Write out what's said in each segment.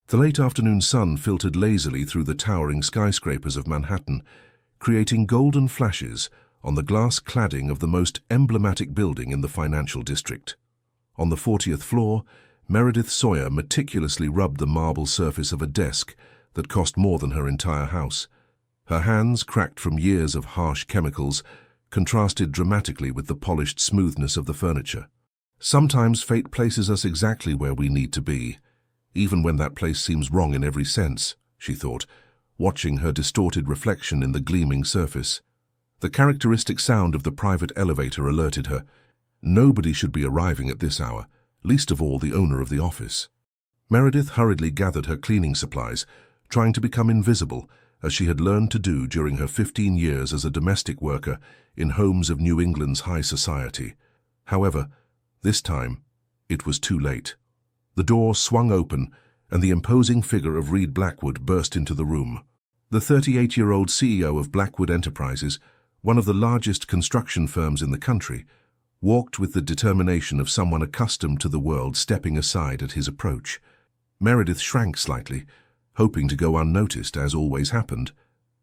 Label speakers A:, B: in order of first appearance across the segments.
A: The late afternoon sun filtered lazily through the towering skyscrapers of Manhattan, creating golden flashes on the glass cladding of the most emblematic building in the financial district. On the 40th floor, Meredith Sawyer meticulously rubbed the marble surface of a desk that cost more than her entire house. Her hands, cracked from years of harsh chemicals, contrasted dramatically with the polished smoothness of the furniture. Sometimes fate places us exactly where we need to be, even when that place seems wrong in every sense, she thought, watching her distorted reflection in the gleaming surface. The characteristic sound of the private elevator alerted her. Nobody should be arriving at this hour, least of all the owner of the office. Meredith hurriedly gathered her cleaning supplies, trying to become invisible, as she had learned to do during her 15 years as a domestic worker in homes of New England's high society. However, this time, it was too late. The door swung open, and the imposing figure of Reed Blackwood burst into the room. The 38-year-old CEO of Blackwood Enterprises, one of the largest construction firms in the country, walked with the determination of someone accustomed to the world stepping aside at his approach. Meredith shrank slightly, hoping to go unnoticed, as always happened.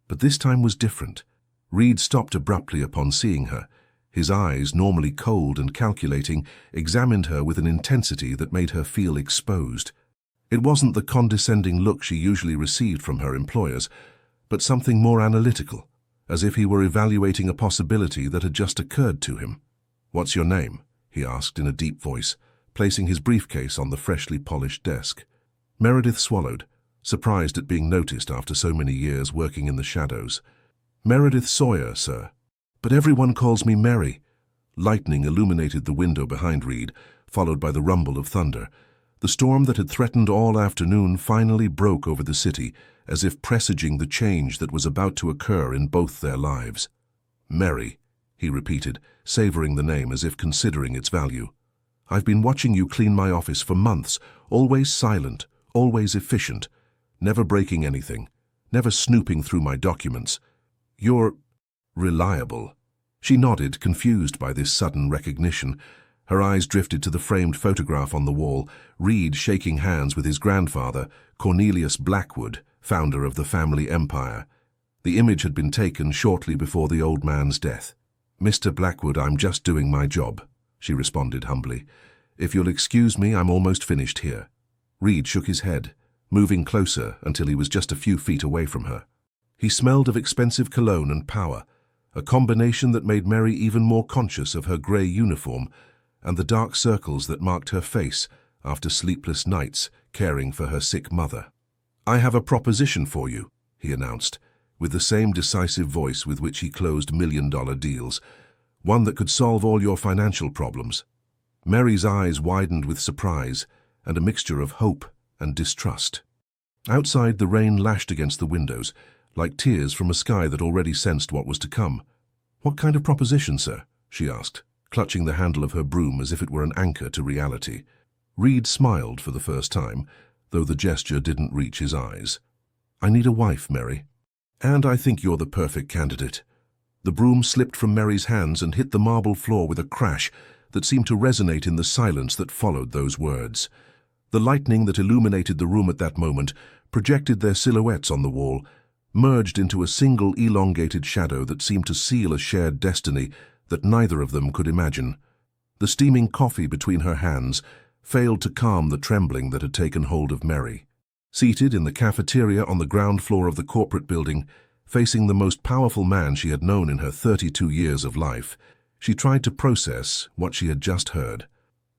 A: But this time was different. Reed stopped abruptly upon seeing her. His eyes, normally cold and calculating, examined her with an intensity that made her feel exposed. It wasn't the condescending look she usually received from her employers, but something more analytical, as if he were evaluating a possibility that had just occurred to him. "What's your name?" he asked in a deep voice, placing his briefcase on the freshly polished desk. Meredith swallowed, surprised at being noticed after so many years working in the shadows. "Meredith Sawyer, sir. But everyone calls me Mary." Lightning illuminated the window behind Reed, followed by the rumble of thunder. The storm that had threatened all afternoon finally broke over the city, as if presaging the change that was about to occur in both their lives. "Mary," he repeated, savoring the name as if considering its value. "I've been watching you clean my office for months, always silent, always efficient, never breaking anything, never snooping through my documents. You're reliable." She nodded, confused by this sudden recognition. Her eyes drifted to the framed photograph on the wall, Reed shaking hands with his grandfather, Cornelius Blackwood, founder of the family empire. The image had been taken shortly before the old man's death. "Mr. Blackwood, I'm just doing my job," she responded humbly. "If you'll excuse me, I'm almost finished here." Reed shook his head, moving closer until he was just a few feet away from her. He smelled of expensive cologne and power, a combination that made Mary even more conscious of her grey uniform and the dark circles that marked her face after sleepless nights caring for her sick mother. "I have a proposition for you," he announced, with the same decisive voice with which he closed million-dollar deals, "one that could solve all your financial problems." Mary's eyes widened with surprise and a mixture of hope and distrust. Outside, the rain lashed against the windows, like tears from a sky that already sensed what was to come. "What kind of proposition, sir?" she asked, clutching the handle of her broom as if it were an anchor to reality. Reed smiled for the first time, though the gesture didn't reach his eyes. "I need a wife, Mary. And I think you're the perfect candidate." The broom slipped from Mary's hands and hit the marble floor with a crash that seemed to resonate in the silence that followed those words. The lightning that illuminated the room at that moment projected their silhouettes on the wall, merged into a single elongated shadow that seemed to seal a shared destiny that neither of them could imagine. The steaming coffee between her hands failed to calm the trembling that had taken hold of Mary. Seated in the cafeteria on the ground floor of the corporate building, facing the most powerful man she had known in her 32 years of life, she tried to process what she had just heard.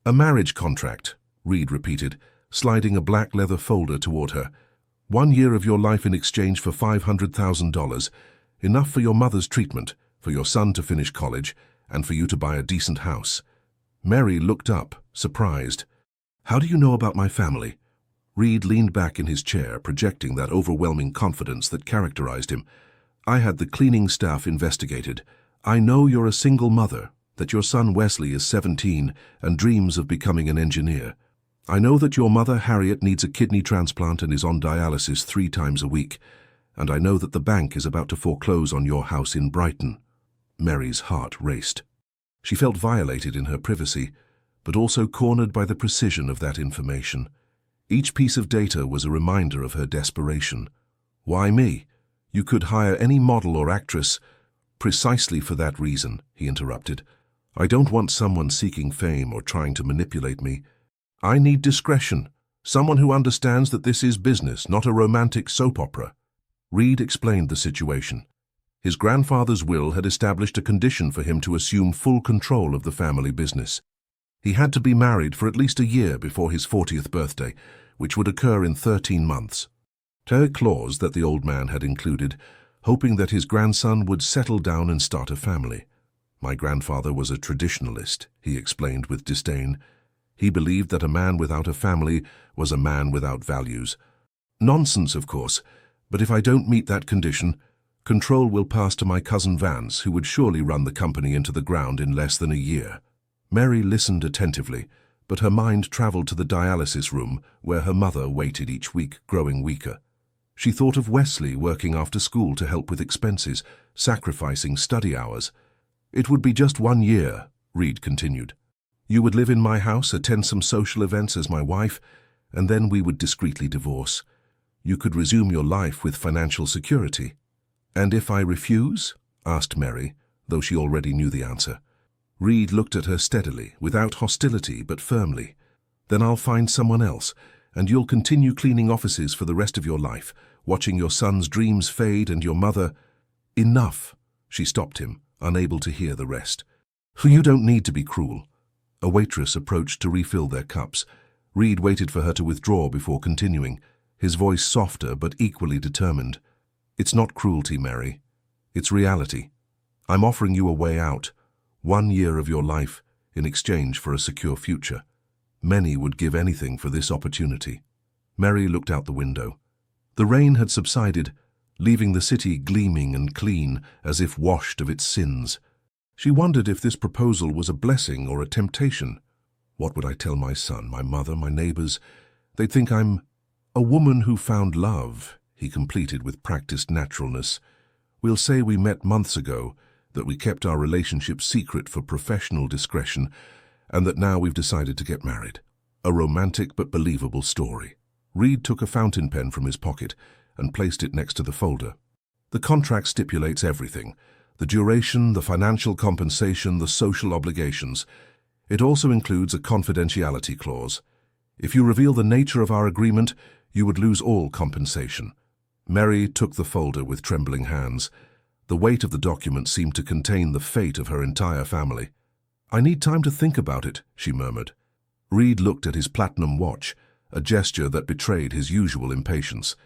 A: "A marriage contract," Reed repeated, sliding a black leather folder toward her. "1 year of your life in exchange for $500,000, enough for your mother's treatment, for your son to finish college, and for you to buy a decent house." Mary looked up, surprised. "How do you know about my family?" Reed leaned back in his chair, projecting that overwhelming confidence that characterized him. "I had the cleaning staff investigated. I know you're a single mother, that your son Wesley is 17 and dreams of becoming an engineer. I know that your mother, Harriet, needs a kidney transplant and is on dialysis 3 times a week. And I know that the bank is about to foreclose on your house in Brighton." Mary's heart raced. She felt violated in her privacy, but also cornered by the precision of that information. Each piece of data was a reminder of her desperation. "Why me? You could hire any model or actress." "Precisely for that reason," he interrupted. "I don't want someone seeking fame or trying to manipulate me. I need discretion, someone who understands that this is business, not a romantic soap opera." Reed explained the situation. His grandfather's will had established a condition for him to assume full control of the family business. He had to be married for at least a year before his 40th birthday, which would occur in 13 months. A clause that the old man had included, hoping that his grandson would settle down and start a family. "My grandfather was a traditionalist," he explained with disdain. "He believed that a man without a family was a man without values." "Nonsense, of course, but if I don't meet that condition, control will pass to my cousin Vance, who would surely run the company into the ground in less than a year." Mary listened attentively, but her mind traveled to the dialysis room where her mother waited each week, growing weaker. She thought of Wesley working after school to help with expenses, sacrificing study hours. "It would be just 1 year," Reed continued. "You would live in my house, attend some social events as my wife, and then we would discreetly divorce. You could resume your life with financial security." "And if I refuse?" asked Mary, though she already knew the answer. Reed looked at her steadily, without hostility but firmly. "Then I'll find someone else, and you'll continue cleaning offices for the rest of your life, watching your son's dreams fade and your mother—" "Enough!" She stopped him, unable to hear the rest. "You don't need to be cruel." A waitress approached to refill their cups. Reed waited for her to withdraw before continuing, his voice softer but equally determined. "It's not cruelty, Mary. It's reality. I'm offering you a way out. 1 year of your life in exchange for a secure future. Many would give anything for this opportunity." Mary looked out the window. The rain had subsided, leaving the city gleaming and clean, as if washed of its sins. She wondered if this proposal was a blessing or a temptation. "What would I tell my son, my mother, my neighbors? They'd think I'm a woman who found love," he completed with practiced naturalness. "We'll say we met months ago, that we kept our relationship secret for professional discretion, and that now we've decided to get married. A romantic but believable story." Reed took a fountain pen from his pocket and placed it next to the folder. "The contract stipulates everything: the duration, the financial compensation, the social obligations. It also includes a confidentiality clause. If you reveal the nature of our agreement, you would lose all compensation." Mary took the folder with trembling hands. The weight of the document seemed to contain the fate of her entire family. "I need time to think about it," she murmured. Reed looked at his platinum watch, a gesture that betrayed his usual impatience.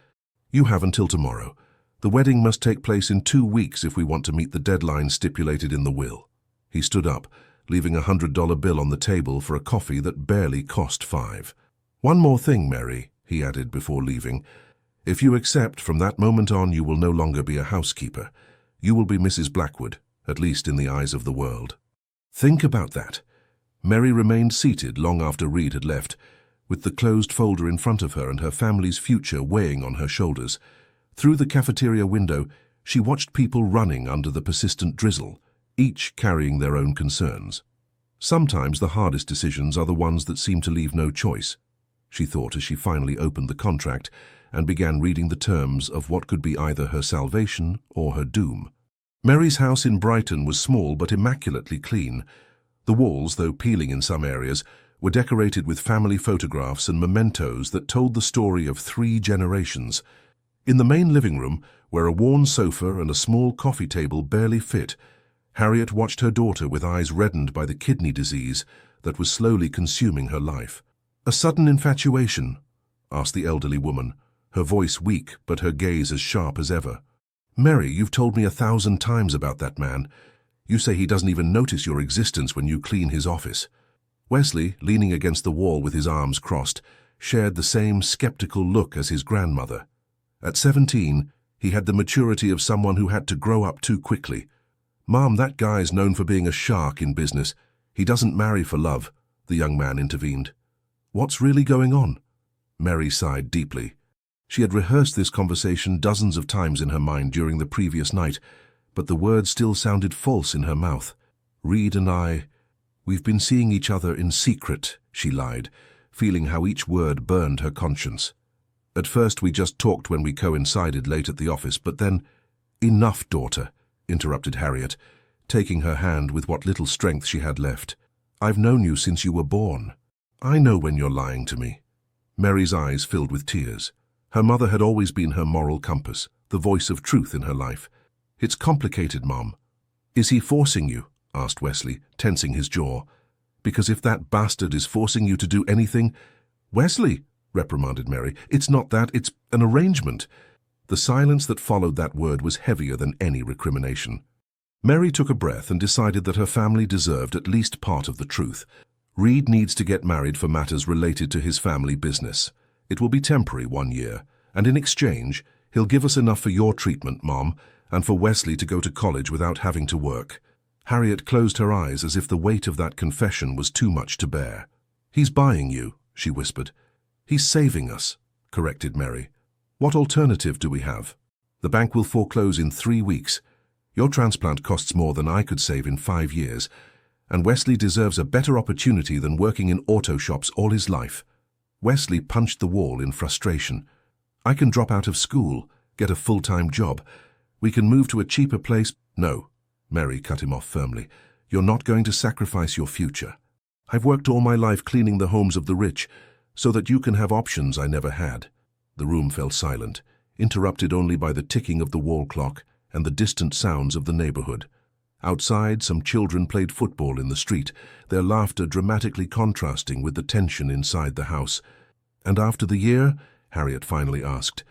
A: "You have until tomorrow. The wedding must take place in 2 weeks if we want to meet the deadline stipulated in the will." He stood up, leaving a $100 bill on the table for a coffee that barely cost $5. "One more thing, Mary," he added before leaving. "If you accept, from that moment on you will no longer be a housekeeper. You will be Mrs. Blackwood, at least in the eyes of the world." "Think about that." Mary remained seated long after Reed had left, with the closed folder in front of her and her family's future weighing on her shoulders. Through the cafeteria window, she watched people running under the persistent drizzle, each carrying their own concerns. Sometimes the hardest decisions are the ones that seem to leave no choice, she thought as she finally opened the contract and began reading the terms of what could be either her salvation or her doom. Mary's house in Brighton was small but immaculately clean. The walls, though peeling in some areas, were decorated with family photographs and mementos that told the story of 3 generations. In the main living room, where a worn sofa and a small coffee table barely fit, Harriet watched her daughter with eyes reddened by the kidney disease that was slowly consuming her life. "A sudden infatuation?" asked the elderly woman, her voice weak but her gaze as sharp as ever. "Mary, you've told me 1,000 times about that man. You say he doesn't even notice your existence when you clean his office." Wesley, leaning against the wall with his arms crossed, shared the same skeptical look as his grandmother. At 17, he had the maturity of someone who had to grow up too quickly. "Mom, that guy's known for being a shark in business. He doesn't marry for love," the young man intervened. "What's really going on?" Mary sighed deeply. She had rehearsed this conversation dozens of times in her mind during the previous night, but the words still sounded false in her mouth. "Reed and we've been seeing each other in secret," she lied, feeling how each word burned her conscience. At first we just talked when we coincided late at the office, but then— "Enough, daughter," interrupted Harriet, taking her hand with what little strength she had left. "I've known you since you were born. I know when you're lying to me." Mary's eyes filled with tears. Her mother had always been her moral compass, the voice of truth in her life. "It's complicated, Mom." "Is he forcing you?" asked Wesley, tensing his jaw. "Because if that bastard is forcing you to do anything—" "Wesley," reprimanded Mary, "it's not that, it's an arrangement." The silence that followed that word was heavier than any recrimination. Mary took a breath and decided that her family deserved at least part of the truth. "Reed needs to get married for matters related to his family business. It will be temporary 1 year, and in exchange, he'll give us enough for your treatment, Mom, and for Wesley to go to college without having to work." Harriet closed her eyes as if the weight of that confession was too much to bear. "He's buying you," she whispered. "He's saving us," corrected Mary. "What alternative do we have? The bank will foreclose in 3 weeks. Your transplant costs more than I could save in 5 years, and Wesley deserves a better opportunity than working in auto shops all his life." Wesley punched the wall in frustration. "I can drop out of school, get a full-time job. We can move to a cheaper place." "No," Mary cut him off firmly. "You're not going to sacrifice your future. I've worked all my life cleaning the homes of the rich, so that you can have options I never had." The room fell silent, interrupted only by the ticking of the wall clock and the distant sounds of the neighborhood. Outside, some children played football in the street, their laughter dramatically contrasting with the tension inside the house. "And after the year," Harriet finally asked,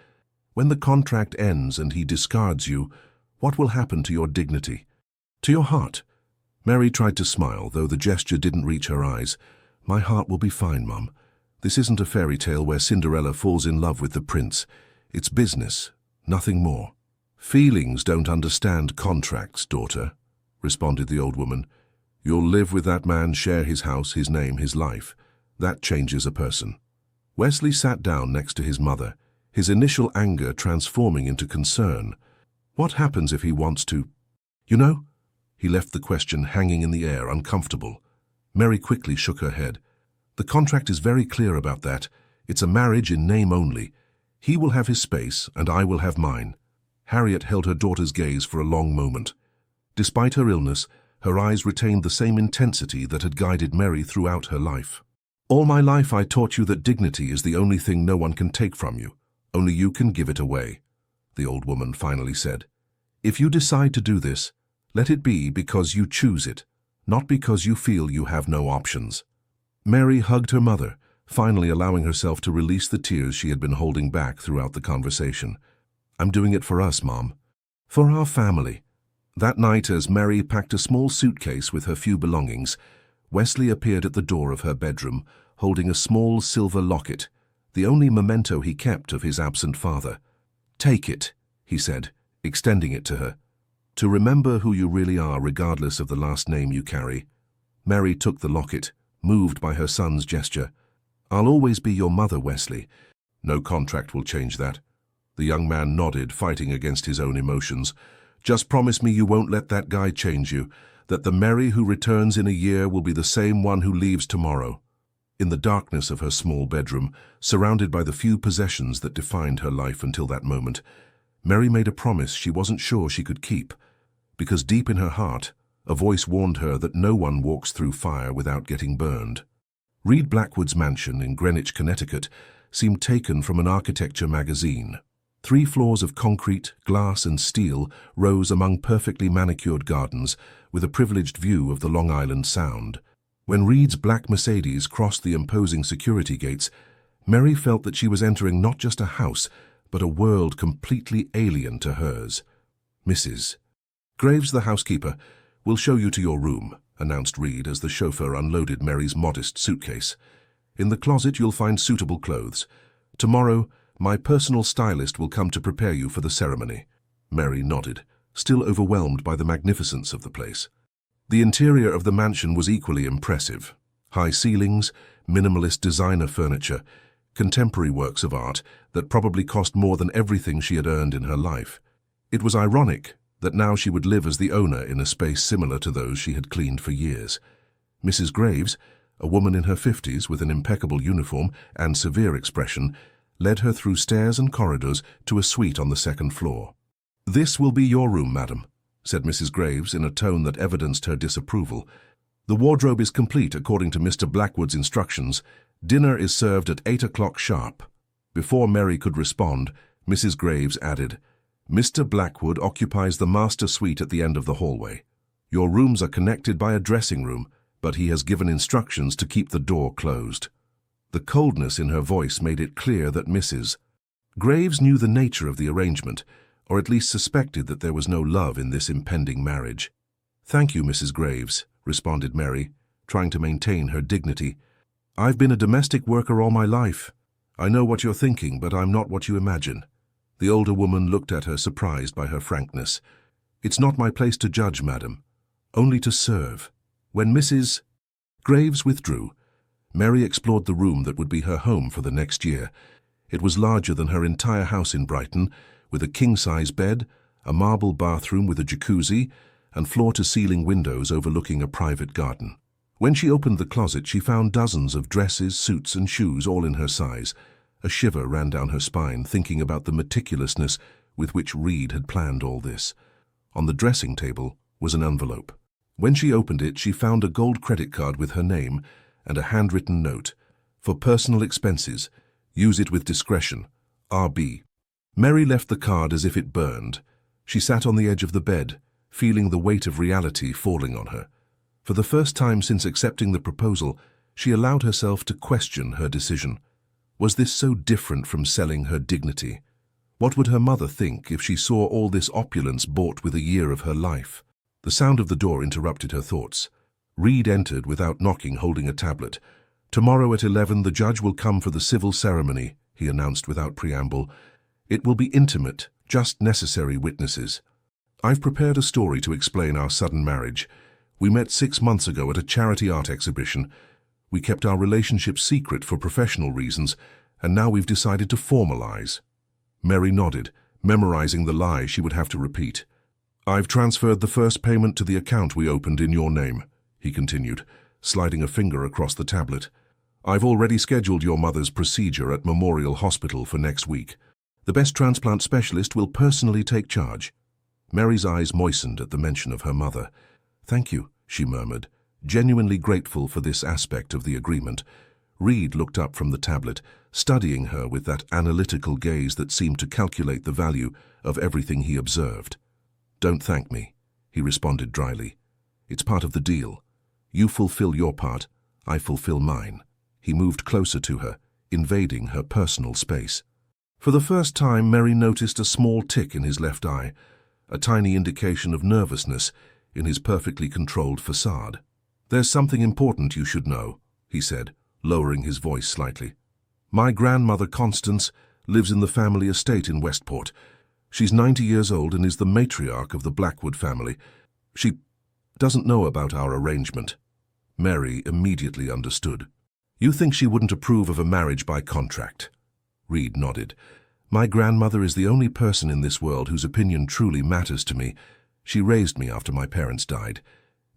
A: "when the contract ends and he discards you, what will happen to your dignity? To your heart?" Mary tried to smile, though the gesture didn't reach her eyes. "My heart will be fine, Mum. This isn't a fairy tale where Cinderella falls in love with the prince. It's business, nothing more." "Feelings don't understand contracts, daughter," responded the old woman. "You'll live with that man, share his house, his name, his life. That changes a person." Wesley sat down next to his mother, his initial anger transforming into concern. "What happens if he wants to— you know?" He left the question hanging in the air, uncomfortable. Mary quickly shook her head. "The contract is very clear about that. It's a marriage in name only. He will have his space, and I will have mine." Harriet held her daughter's gaze for a long moment. Despite her illness, her eyes retained the same intensity that had guided Mary throughout her life. "All my life I taught you that dignity is the only thing no one can take from you. Only you can give it away," the old woman finally said. "If you decide to do this, let it be because you choose it, not because you feel you have no options." Mary hugged her mother, finally allowing herself to release the tears she had been holding back throughout the conversation. "I'm doing it for us, Mom. For our family." That night, as Mary packed a small suitcase with her few belongings, Wesley appeared at the door of her bedroom, holding a small silver locket, the only memento he kept of his absent father. "Take it," he said, extending it to her. "To remember who you really are regardless of the last name you carry." Mary took the locket, moved by her son's gesture. "I'll always be your mother, Wesley." "No contract will change that." The young man nodded, fighting against his own emotions. "Just promise me you won't let that guy change you, that the Mary who returns in a year will be the same one who leaves tomorrow." In the darkness of her small bedroom, surrounded by the few possessions that defined her life until that moment, Mary made a promise she wasn't sure she could keep, because deep in her heart, a voice warned her that no one walks through fire without getting burned. Reed Blackwood's mansion in Greenwich, Connecticut, seemed taken from an architecture magazine. 3 floors of concrete, glass, and steel rose among perfectly manicured gardens, with a privileged view of the Long Island Sound. When Reed's black Mercedes crossed the imposing security gates, Mary felt that she was entering not just a house, but a world completely alien to hers. "Mrs. Graves, the housekeeper, will show you to your room," announced Reed as the chauffeur unloaded Mary's modest suitcase. "In the closet you'll find suitable clothes. Tomorrow, my personal stylist will come to prepare you for the ceremony." Mary nodded, still overwhelmed by the magnificence of the place. The interior of the mansion was equally impressive. High ceilings, minimalist designer furniture, contemporary works of art that probably cost more than everything she had earned in her life. It was ironic that now she would live as the owner in a space similar to those she had cleaned for years. Mrs. Graves, A woman in her 50s with an impeccable uniform and severe expression led her through stairs and corridors to a suite on the second floor. "This will be your room, madam," said Mrs. Graves in a tone that evidenced her disapproval. "The wardrobe is complete according to Mr. Blackwood's instructions. Dinner is served at 8 o'clock sharp." Before Mary could respond, Mrs. Graves added, "Mr. Blackwood occupies the master suite at the end of the hallway. Your rooms are connected by a dressing room, but he has given instructions to keep the door closed." The coldness in her voice made it clear that Mrs. Graves knew the nature of the arrangement, or at least suspected that there was no love in this impending marriage. "Thank you, Mrs. Graves," responded Mary, trying to maintain her dignity. "I've been a domestic worker all my life. I know what you're thinking, but I'm not what you imagine." The older woman looked at her, surprised by her frankness. "It's not my place to judge, madam, only to serve." When Mrs. Graves withdrew, Mary explored the room that would be her home for the next year. It was larger than her entire house in Brighton, with a king-size bed, a marble bathroom with a jacuzzi, and floor-to-ceiling windows overlooking a private garden. When she opened the closet, she found dozens of dresses, suits, and shoes, all in her size. A shiver ran down her spine, thinking about the meticulousness with which Reed had planned all this. On the dressing table was an envelope. When she opened it, she found a gold credit card with her name and a handwritten note. "For personal expenses, use it with discretion. R.B." Mary left the card as if it burned. She sat on the edge of the bed, feeling the weight of reality falling on her. For the first time since accepting the proposal, she allowed herself to question her decision. Was this so different from selling her dignity? What would her mother think if she saw all this opulence bought with a year of her life? The sound of the door interrupted her thoughts. Reed entered without knocking, holding a tablet. "Tomorrow at 11 the judge will come for the civil ceremony," he announced without preamble. "It will be intimate, just necessary witnesses. I've prepared a story to explain our sudden marriage. We met 6 months ago at a charity art exhibition. We kept our relationship secret for professional reasons, and now we've decided to formalize." Mary nodded, memorizing the lie she would have to repeat. "I've transferred the first payment to the account we opened in your name," he continued, sliding a finger across the tablet. "I've already scheduled your mother's procedure at Memorial Hospital for next week. The best transplant specialist will personally take charge." Mary's eyes moistened at the mention of her mother. "Thank you," she murmured, genuinely grateful for this aspect of the agreement. Reed looked up from the tablet, studying her with that analytical gaze that seemed to calculate the value of everything he observed. "Don't thank me," he responded dryly. "It's part of the deal. You fulfill your part, I fulfill mine." He moved closer to her, invading her personal space. For the first time, Mary noticed a small tick in his left eye, a tiny indication of nervousness in his perfectly controlled facade. "There's something important you should know," he said, lowering his voice slightly. "My grandmother, Constance, lives in the family estate in Westport. She's 90 years old and is the matriarch of the Blackwood family. She doesn't know about our arrangement." Mary immediately understood. "You think she wouldn't approve of a marriage by contract?" Reed nodded. "My grandmother is the only person in this world whose opinion truly matters to me. She raised me after my parents died.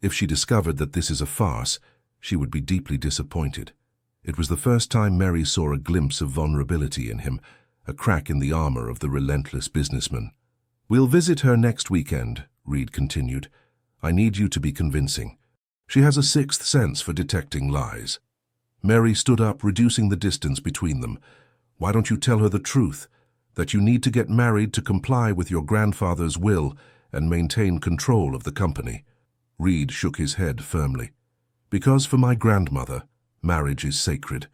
A: If she discovered that this is a farce, she would be deeply disappointed." It was the first time Mary saw a glimpse of vulnerability in him, a crack in the armor of the relentless businessman. "We'll visit her next weekend," Reed continued. "I need you to be convincing. She has a sixth sense for detecting lies." Mary stood up, reducing the distance between them. "Why don't you tell her the truth, that you need to get married to comply with your grandfather's will and maintain control of the company?" Reed shook his head firmly. "Because for my grandmother, marriage is sacred.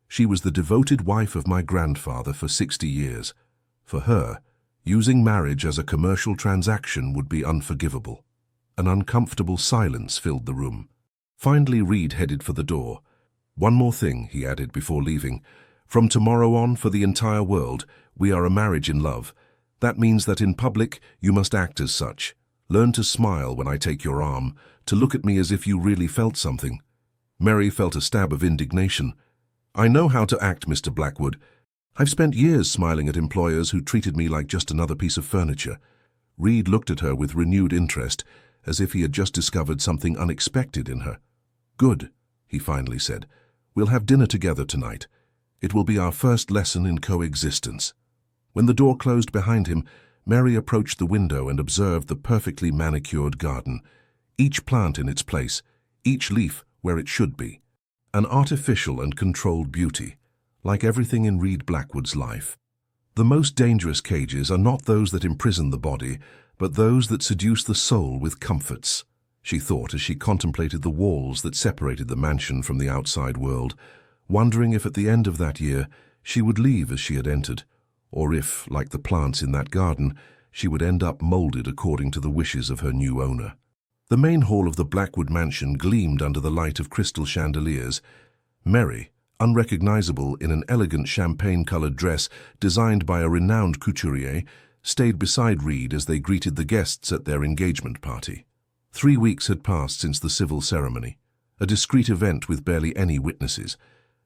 A: She was the devoted wife of my grandfather for 60 years. For her, using marriage as a commercial transaction would be unforgivable." An uncomfortable silence filled the room. Finally, Reed headed for the door. "One more thing," he added before leaving. "From tomorrow on, for the entire world, we are a marriage in love. That means that in public, you must act as such. Learn to smile when I take your arm, to look at me as if you really felt something." Mary felt a stab of indignation. "I know how to act, Mr. Blackwood. I've spent years smiling at employers who treated me like just another piece of furniture." Reed looked at her with renewed interest, as if he had just discovered something unexpected in her. "Good," he finally said. "We'll have dinner together tonight. It will be our first lesson in coexistence." When the door closed behind him, Mary approached the window and observed the perfectly manicured garden, each plant in its place, each leaf where it should be. An artificial and controlled beauty, like everything in Reed Blackwood's life. The most dangerous cages are not those that imprison the body, but those that seduce the soul with comforts, she thought as she contemplated the walls that separated the mansion from the outside world, wondering if at the end of that year she would leave as she had entered, or if, like the plants in that garden, she would end up molded according to the wishes of her new owner. The main hall of the Blackwood mansion gleamed under the light of crystal chandeliers. Mary, unrecognizable in an elegant champagne-colored dress designed by a renowned couturier, stayed beside Reed as they greeted the guests at their engagement party. 3 weeks had passed since the civil ceremony, a discreet event with barely any witnesses,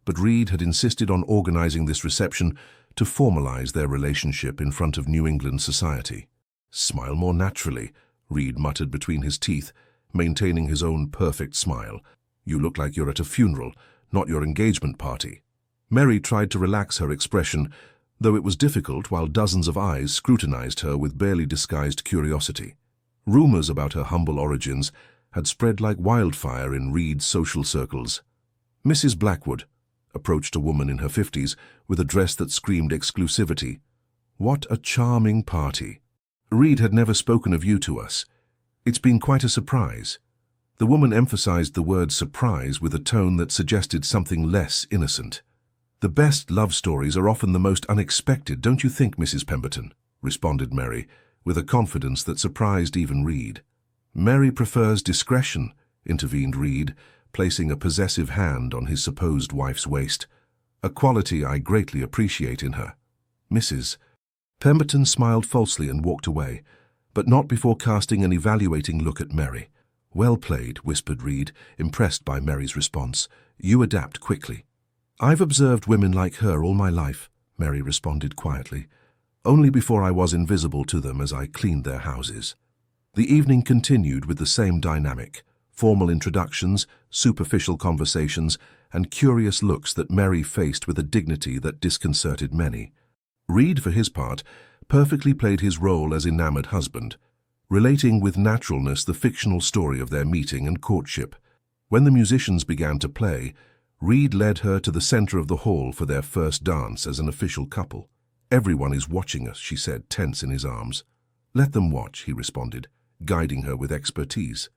A: but Reed had insisted on organizing this reception to formalize their relationship in front of New England society. "Smile more naturally," Reed muttered between his teeth, maintaining his own perfect smile. "You look like you're at a funeral, not your engagement party." Mary tried to relax her expression, though it was difficult while dozens of eyes scrutinized her with barely disguised curiosity. Rumors about her humble origins had spread like wildfire in Reed's social circles. Mrs. Blackwood approached a woman in her 50s with a dress that screamed exclusivity. "What a charming party. Reed had never spoken of you to us. It's been quite a surprise." The woman emphasized the word surprise with a tone that suggested something less innocent. "The best love stories are often the most unexpected, don't you think, Mrs. Pemberton?" responded Mary, with a confidence that surprised even Reed. "Mary prefers discretion," intervened Reed, placing a possessive hand on his supposed wife's waist, "a quality I greatly appreciate in her." Mrs. Pemberton smiled falsely and walked away, but not before casting an evaluating look at Mary. "Well played," whispered Reed, impressed by Mary's response. "You adapt quickly." "I've observed women like her all my life," Mary responded quietly, "only before I was invisible to them as I cleaned their houses." The evening continued with the same dynamic. Formal introductions, superficial conversations, and curious looks that Mary faced with a dignity that disconcerted many. Reed, for his part, perfectly played his role as enamored husband, relating with naturalness the fictional story of their meeting and courtship. When the musicians began to play, Reed led her to the center of the hall for their first dance as an official couple. "Everyone is watching us," she said, tense in his arms. "Let them watch," he responded, guiding her with expertise.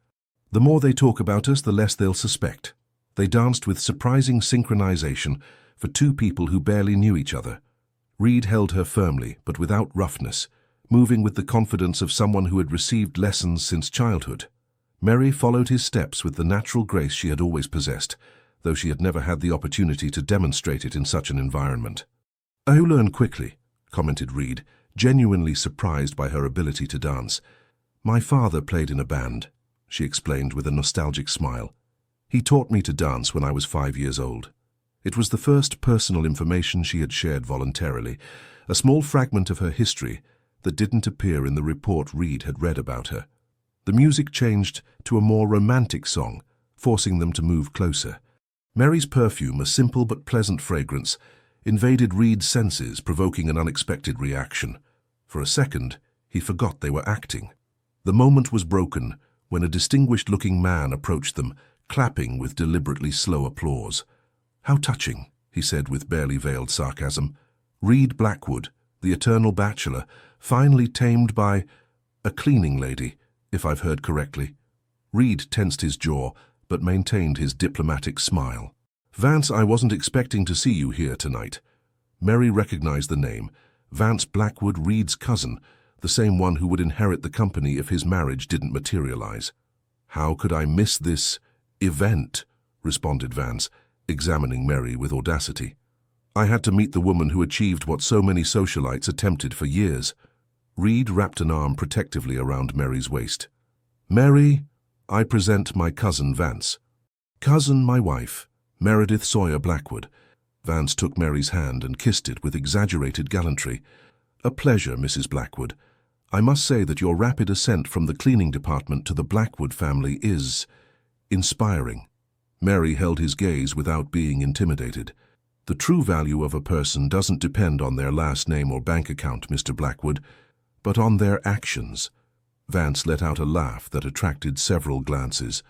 A: "The more they talk about us, the less they'll suspect." They danced with surprising synchronization for two people who barely knew each other. Reed held her firmly, but without roughness, moving with the confidence of someone who had received lessons since childhood. Mary followed his steps with the natural grace she had always possessed, though she had never had the opportunity to demonstrate it in such an environment. "I learn quickly," commented Reed, genuinely surprised by her ability to dance. "My father played in a band," she explained with a nostalgic smile. "He taught me to dance when I was 5 years old." It was the first personal information she had shared voluntarily, a small fragment of her history that didn't appear in the report Reed had read about her. The music changed to a more romantic song, forcing them to move closer. Mary's perfume, a simple but pleasant fragrance, invaded Reed's senses, provoking an unexpected reaction. For a second, he forgot they were acting. The moment was broken when a distinguished-looking man approached them, clapping with deliberately slow applause. "How touching," he said with barely veiled sarcasm. "Reed Blackwood, the eternal bachelor, finally tamed by a cleaning lady, if I've heard correctly." Reed tensed his jaw, but maintained his diplomatic smile. "Vance, I wasn't expecting to see you here tonight." Mary recognized the name. Vance Blackwood, Reed's cousin, the same one who would inherit the company if his marriage didn't materialize. "How could I miss this event?" responded Vance, examining Mary with audacity. "I had to meet the woman who achieved what so many socialites attempted for years." Reed wrapped an arm protectively around Mary's waist. "Mary, I present my cousin Vance." "Cousin, my wife, Meredith Sawyer Blackwood." Vance took Mary's hand and kissed it with exaggerated gallantry. "A pleasure, Mrs. Blackwood. I must say that your rapid ascent from the cleaning department to the Blackwood family is inspiring." Mary held his gaze without being intimidated. The true value of a person doesn't depend on their last name or bank account, Mr. Blackwood, but on their actions. Vance let out a laugh that attracted several glances.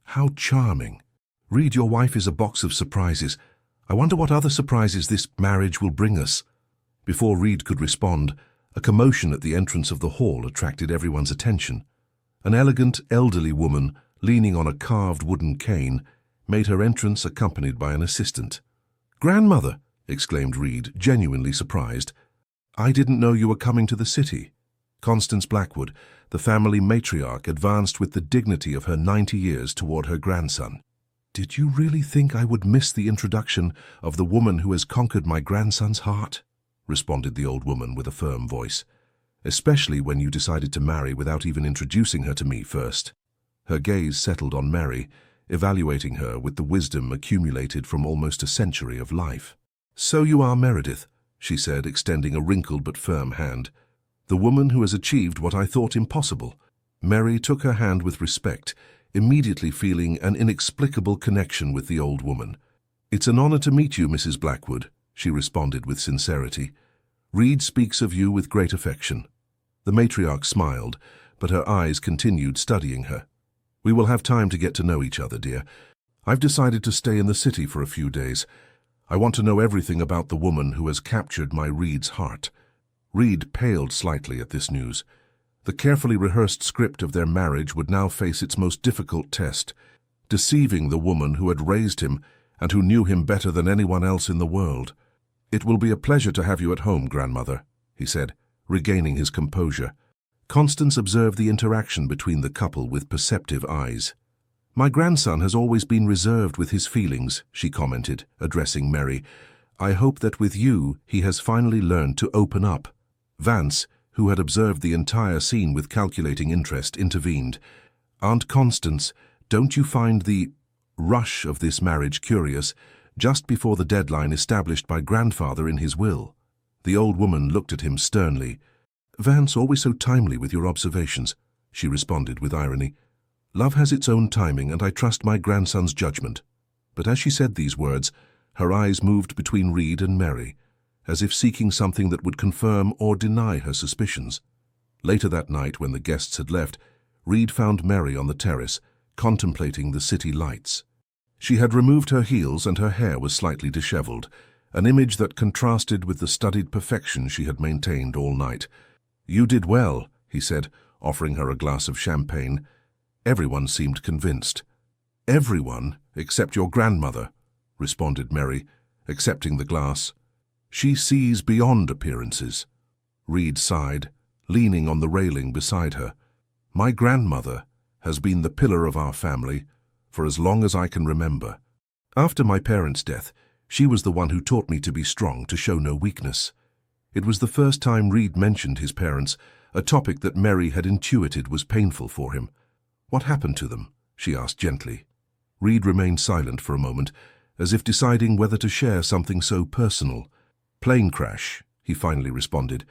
A: How charming. Reed, your wife is a box of surprises. I wonder what other surprises this marriage will bring us. Before Reed could respond, a commotion at the entrance of the hall attracted everyone's attention. An elegant, elderly woman, leaning on a carved wooden cane, made her entrance accompanied by an assistant. "Grandmother!" exclaimed Reed, genuinely surprised. "I didn't know you were coming to the city." Constance Blackwood, the family matriarch, advanced with the dignity of her 90 years toward her grandson. "Did you really think I would miss the introduction of the woman who has conquered my grandson's heart?" responded the old woman with a firm voice. "Especially when you decided to marry without even introducing her to me first." Her gaze settled on Mary, evaluating her with the wisdom accumulated from almost a century of life. "So you are Meredith," she said, extending a wrinkled but firm hand. "The woman who has achieved what I thought impossible." Mary took her hand with respect, immediately feeling an inexplicable connection with the old woman. "It's an honor to meet you, Mrs. Blackwood," she responded with sincerity. "Reed speaks of you with great affection." The matriarch smiled, but her eyes continued studying her. "We will have time to get to know each other, dear. I've decided to stay in the city for a few days. I want to know everything about the woman who has captured my Reed's heart." Reed paled slightly at this news. The carefully rehearsed script of their marriage would now face its most difficult test, deceiving the woman who had raised him and who knew him better than anyone else in the world. "It will be a pleasure to have you at home, grandmother," he said, regaining his composure. Constance observed the interaction between the couple with perceptive eyes. "My grandson has always been reserved with his feelings," she commented, addressing Mary. "I hope that with you he has finally learned to open up." Vance, who had observed the entire scene with calculating interest, intervened. "Aunt Constance, don't you find the rush of this marriage curious, just before the deadline established by grandfather in his will?" The old woman looked at him sternly. "Vance, always so timely with your observations," she responded with irony. "Love has its own timing, and I trust my grandson's judgment." But as she said these words, her eyes moved between Reed and Mary, as if seeking something that would confirm or deny her suspicions. Later that night, when the guests had left, Reed found Mary on the terrace, contemplating the city lights. She had removed her heels and her hair was slightly disheveled, an image that contrasted with the studied perfection she had maintained all night. "You did well," he said, offering her a glass of champagne. Everyone seemed convinced. "Everyone except your grandmother," responded Mary, accepting the glass. "She sees beyond appearances." Reed sighed, leaning on the railing beside her. "My grandmother has been the pillar of our family for as long as I can remember. After my parents' death, she was the one who taught me to be strong, to show no weakness." It was the first time Reed mentioned his parents, a topic that Mary had intuited was painful for him. "What happened to them?" she asked gently. Reed remained silent for a moment, as if deciding whether to share something so personal. "Plane crash," he finally responded.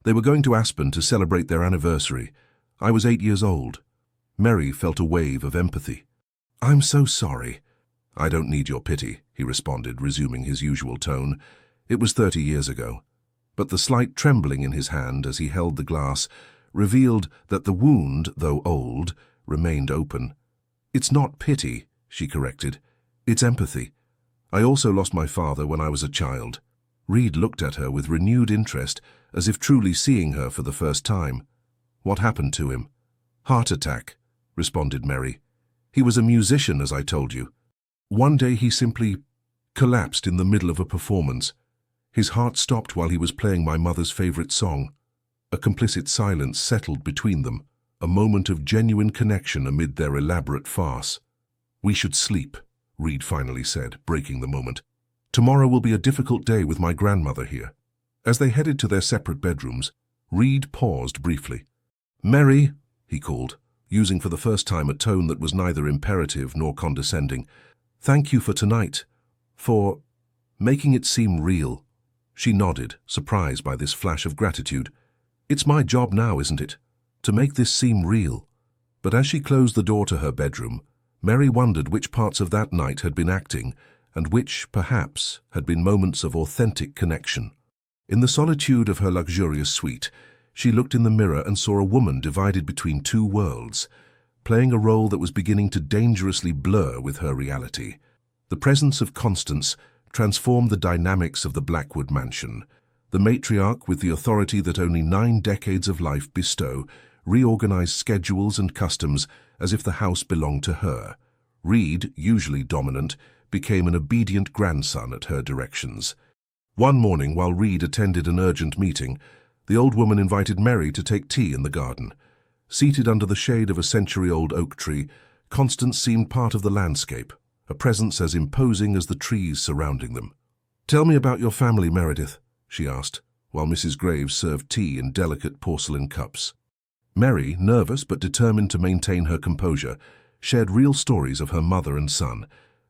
A: "They were going to Aspen to celebrate their anniversary. I was 8 years old." Mary felt a wave of empathy. "I'm so sorry." "I don't need your pity," he responded, resuming his usual tone. "It was 30 years ago." But the slight trembling in his hand as he held the glass revealed that the wound, though old, remained open. "It's not pity," she corrected. "It's empathy. I also lost my father when I was a child." Reed looked at her with renewed interest, as if truly seeing her for the first time. "What happened to him?" "Heart attack," responded Mary. "He was a musician, as I told you. One day he simply collapsed in the middle of a performance. His heart stopped while he was playing my mother's favorite song." A complicit silence settled between them, a moment of genuine connection amid their elaborate farce. "We should sleep," Reed finally said, breaking the moment. "Tomorrow will be a difficult day with my grandmother here." As they headed to their separate bedrooms, Reed paused briefly. "Mary," he called, using for the first time a tone that was neither imperative nor condescending. "Thank you for tonight, for making it seem real." She nodded, surprised by this flash of gratitude. "It's my job now, isn't it? To make this seem real." But as she closed the door to her bedroom, Mary wondered which parts of that night had been acting and which, perhaps, had been moments of authentic connection. In the solitude of her luxurious suite, she looked in the mirror and saw a woman divided between two worlds, playing a role that was beginning to dangerously blur with her reality. The presence of Constance transformed the dynamics of the Blackwood mansion. The matriarch, with the authority that only 9 decades of life bestow, reorganized schedules and customs as if the house belonged to her. Reed, usually dominant, became an obedient grandson at her directions. One morning, while Reed attended an urgent meeting, the old woman invited Mary to take tea in the garden. Seated under the shade of a century-old oak tree, Constance seemed part of the landscape, a presence as imposing as the trees surrounding them. "Tell me about your family, Meredith," she asked, while Mrs. Graves served tea in delicate porcelain cups. Mary, nervous but determined to maintain her composure, shared real stories of her mother and son,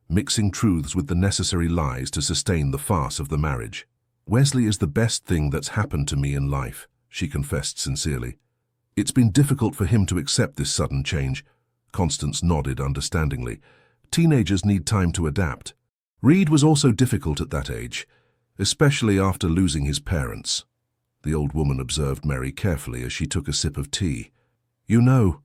A: mixing truths with the necessary lies to sustain the farce of the marriage. "Wesley is the best thing that's happened to me in life," she confessed sincerely. "It's been difficult for him to accept this sudden change." Constance nodded understandingly. "Teenagers need time to adapt." Reed was also difficult at that age, especially after losing his parents. The old woman observed Mary carefully as she took a sip of tea. "You know,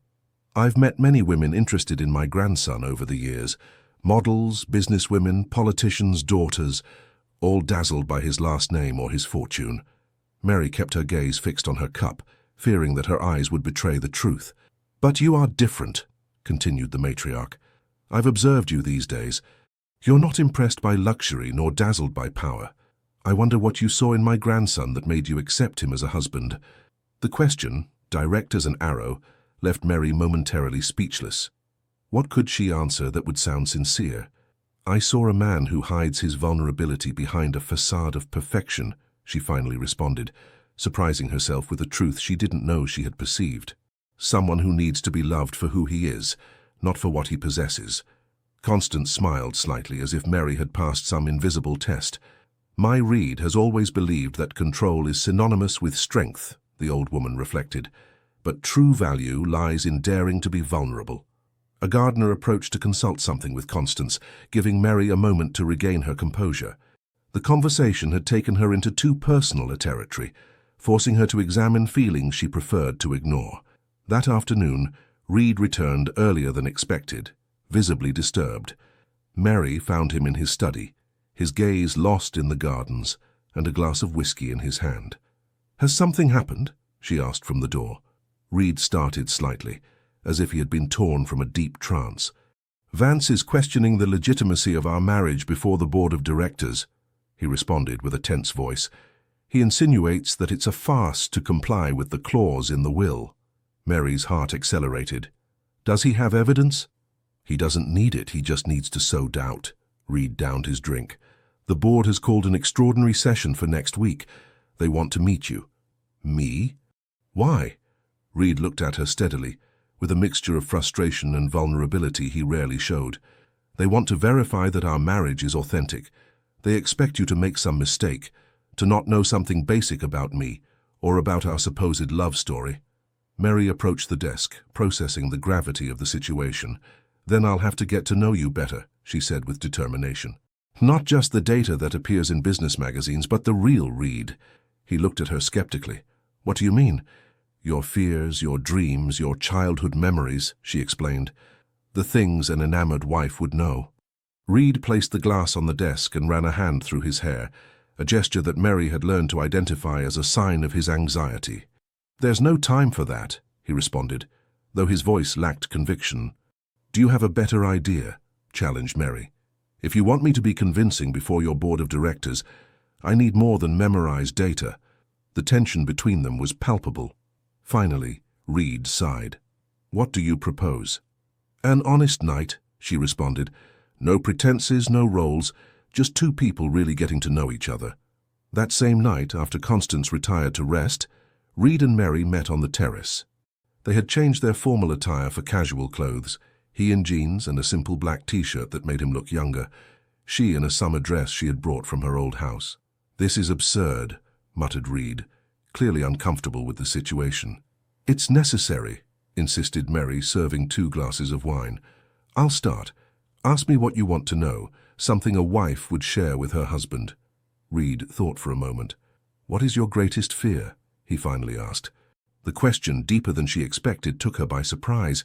A: I've met many women interested in my grandson over the years. Models, businesswomen, politicians' daughters, all dazzled by his last name or his fortune." Mary kept her gaze fixed on her cup, fearing that her eyes would betray the truth. "But you are different," continued the matriarch. "I've observed you these days. You're not impressed by luxury nor dazzled by power. I wonder what you saw in my grandson that made you accept him as a husband." The question, direct as an arrow, left Mary momentarily speechless. What could she answer that would sound sincere? "I saw a man who hides his vulnerability behind a facade of perfection," she finally responded, surprising herself with a truth she didn't know she had perceived. "Someone who needs to be loved for who he is, not for what he possesses." Constance smiled slightly as if Mary had passed some invisible test. "My Reed has always believed that control is synonymous with strength," the old woman reflected, "but true value lies in daring to be vulnerable." A gardener approached to consult something with Constance, giving Mary a moment to regain her composure. The conversation had taken her into too personal a territory, forcing her to examine feelings she preferred to ignore. That afternoon, Reed returned earlier than expected, visibly disturbed. Mary found him in his study, his gaze lost in the gardens, and a glass of whiskey in his hand. "Has something happened?" she asked from the door. Reed started slightly, as if he had been torn from a deep trance. "Vance is questioning the legitimacy of our marriage before the board of directors," he responded with a tense voice. "He insinuates that it's a farce to comply with the clause in the will." Mary's heart accelerated. "Does he have evidence?" "He doesn't need it, he just needs to sow doubt." Reed downed his drink. "The board has called an extraordinary session for next week. They want to meet you." "Me? Why?" Reed looked at her steadily, with a mixture of frustration and vulnerability he rarely showed. "They want to verify that our marriage is authentic. They expect you to make some mistake, to not know something basic about me, or about our supposed love story." Mary approached the desk, processing the gravity of the situation. "Then I'll have to get to know you better," she said with determination. "Not just the data that appears in business magazines, but the real Reed." He looked at her skeptically. "What do you mean?" "Your fears, your dreams, your childhood memories," she explained. "The things an enamored wife would know." Reed placed the glass on the desk and ran a hand through his hair, a gesture that Mary had learned to identify as a sign of his anxiety. "There's no time for that," he responded, though his voice lacked conviction. "Do you have a better idea?" challenged Mary. "If you want me to be convincing before your board of directors, I need more than memorized data." The tension between them was palpable. Finally, Reed sighed. "What do you propose?" "An honest night," she responded. "No pretenses, no roles, just two people really getting to know each other." That same night, after Constance retired to rest, Reed and Mary met on the terrace. They had changed their formal attire for casual clothes, he in jeans and a simple black t-shirt that made him look younger, she in a summer dress she had brought from her old house. "This is absurd," muttered Reed, clearly uncomfortable with the situation. "It's necessary," insisted Mary, serving 2 glasses of wine. I'll start. Ask me what you want to know, something a wife would share with her husband. Reed thought for a moment. What is your greatest fear? He finally asked. The question, deeper than she expected, took her by surprise.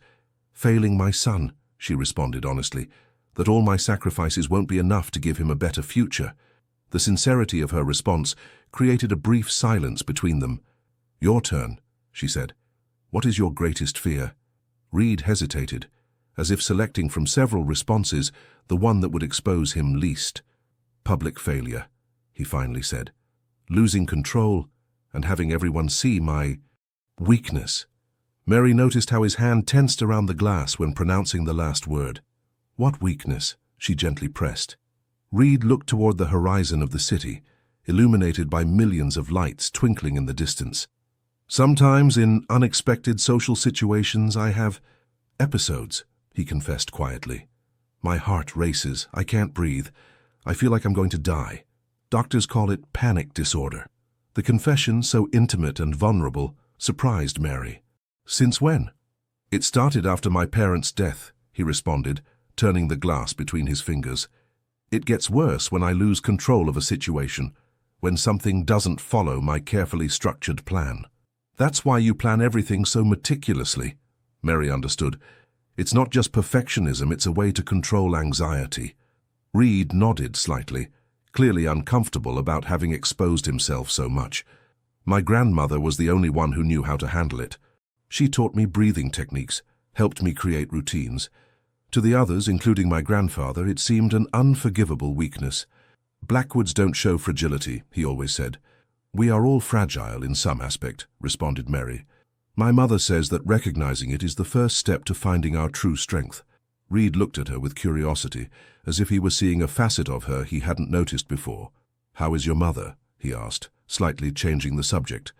A: Failing my son, she responded honestly, that all my sacrifices won't be enough to give him a better future. The sincerity of her response created a brief silence between them. Your turn, she said. What is your greatest fear? Reed hesitated, as if selecting from several responses the one that would expose him least. Public failure, he finally said. Losing control and having everyone see my weakness. Mary noticed how his hand tensed around the glass when pronouncing the last word. What weakness? She gently pressed. Reed looked toward the horizon of the city, illuminated by millions of lights twinkling in the distance. Sometimes in unexpected social situations I have episodes, he confessed quietly. My heart races, I can't breathe. I feel like I'm going to die. Doctors call it panic disorder. The confession, so intimate and vulnerable, surprised Mary. Since when? It started after my parents' death, he responded, turning the glass between his fingers. It gets worse when I lose control of a situation, when something doesn't follow my carefully structured plan. That's why you plan everything so meticulously, Mary understood. It's not just perfectionism, it's a way to control anxiety. Reed nodded slightly, clearly uncomfortable about having exposed himself so much. My grandmother was the only one who knew how to handle it. She taught me breathing techniques, helped me create routines. To the others, including my grandfather, it seemed an unforgivable weakness. Blackwoods don't show fragility, he always said. We are all fragile in some aspect, responded Mary. My mother says that recognizing it is the first step to finding our true strength. Reed looked at her with curiosity, as if he were seeing a facet of her he hadn't noticed before. How is your mother? He asked, slightly changing the subject.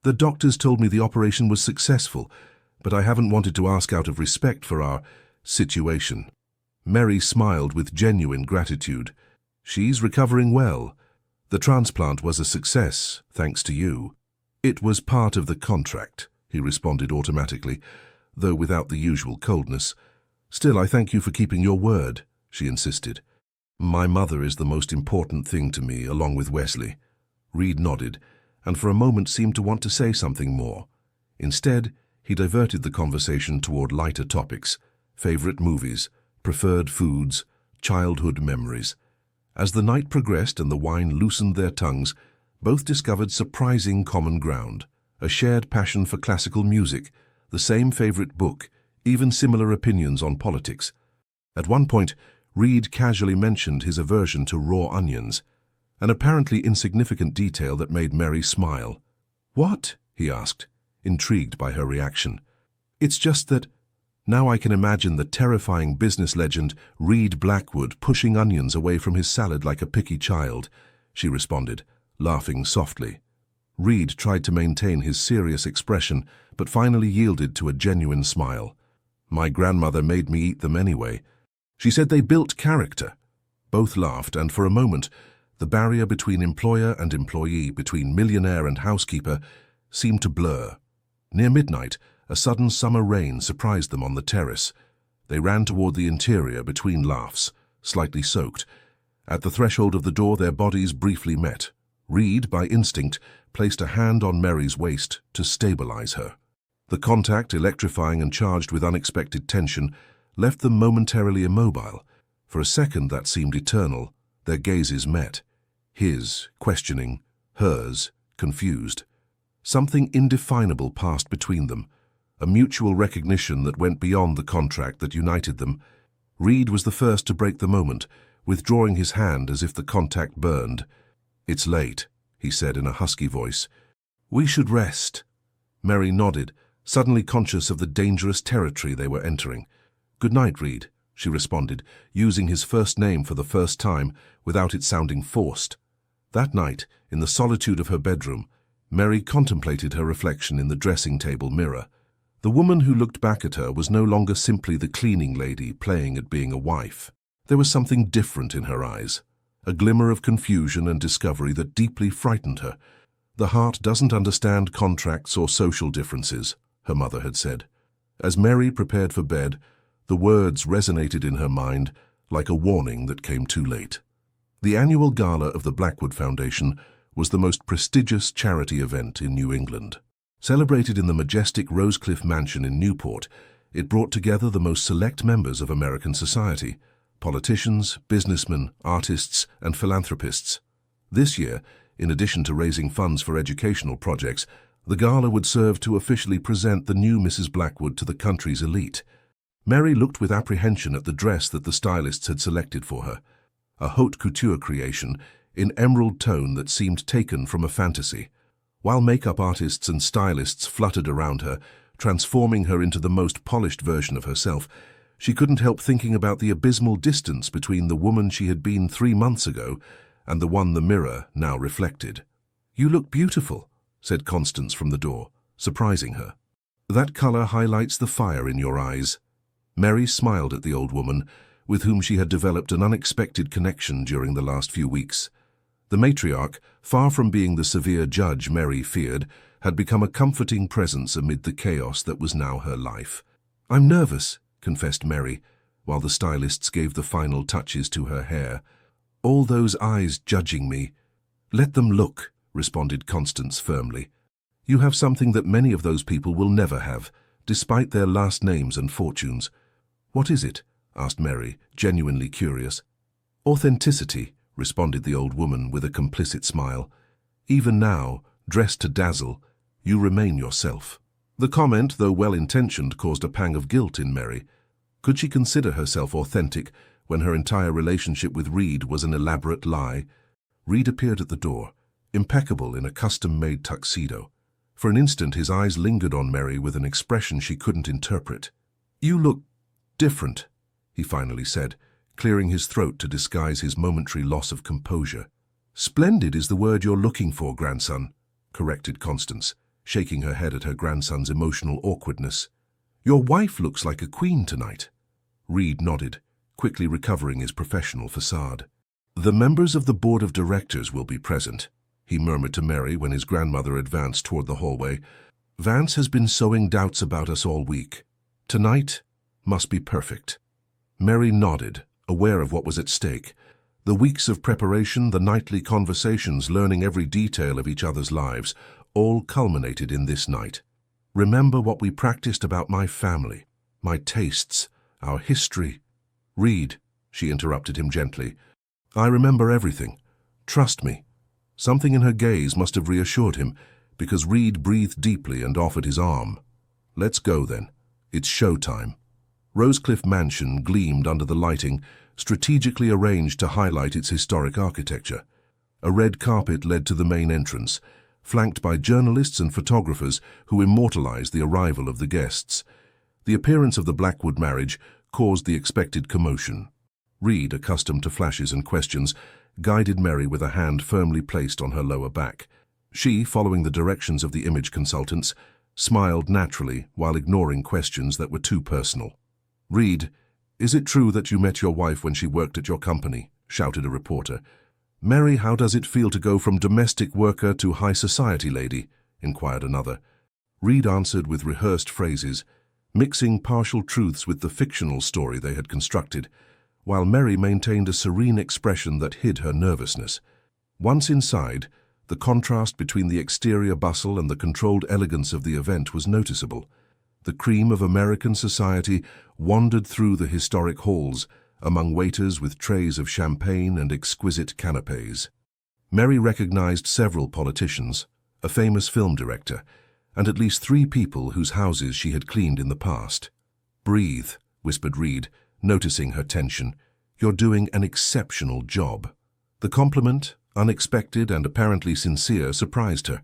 A: The doctors told me the operation was successful, but I haven't wanted to ask out of respect for our situation. Mary smiled with genuine gratitude. She's recovering well. The transplant was a success, thanks to you. It was part of the contract, he responded automatically, though without the usual coldness. Still, I thank you for keeping your word, she insisted. My mother is the most important thing to me, along with Wesley. Reed nodded, and for a moment seemed to want to say something more. Instead, he diverted the conversation toward lighter topics, favorite movies, preferred foods, childhood memories. As the night progressed and the wine loosened their tongues, both discovered surprising common ground, a shared passion for classical music, the same favorite book, even similar opinions on politics. At one point, Reed casually mentioned his aversion to raw onions, an apparently insignificant detail that made Mary smile. What? He asked, intrigued by her reaction. It's just that now I can imagine the terrifying business legend Reed Blackwood pushing onions away from his salad like a picky child, she responded, laughing softly. Reed tried to maintain his serious expression, but finally yielded to a genuine smile. My grandmother made me eat them anyway. She said they built character. Both laughed, and for a moment, the barrier between employer and employee, between millionaire and housekeeper, seemed to blur. Near midnight, a sudden summer rain surprised them on the terrace. They ran toward the interior between laughs, slightly soaked. At the threshold of the door, their bodies briefly met. Reed, by instinct, placed a hand on Mary's waist to stabilize her. The contact, electrifying and charged with unexpected tension, left them momentarily immobile. For a second that seemed eternal. Their gazes met. His, questioning, hers, confused. Something indefinable passed between them, a mutual recognition that went beyond the contract that united them. Reed was the first to break the moment, withdrawing his hand as if the contact burned. It's late, he said in a husky voice. We should rest. Mary nodded, suddenly conscious of the dangerous territory they were entering. Good night, Reed, she responded, using his first name for the first time without it sounding forced. That night, in the solitude of her bedroom, Mary contemplated her reflection in the dressing table mirror. The woman who looked back at her was no longer simply the cleaning lady playing at being a wife. There was something different in her eyes, a glimmer of confusion and discovery that deeply frightened her. The heart doesn't understand contracts or social differences, her mother had said. As Mary prepared for bed, The words resonated in her mind like a warning that came too late. The annual gala of the Blackwood Foundation was the most prestigious charity event in New England. Celebrated in the majestic Rosecliff Mansion in Newport, it brought together the most select members of American society: politicians, businessmen, artists, and philanthropists. This year, in addition to raising funds for educational projects, the gala would serve to officially present the new Mrs. Blackwood to the country's elite. Mary looked with apprehension at the dress that the stylists had selected for her, a haute couture creation in emerald tone that seemed taken from a fantasy. While makeup artists and stylists fluttered around her, transforming her into the most polished version of herself, she couldn't help thinking about the abysmal distance between the woman she had been 3 months ago and the one the mirror now reflected. "You look beautiful," said Constance from the door, surprising her. "That color highlights the fire in your eyes." Mary smiled at the old woman, with whom she had developed an unexpected connection during the last few weeks. The matriarch, far from being the severe judge Mary feared, had become a comforting presence amid the chaos that was now her life. "I'm nervous," confessed Mary, while the stylists gave the final touches to her hair. "All those eyes judging me." "Let them look," responded Constance firmly. "You have something that many of those people will never have, despite their last names and fortunes." "What is it?" asked Mary, genuinely curious. "Authenticity," responded the old woman with a complicit smile. "Even now, dressed to dazzle, you remain yourself." The comment, though well-intentioned, caused a pang of guilt in Mary. Could she consider herself authentic when her entire relationship with Reed was an elaborate lie? Reed appeared at the door, impeccable in a custom-made tuxedo. For an instant his eyes lingered on Mary with an expression she couldn't interpret. "You look different," he finally said, clearing his throat to disguise his momentary loss of composure. "Splendid is the word you're looking for, grandson," corrected Constance, shaking her head at her grandson's emotional awkwardness. "Your wife looks like a queen tonight." Reed nodded, quickly recovering his professional facade. "The members of the board of directors will be present," he murmured to Mary when his grandmother advanced toward the hallway. "Vance has been sowing doubts about us all week. Tonight must be perfect." Mary nodded, aware of what was at stake. The weeks of preparation, the nightly conversations, learning every detail of each other's lives, all culminated in this night. "Remember what we practiced about my family, my tastes, our history." "Reed," she interrupted him gently, "I remember everything. Trust me." Something in her gaze must have reassured him, because Reed breathed deeply and offered his arm. "Let's go then. It's showtime." Rosecliff Mansion gleamed under the lighting, strategically arranged to highlight its historic architecture. A red carpet led to the main entrance, flanked by journalists and photographers who immortalized the arrival of the guests. The appearance of the Blackwood marriage caused the expected commotion. Reed, accustomed to flashes and questions, guided Mary with a hand firmly placed on her lower back. She, following the directions of the image consultants, smiled naturally while ignoring questions that were too personal. "Reed, is it true that you met your wife when she worked at your company?" shouted a reporter. "Mary, how does it feel to go from domestic worker to high society lady?" inquired another. Reed answered with rehearsed phrases, mixing partial truths with the fictional story they had constructed, while Mary maintained a serene expression that hid her nervousness. Once inside, the contrast between the exterior bustle and the controlled elegance of the event was noticeable. The cream of American society wandered through the historic halls, among waiters with trays of champagne and exquisite canapes. Mary recognized several politicians, a famous film director, and at least 3 people whose houses she had cleaned in the past. "Breathe," whispered Reed, noticing her tension. "You're doing an exceptional job." The compliment, unexpected and apparently sincere, surprised her.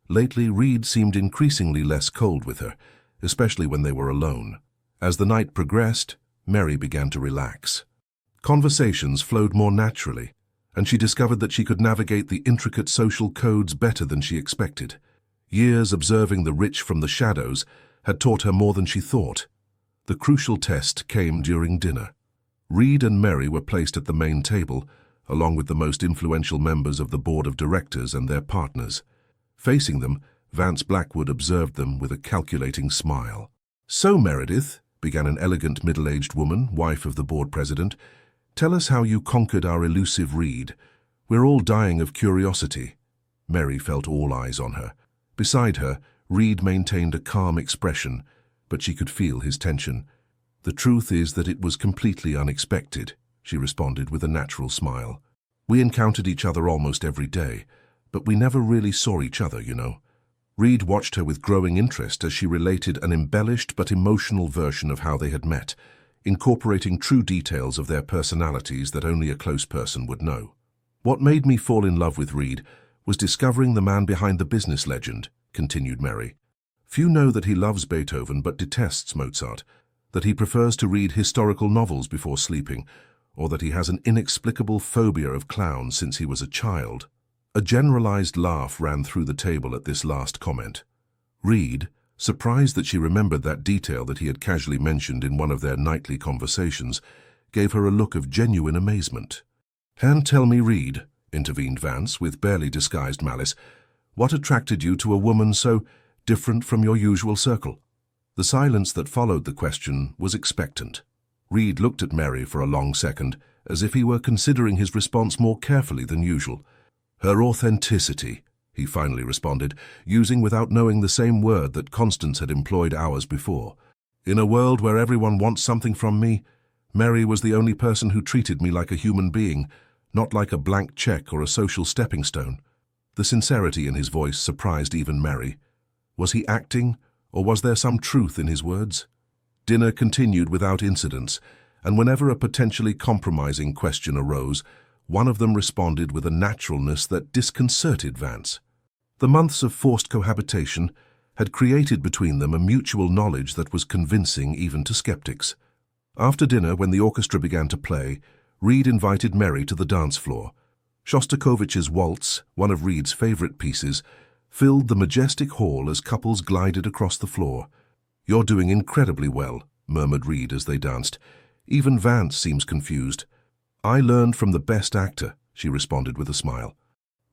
A: Lately, Reed seemed increasingly less cold with her, especially when they were alone. As the night progressed, Mary began to relax. Conversations flowed more naturally, and she discovered that she could navigate the intricate social codes better than she expected. Years observing the rich from the shadows had taught her more than she thought. The crucial test came during dinner. Reed and Mary were placed at the main table, along with the most influential members of the board of directors and their partners. Facing them, Vance Blackwood observed them with a calculating smile. "So, Meredith," began an elegant middle-aged woman, wife of the board president. "Tell us how you conquered our elusive Reed. We're all dying of curiosity." Mary felt all eyes on her. Beside her, Reed maintained a calm expression, but she could feel his tension. "The truth is that it was completely unexpected," she responded with a natural smile. "We encountered each other almost every day, but we never really saw each other, you know." Reed watched her with growing interest as she related an embellished but emotional version of how they had met, incorporating true details of their personalities that only a close person would know. "What made me fall in love with Reed was discovering the man behind the business legend," continued Mary. "Few know that he loves Beethoven but detests Mozart, that he prefers to read historical novels before sleeping, or that he has an inexplicable phobia of clowns since he was a child." A generalized laugh ran through the table at this last comment. Reed, surprised that she remembered that detail that he had casually mentioned in one of their nightly conversations, gave her a look of genuine amazement. "And tell me, Reed," intervened Vance with barely disguised malice, "what attracted you to a woman so different from your usual circle?" The silence that followed the question was expectant. Reed looked at Mary for a long second, as if he were considering his response more carefully than usual. "Her authenticity," he finally responded, using without knowing the same word that Constance had employed hours before. "In a world where everyone wants something from me, Mary was the only person who treated me like a human being, not like a blank check or a social stepping stone." The sincerity in his voice surprised even Mary. Was he acting, or was there some truth in his words? Dinner continued without incidents, and whenever a potentially compromising question arose, one of them responded with a naturalness that disconcerted Vance. The months of forced cohabitation had created between them a mutual knowledge that was convincing even to skeptics. After dinner, when the orchestra began to play, Reed invited Mary to the dance floor. Shostakovich's Waltz, one of Reed's favorite pieces, filled the majestic hall as couples glided across the floor. "You're doing incredibly well," murmured Reed as they danced. Even Vance seems confused. "I learned from the best actor," she responded with a smile.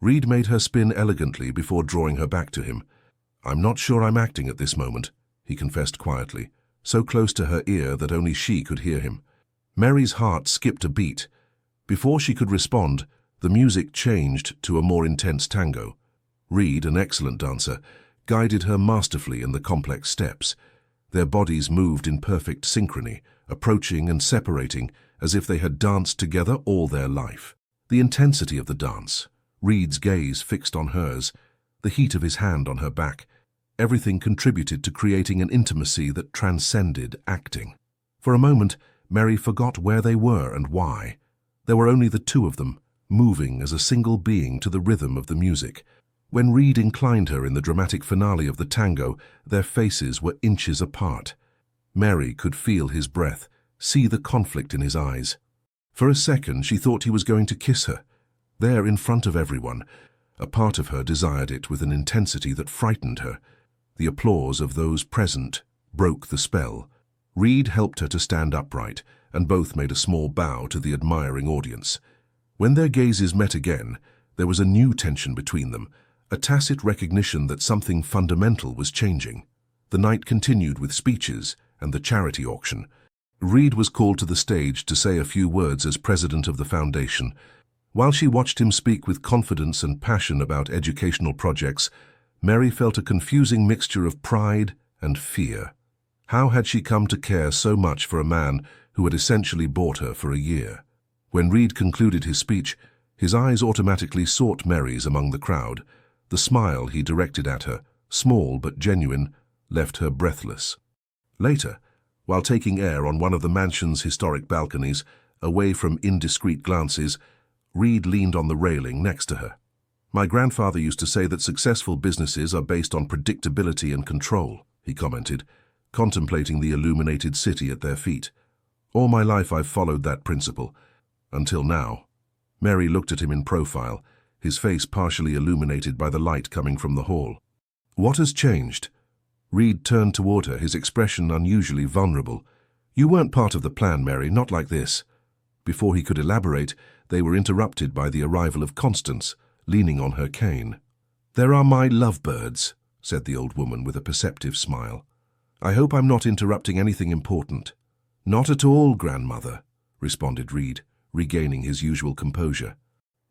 A: Reed made her spin elegantly before drawing her back to him. "I'm not sure I'm acting at this moment," he confessed quietly, so close to her ear that only she could hear him. Mary's heart skipped a beat. Before she could respond, the music changed to a more intense tango. Reed, an excellent dancer, guided her masterfully in the complex steps. Their bodies moved in perfect synchrony, approaching and separating as if they had danced together all their life. The intensity of the dance, Reed's gaze fixed on hers, the heat of his hand on her back, everything contributed to creating an intimacy that transcended acting. For a moment, Mary forgot where they were and why. There were only the two of them, moving as a single being to the rhythm of the music. When Reed inclined her in the dramatic finale of the tango, their faces were inches apart. Mary could feel his breath, see the conflict in his eyes. For a second, she thought he was going to kiss her. There in front of everyone, a part of her desired it with an intensity that frightened her. The applause of those present broke the spell. Reed helped her to stand upright, and both made a small bow to the admiring audience. When their gazes met again, there was a new tension between them, a tacit recognition that something fundamental was changing. The night continued with speeches and the charity auction. Reed was called to the stage to say a few words as president of the foundation. While she watched him speak with confidence and passion about educational projects, Mary felt a confusing mixture of pride and fear. How had she come to care so much for a man who had essentially bought her for a year? When Reed concluded his speech, his eyes automatically sought Mary's among the crowd. The smile he directed at her, small but genuine, left her breathless. Later, while taking air on one of the mansion's historic balconies, away from indiscreet glances, Reed leaned on the railing next to her. "My grandfather used to say that successful businesses are based on predictability and control," he commented, contemplating the illuminated city at their feet. "All my life I've followed that principle, until now." Mary looked at him in profile, his face partially illuminated by the light coming from the hall. "What has changed?" Reed turned toward her, his expression unusually vulnerable. "You weren't part of the plan, Mary, not like this." Before he could elaborate, they were interrupted by the arrival of Constance, leaning on her cane. "There are my lovebirds," said the old woman with a perceptive smile. I hope I'm not interrupting anything important. Not at all, grandmother, responded Reed, regaining his usual composure.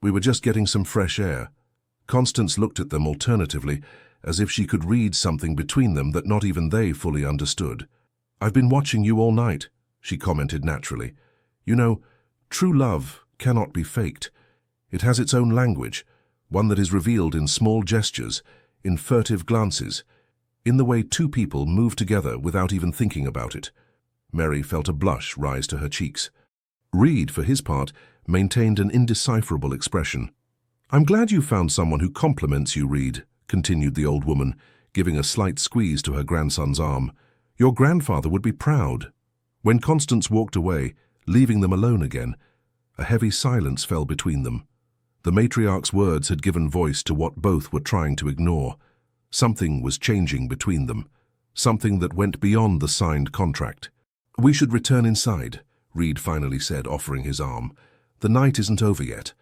A: We were just getting some fresh air. Constance looked at them alternatively, as if she could read something between them that not even they fully understood. I've been watching you all night, she commented naturally. You know, true love cannot be faked. It has its own language, one that is revealed in small gestures, in furtive glances, in the way two people move together without even thinking about it. Mary felt a blush rise to her cheeks. Reed, for his part, maintained an indecipherable expression. I'm glad you found someone who compliments you, Reed, continued the old woman, giving a slight squeeze to her grandson's arm. Your grandfather would be proud. When Constance walked away, leaving them alone again, a heavy silence fell between them. The matriarch's words had given voice to what both were trying to ignore. Something was changing between them, something that went beyond the signed contract. We should return inside, Reed finally said, offering his arm. The night isn't over yet.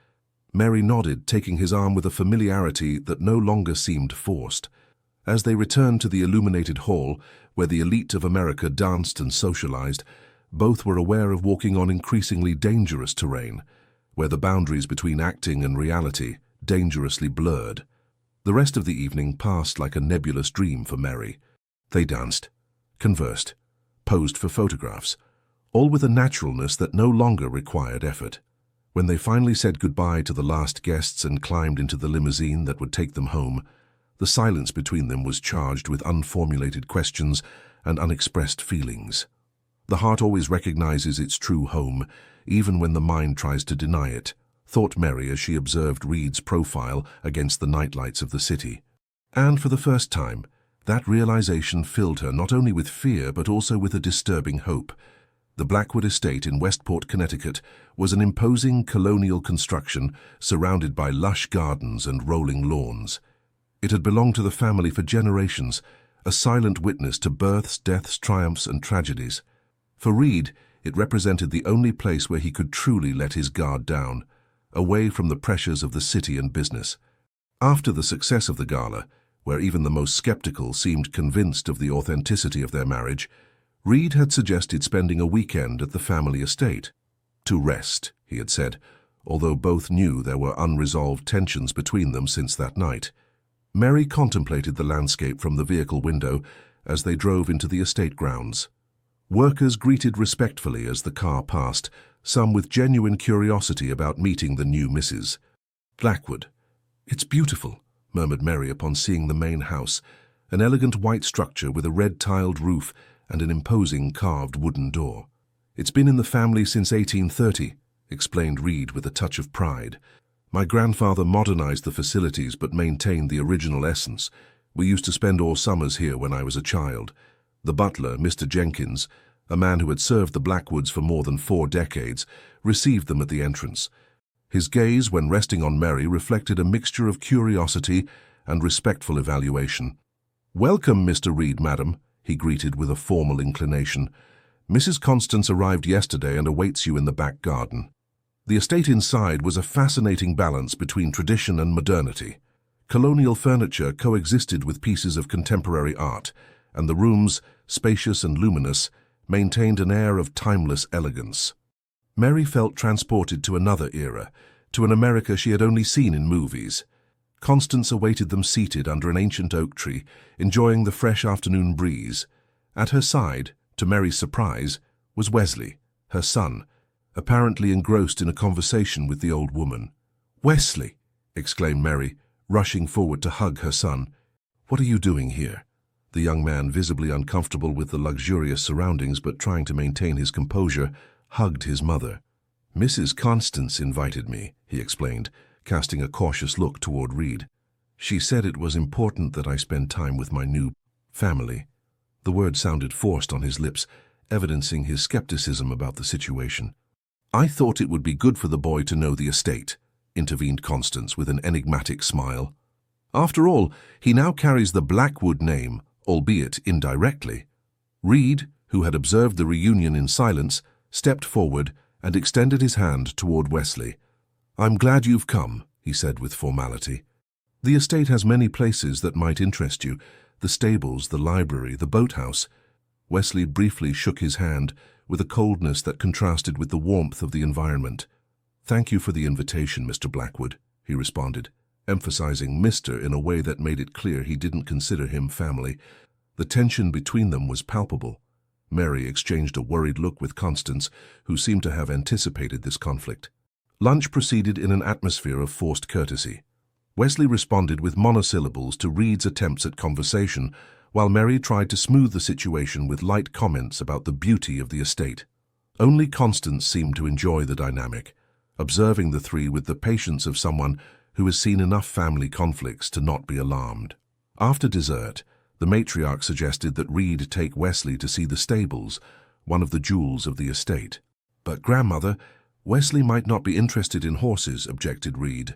A: Mary nodded, taking his arm with a familiarity that no longer seemed forced. As they returned to the illuminated hall, where the elite of America danced and socialized, both were aware of walking on increasingly dangerous terrain, where the boundaries between acting and reality dangerously blurred. The rest of the evening passed like a nebulous dream for Mary. They danced, conversed, posed for photographs, all with a naturalness that no longer required effort. When they finally said goodbye to the last guests and climbed into the limousine that would take them home, the silence between them was charged with unformulated questions and unexpressed feelings. The heart always recognizes its true home, even when the mind tries to deny it, thought Mary as she observed Reed's profile against the nightlights of the city. And for the first time, that realization filled her not only with fear but also with a disturbing hope. The Blackwood estate in Westport, Connecticut, was an imposing colonial construction surrounded by lush gardens and rolling lawns. It had belonged to the family for generations, a silent witness to births, deaths, triumphs, and tragedies. For Reed, it represented the only place where he could truly let his guard down, away from the pressures of the city and business. After the success of the gala, where even the most skeptical seemed convinced of the authenticity of their marriage, Reed had suggested spending a weekend at the family estate. To rest, he had said, although both knew there were unresolved tensions between them since that night. Mary contemplated the landscape from the vehicle window as they drove into the estate grounds. Workers greeted respectfully as the car passed, some with genuine curiosity about meeting the new Mrs. Blackwood. It's beautiful, murmured Mary upon seeing the main house, an elegant white structure with a red-tiled roof and an imposing carved wooden door. It's been in the family since 1830, explained Reed with a touch of pride. My grandfather modernized the facilities but maintained the original essence. We used to spend all summers here when I was a child. The butler, Mr. Jenkins, a man who had served the Blackwoods for more than 4 decades, received them at the entrance. His gaze, when resting on Mary, reflected a mixture of curiosity and respectful evaluation. Welcome, Mr. Reed, madam, he greeted with a formal inclination. Mrs. Constance arrived yesterday and awaits you in the back garden. The estate inside was a fascinating balance between tradition and modernity. Colonial furniture coexisted with pieces of contemporary art, and the rooms, spacious and luminous, maintained an air of timeless elegance. Mary felt transported to another era, to an America she had only seen in movies. Constance awaited them seated under an ancient oak tree, enjoying the fresh afternoon breeze. At her side, to Mary's surprise, was Wesley, her son, apparently engrossed in a conversation with the old woman. "Wesley!" exclaimed Mary, rushing forward to hug her son. "What are you doing here?" The young man, visibly uncomfortable with the luxurious surroundings but trying to maintain his composure, hugged his mother. "Mrs. Constance invited me," he explained, casting a cautious look toward Reed. "She said it was important that I spend time with my new family." The word sounded forced on his lips, evidencing his skepticism about the situation. "I thought it would be good for the boy to know the estate," intervened Constance with an enigmatic smile. "After all, he now carries the Blackwood name, albeit indirectly." Reed, who had observed the reunion in silence, stepped forward and extended his hand toward Wesley. "I'm glad you've come," he said with formality. "The estate has many places that might interest you, the stables, the library, the boathouse. Wesley briefly shook his hand with a coldness that contrasted with the warmth of the environment. "Thank you for the invitation, Mr. Blackwood," he responded, emphasizing Mr. in a way that made it clear he didn't consider him family. The tension between them was palpable. Mary exchanged a worried look with Constance, who seemed to have anticipated this conflict. Lunch proceeded in an atmosphere of forced courtesy. Wesley responded with monosyllables to Reed's attempts at conversation, while Mary tried to smooth the situation with light comments about the beauty of the estate. Only Constance seemed to enjoy the dynamic, observing the three with the patience of someone who has seen enough family conflicts to not be alarmed. After dessert, the matriarch suggested that Reed take Wesley to see the stables, one of the jewels of the estate. "But, grandmother, Wesley might not be interested in horses," objected Reed.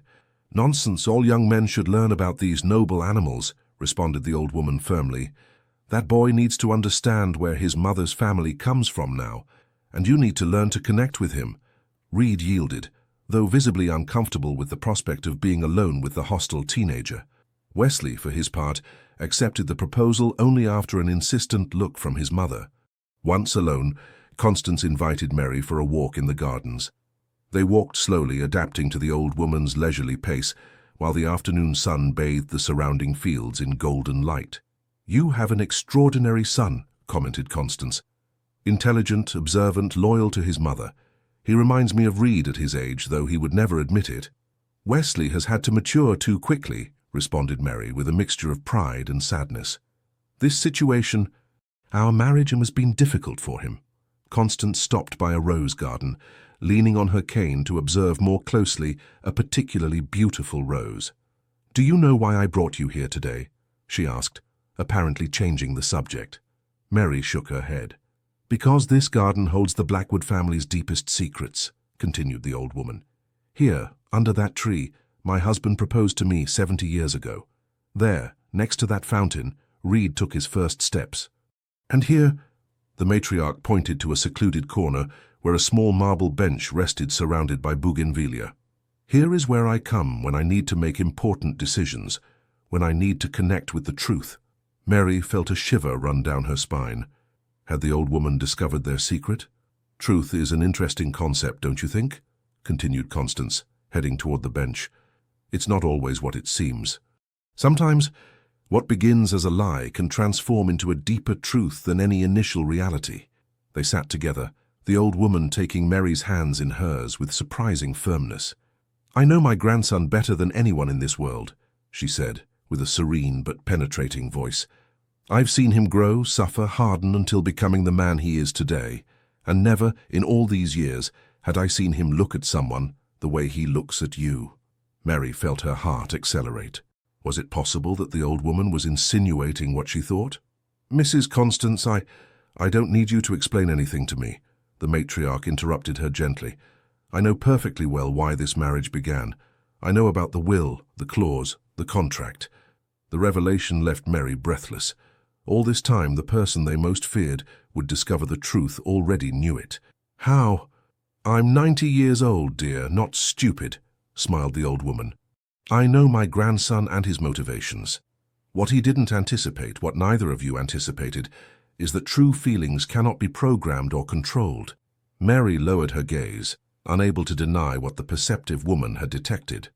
A: "Nonsense, all young men should learn about these noble animals," responded the old woman firmly. "That boy needs to understand where his mother's family comes from now, and you need to learn to connect with him." Reed yielded, though visibly uncomfortable with the prospect of being alone with the hostile teenager. Wesley, for his part, accepted the proposal only after an insistent look from his mother. Once alone, Constance invited Mary for a walk in the gardens. They walked slowly, adapting to the old woman's leisurely pace, while the afternoon sun bathed the surrounding fields in golden light. "You have an extraordinary son," commented Constance. "Intelligent, observant, loyal to his mother. He reminds me of Reed at his age, though he would never admit it." "Wesley has had to mature too quickly," responded Mary with a mixture of pride and sadness. "This situation, our marriage has been difficult for him." Constance stopped by a rose garden, leaning on her cane to observe more closely a particularly beautiful rose. "Do you know why I brought you here today?" she asked, apparently changing the subject. Mary shook her head. "Because this garden holds the Blackwood family's deepest secrets," continued the old woman. "Here, under that tree, my husband proposed to me 70 years ago. There, next to that fountain, Reed took his first steps. And here," the matriarch pointed to a secluded corner where a small marble bench rested surrounded by bougainvillea. "Here is where I come when I need to make important decisions, when I need to connect with the truth." Mary felt a shiver run down her spine. Had the old woman discovered their secret? "Truth is an interesting concept, don't you think?" continued Constance, heading toward the bench. "It's not always what it seems. Sometimes, what begins as a lie can transform into a deeper truth than any initial reality." They sat together, the old woman taking Mary's hands in hers with surprising firmness. "I know my grandson better than anyone in this world," she said, with a serene but penetrating voice. "I've seen him grow, suffer, harden until becoming the man he is today, and never, in all these years, had I seen him look at someone the way he looks at you." Mary felt her heart accelerate. Was it possible that the old woman was insinuating what she thought? "Mrs. Constance, I don't need you to explain anything to me," the matriarch interrupted her gently. "I know perfectly well why this marriage began. I know about the will, the clause, the contract." The revelation left Mary breathless. All this time, the person they most feared would discover the truth already knew it. "How?" "I'm 90 years old, dear, not stupid," smiled the old woman. "I know my grandson and his motivations. What he didn't anticipate, what neither of you anticipated, is that true feelings cannot be programmed or controlled." Mary lowered her gaze, unable to deny what the perceptive woman had detected.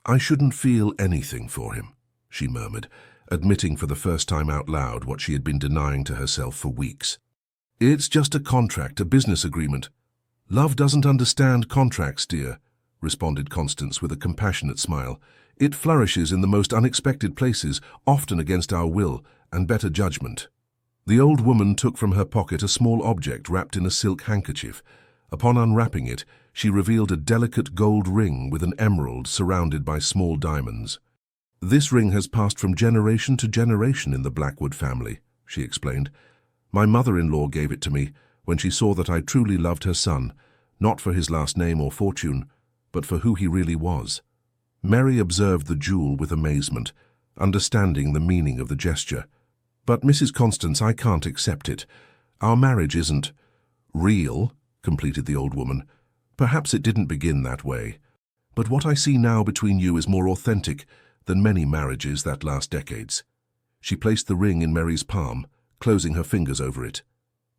A: "I shouldn't feel anything for him," she murmured, admitting for the first time out loud what she had been denying to herself for weeks. "It's just a contract, a business agreement." "Love doesn't understand contracts, dear," responded Constance with a compassionate smile. "It flourishes in the most unexpected places, often against our will and better judgment." The old woman took from her pocket a small object wrapped in a silk handkerchief. Upon unwrapping it, she revealed a delicate gold ring with an emerald surrounded by small diamonds. "This ring has passed from generation to generation in the Blackwood family," she explained. "My mother-in-law gave it to me when she saw that I truly loved her son, not for his last name or fortune, but for who he really was." Mary observed the jewel with amazement, understanding the meaning of the gesture. "But, Mrs. Constance, I can't accept it. Our marriage isn't real," completed the old woman. "Perhaps it didn't begin that way. But what I see now between you is more authentic than many marriages that last decades." She placed the ring in Mary's palm, closing her fingers over it.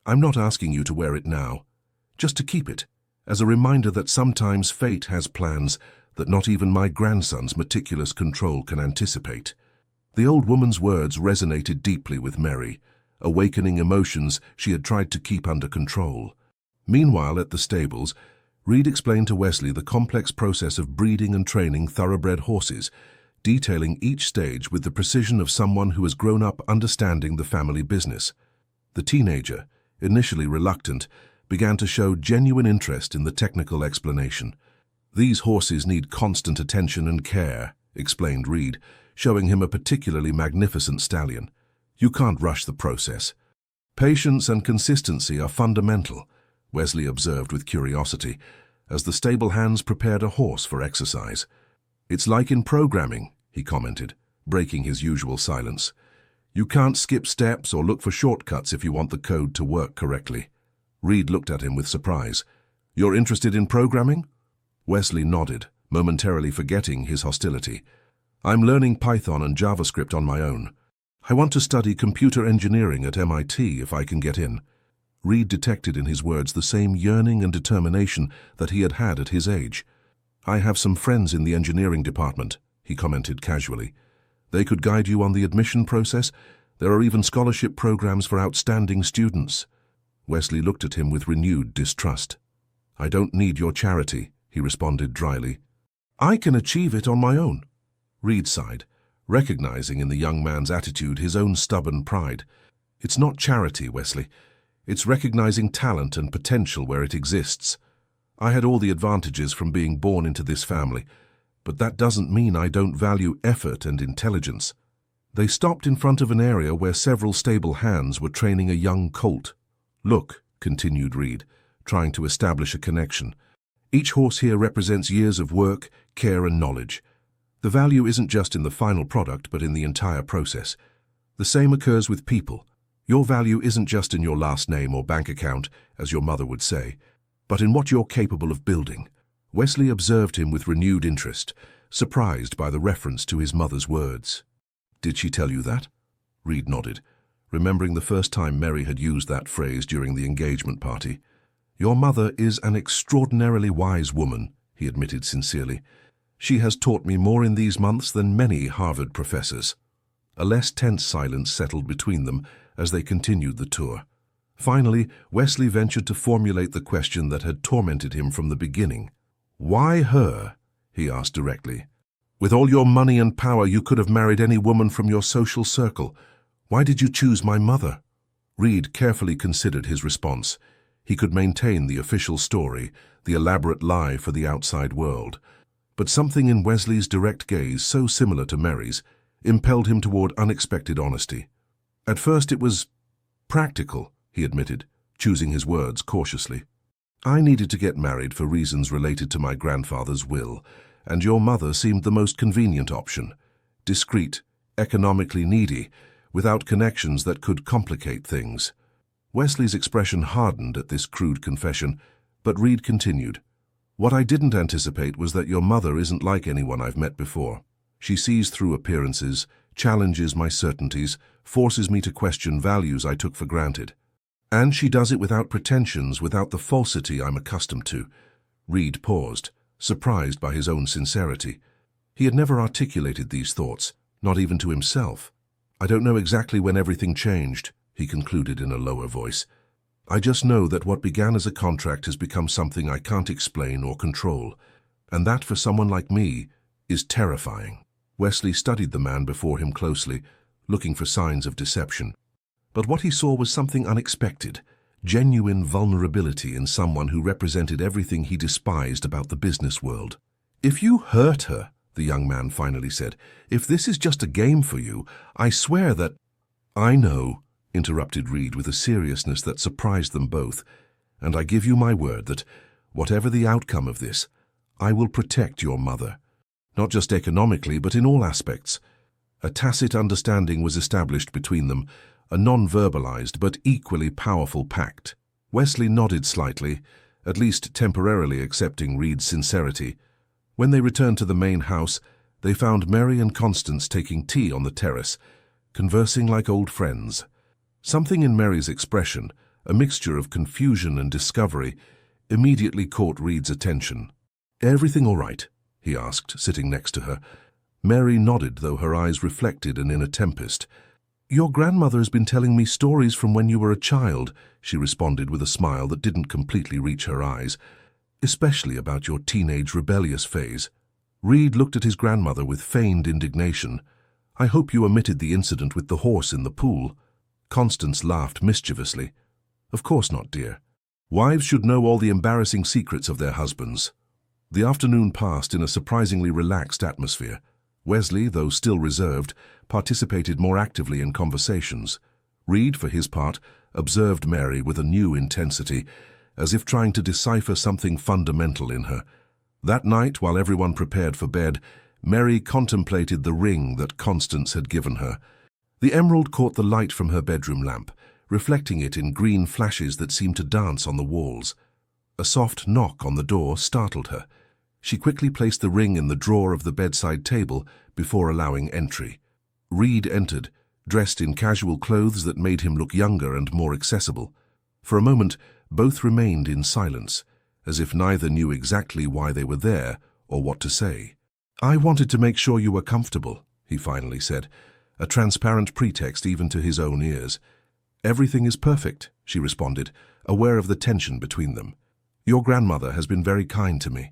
A: I'm not asking you to wear it now, just to keep it, as a reminder that sometimes fate has plans that not even my grandson's meticulous control can anticipate. The old woman's words resonated deeply with Mary, awakening emotions she had tried to keep under control. Meanwhile, at the stables, Reed explained to Wesley the complex process of breeding and training thoroughbred horses, detailing each stage with the precision of someone who has grown up understanding the family business. The teenager, initially reluctant, began to show genuine interest in the technical explanation. "These horses need constant attention and care," explained Reed, showing him a particularly magnificent stallion. "You can't rush the process. Patience and consistency are fundamental," Wesley observed with curiosity, as the stable hands prepared a horse for exercise. "It's like in programming," he commented, breaking his usual silence. "You can't skip steps or look for shortcuts if you want the code to work correctly." Reed looked at him with surprise. "You're interested in programming?" Wesley nodded, momentarily forgetting his hostility. "I'm learning Python and JavaScript on my own. I want to study computer engineering at MIT if I can get in." Reed detected in his words the same yearning and determination that he had had at his age. "I have some friends in the engineering department," he commented casually. "They could guide you on the admission process. There are even scholarship programs for outstanding students." Wesley looked at him with renewed distrust. "I don't need your charity," he responded dryly. "I can achieve it on my own." Reed sighed, recognizing in the young man's attitude his own stubborn pride. "It's not charity, Wesley. It's recognizing talent and potential where it exists. I had all the advantages from being born into this family, but that doesn't mean I don't value effort and intelligence." They stopped in front of an area where several stable hands were training a young colt. "Look," continued Reed, trying to establish a connection. "Each horse here represents years of work, care, and knowledge. The value isn't just in the final product, but in the entire process. The same occurs with people. Your value isn't just in your last name or bank account, as your mother would say, but in what you're capable of building." Wesley observed him with renewed interest, surprised by the reference to his mother's words. "Did she tell you that?" Reed nodded, remembering the first time Mary had used that phrase during the engagement party. "Your mother is an extraordinarily wise woman," he admitted sincerely. "She has taught me more in these months than many Harvard professors." A less tense silence settled between them as they continued the tour. Finally, Wesley ventured to formulate the question that had tormented him from the beginning. "Why her?" he asked directly. "With all your money and power, you could have married any woman from your social circle. Why did you choose my mother?" Reed carefully considered his response. He could maintain the official story, the elaborate lie for the outside world. But something in Wesley's direct gaze, so similar to Mary's, impelled him toward unexpected honesty. "At first it was practical," he admitted, choosing his words cautiously. "I needed to get married for reasons related to my grandfather's will, and your mother seemed the most convenient option. Discreet, economically needy, without connections that could complicate things." Wesley's expression hardened at this crude confession, but Reed continued. "What I didn't anticipate was that your mother isn't like anyone I've met before. She sees through appearances, challenges my certainties, forces me to question values I took for granted. And she does it without pretensions, without the falsity I'm accustomed to." Reed paused, surprised by his own sincerity. He had never articulated these thoughts, not even to himself. "I don't know exactly when everything changed," he concluded in a lower voice. "I just know that what began as a contract has become something I can't explain or control, and that for someone like me is terrifying." Wesley studied the man before him closely, looking for signs of deception. But what he saw was something unexpected, genuine vulnerability in someone who represented everything he despised about the business world. "If you hurt her," the young man finally said, "if this is just a game for you, I swear that—" "I know," interrupted Reed with a seriousness that surprised them both, "and I give you my word that, whatever the outcome of this, I will protect your mother. Not just economically, but in all aspects." A tacit understanding was established between them, a non-verbalized but equally powerful pact. Wesley nodded slightly, at least temporarily accepting Reed's sincerity. When they returned to the main house, they found Mary and Constance taking tea on the terrace, conversing like old friends. Something in Mary's expression, a mixture of confusion and discovery, immediately caught Reed's attention. "Everything all right?" he asked, sitting next to her. Mary nodded, though her eyes reflected an inner tempest. "Your grandmother has been telling me stories from when you were a child," she responded with a smile that didn't completely reach her eyes, "especially about your teenage rebellious phase." Reed looked at his grandmother with feigned indignation. "I hope you omitted the incident with the horse in the pool." Constance laughed mischievously. "Of course not, dear. Wives should know all the embarrassing secrets of their husbands." The afternoon passed in a surprisingly relaxed atmosphere. Wesley, though still reserved, participated more actively in conversations. Reed, for his part, observed Mary with a new intensity, as if trying to decipher something fundamental in her. That night, while everyone prepared for bed, Mary contemplated the ring that Constance had given her. The emerald caught the light from her bedroom lamp, reflecting it in green flashes that seemed to dance on the walls. A soft knock on the door startled her. She quickly placed the ring in the drawer of the bedside table before allowing entry. Reed entered, dressed in casual clothes that made him look younger and more accessible. For a moment, both remained in silence, as if neither knew exactly why they were there or what to say. "I wanted to make sure you were comfortable," he finally said, a transparent pretext even to his own ears. "Everything is perfect," she responded, aware of the tension between them. "Your grandmother has been very kind to me."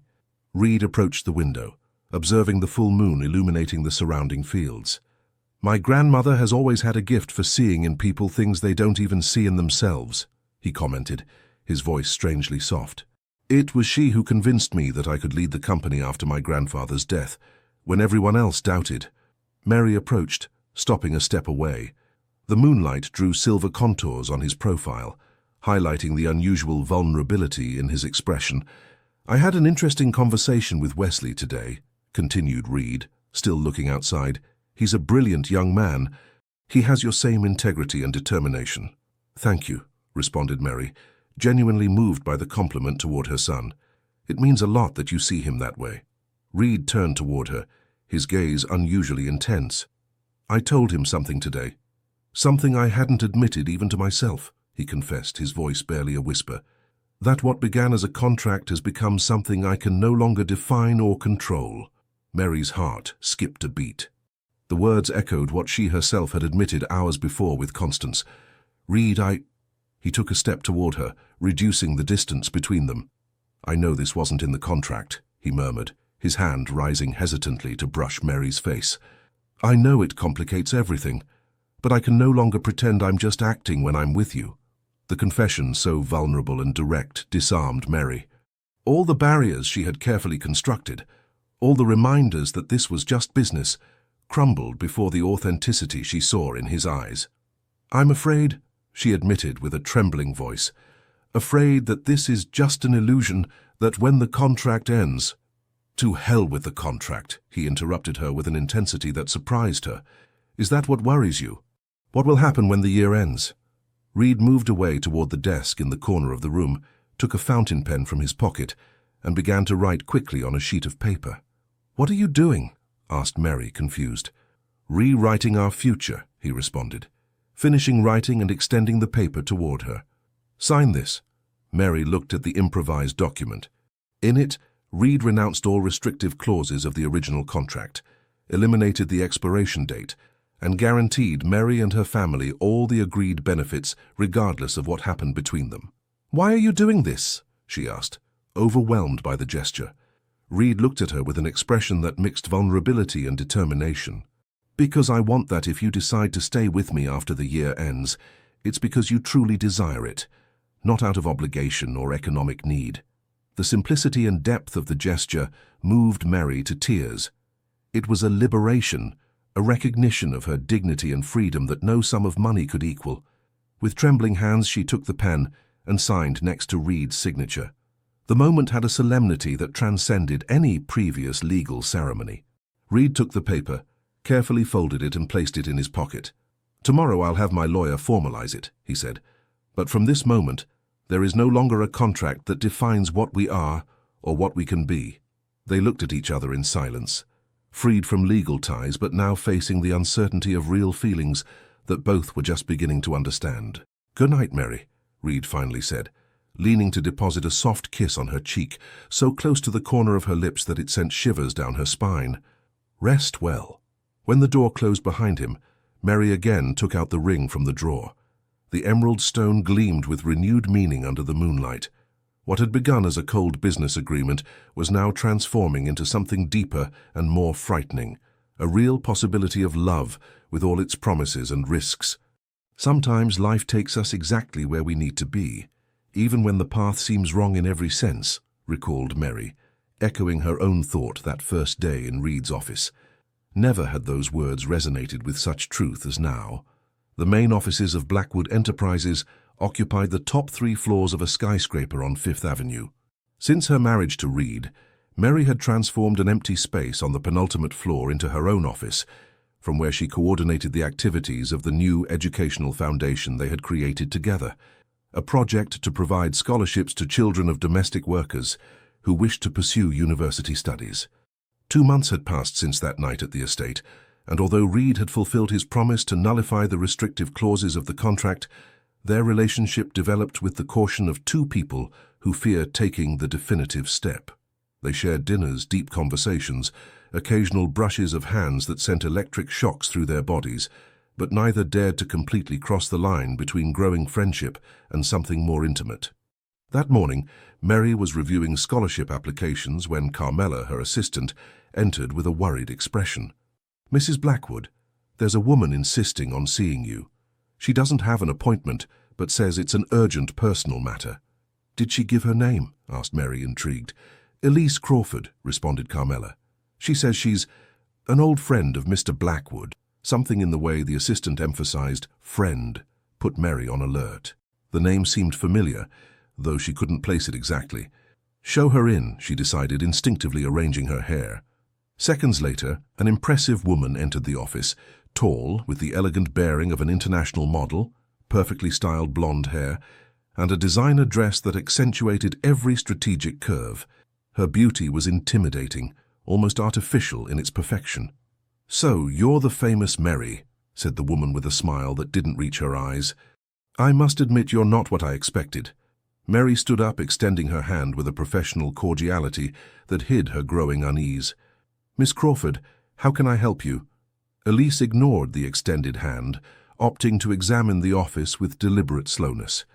A: Reed approached the window, observing the full moon illuminating the surrounding fields. "My grandmother has always had a gift for seeing in people things they don't even see in themselves," he commented, his voice strangely soft. "It was she who convinced me that I could lead the company after my grandfather's death, when everyone else doubted." Mary approached, stopping a step away. The moonlight drew silver contours on his profile, highlighting the unusual vulnerability in his expression. "I had an interesting conversation with Wesley today," continued Reed, still looking outside. "He's a brilliant young man. He has your same integrity and determination." "Thank you," responded Mary, genuinely moved by the compliment toward her son. "It means a lot that you see him that way." Reed turned toward her, his gaze unusually intense. "I told him something today. Something I hadn't admitted even to myself," he confessed, his voice barely a whisper. "That what began as a contract has become something I can no longer define or control." Mary's heart skipped a beat. The words echoed what she herself had admitted hours before with Constance. "Reed, He took a step toward her, reducing the distance between them. "I know this wasn't in the contract," he murmured, his hand rising hesitantly to brush Mary's face. "I know it complicates everything, but I can no longer pretend I'm just acting when I'm with you." The confession, so vulnerable and direct, disarmed Mary. All the barriers she had carefully constructed, all the reminders that this was just business, crumbled before the authenticity she saw in his eyes. "I'm afraid," she admitted with a trembling voice, "afraid that this is just an illusion, that when the contract ends—" "To hell with the contract," he interrupted her with an intensity that surprised her. "Is that what worries you? What will happen when the year ends?" Reed moved away toward the desk in the corner of the room, took a fountain pen from his pocket, and began to write quickly on a sheet of paper. "What are you doing?" asked Mary, confused. "Rewriting our future," he responded, finishing writing and extending the paper toward her. "Sign this." Mary looked at the improvised document. In it, Reed renounced all restrictive clauses of the original contract, eliminated the expiration date, and guaranteed Mary and her family all the agreed benefits regardless of what happened between them. "Why are you doing this?" she asked, overwhelmed by the gesture. Reed looked at her with an expression that mixed vulnerability and determination. "Because I want that if you decide to stay with me after the year ends, it's because you truly desire it, not out of obligation or economic need." The simplicity and depth of the gesture moved Mary to tears. It was a liberation, a recognition of her dignity and freedom that no sum of money could equal. With trembling hands she took the pen and signed next to Reed's signature. The moment had a solemnity that transcended any previous legal ceremony. Reed took the paper, carefully folded it and placed it in his pocket. "Tomorrow I'll have my lawyer formalize it," he said. "But from this moment, there is no longer a contract that defines what we are or what we can be." They looked at each other in silence, freed from legal ties but now facing the uncertainty of real feelings that both were just beginning to understand. "Good night, Mary," Reid finally said, leaning to deposit a soft kiss on her cheek, so close to the corner of her lips that it sent shivers down her spine. Rest well. When the door closed behind him, Mary again took out the ring from the drawer. The emerald stone gleamed with renewed meaning under the moonlight. What had begun as a cold business agreement was now transforming into something deeper and more frightening, a real possibility of love with all its promises and risks. Sometimes life takes us exactly where we need to be, even when the path seems wrong in every sense, recalled Mary, echoing her own thought that first day in Reid's office. Never had those words resonated with such truth as now. The main offices of Blackwood Enterprises occupied the top 3 floors of a skyscraper on Fifth Avenue. Since her marriage to Reid, Mary had transformed an empty space on the penultimate floor into her own office, from where she coordinated the activities of the new educational foundation they had created together, a project to provide scholarships to children of domestic workers who wished to pursue university studies. 2 months had passed since that night at the estate, and although Reid had fulfilled his promise to nullify the restrictive clauses of the contract, their relationship developed with the caution of 2 people who fear taking the definitive step. They shared dinners, deep conversations, occasional brushes of hands that sent electric shocks through their bodies, but neither dared to completely cross the line between growing friendship and something more intimate. That morning, Mary was reviewing scholarship applications when Carmela, her assistant, entered with a worried expression. "Mrs. Blackwood, there's a woman insisting on seeing you. She doesn't have an appointment, but says it's an urgent personal matter." "Did she give her name?" asked Mary, intrigued. "Elise Crawford," responded Carmela. "She says she's an old friend of Mr. Blackwood." Something in the way the assistant emphasized "friend" put Mary on alert. The name seemed familiar, though she couldn't place it exactly. "Show her in," she decided, instinctively arranging her hair. Seconds later, an impressive woman entered the office, tall, with the elegant bearing of an international model, perfectly styled blonde hair, and a designer dress that accentuated every strategic curve. Her beauty was intimidating, almost artificial in its perfection. "So, you're the famous Mary," said the woman with a smile that didn't reach her eyes. "I must admit you're not what I expected." Mary stood up, extending her hand with a professional cordiality that hid her growing unease. "Miss Crawford, how can I help you?" Elise ignored the extended hand, opting to examine the office with deliberate slowness.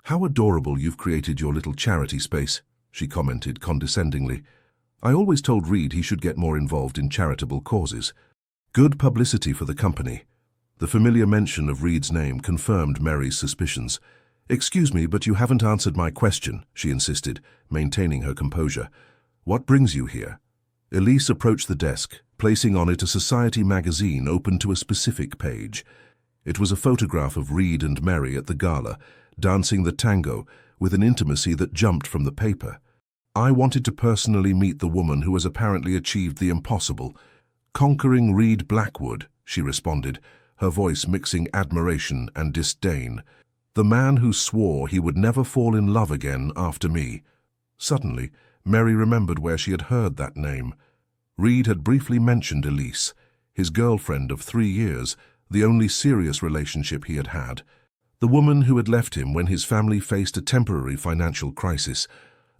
A: "How adorable you've created your little charity space," she commented condescendingly. "I always told Reid he should get more involved in charitable causes." Good publicity for the company. The familiar mention of Reid's name confirmed Mary's suspicions. "Excuse me, but you haven't answered my question," she insisted, maintaining her composure. "What brings you here?" Elise approached the desk, placing on it a society magazine open to a specific page. It was a photograph of Reid and Mary at the gala, dancing the tango with an intimacy that jumped from the paper. "I wanted to personally meet the woman who has apparently achieved the impossible. Conquering Reid Blackwood," she responded, her voice mixing admiration and disdain. "The man who swore he would never fall in love again after me." Suddenly, Mary remembered where she had heard that name. Reid had briefly mentioned Elise, his girlfriend of 3 years, the only serious relationship he had had. The woman who had left him when his family faced a temporary financial crisis,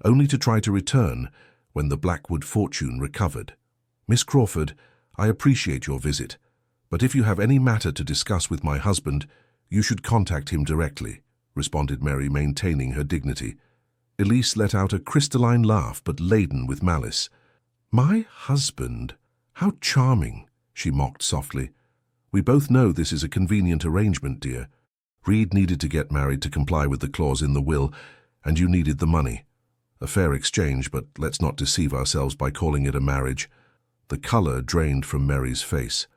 A: only to try to return when the Blackwood fortune recovered. "Miss Crawford, I appreciate your visit, but if you have any matter to discuss with my husband, you should contact him directly," responded Mary, maintaining her dignity. Elise let out a crystalline laugh, but laden with malice. "My husband? How charming," she mocked softly. "We both know this is a convenient arrangement, dear. Reid needed to get married to comply with the clause in the will, and you needed the money. A fair exchange, but let's not deceive ourselves by calling it a marriage." The color drained from Mary's face.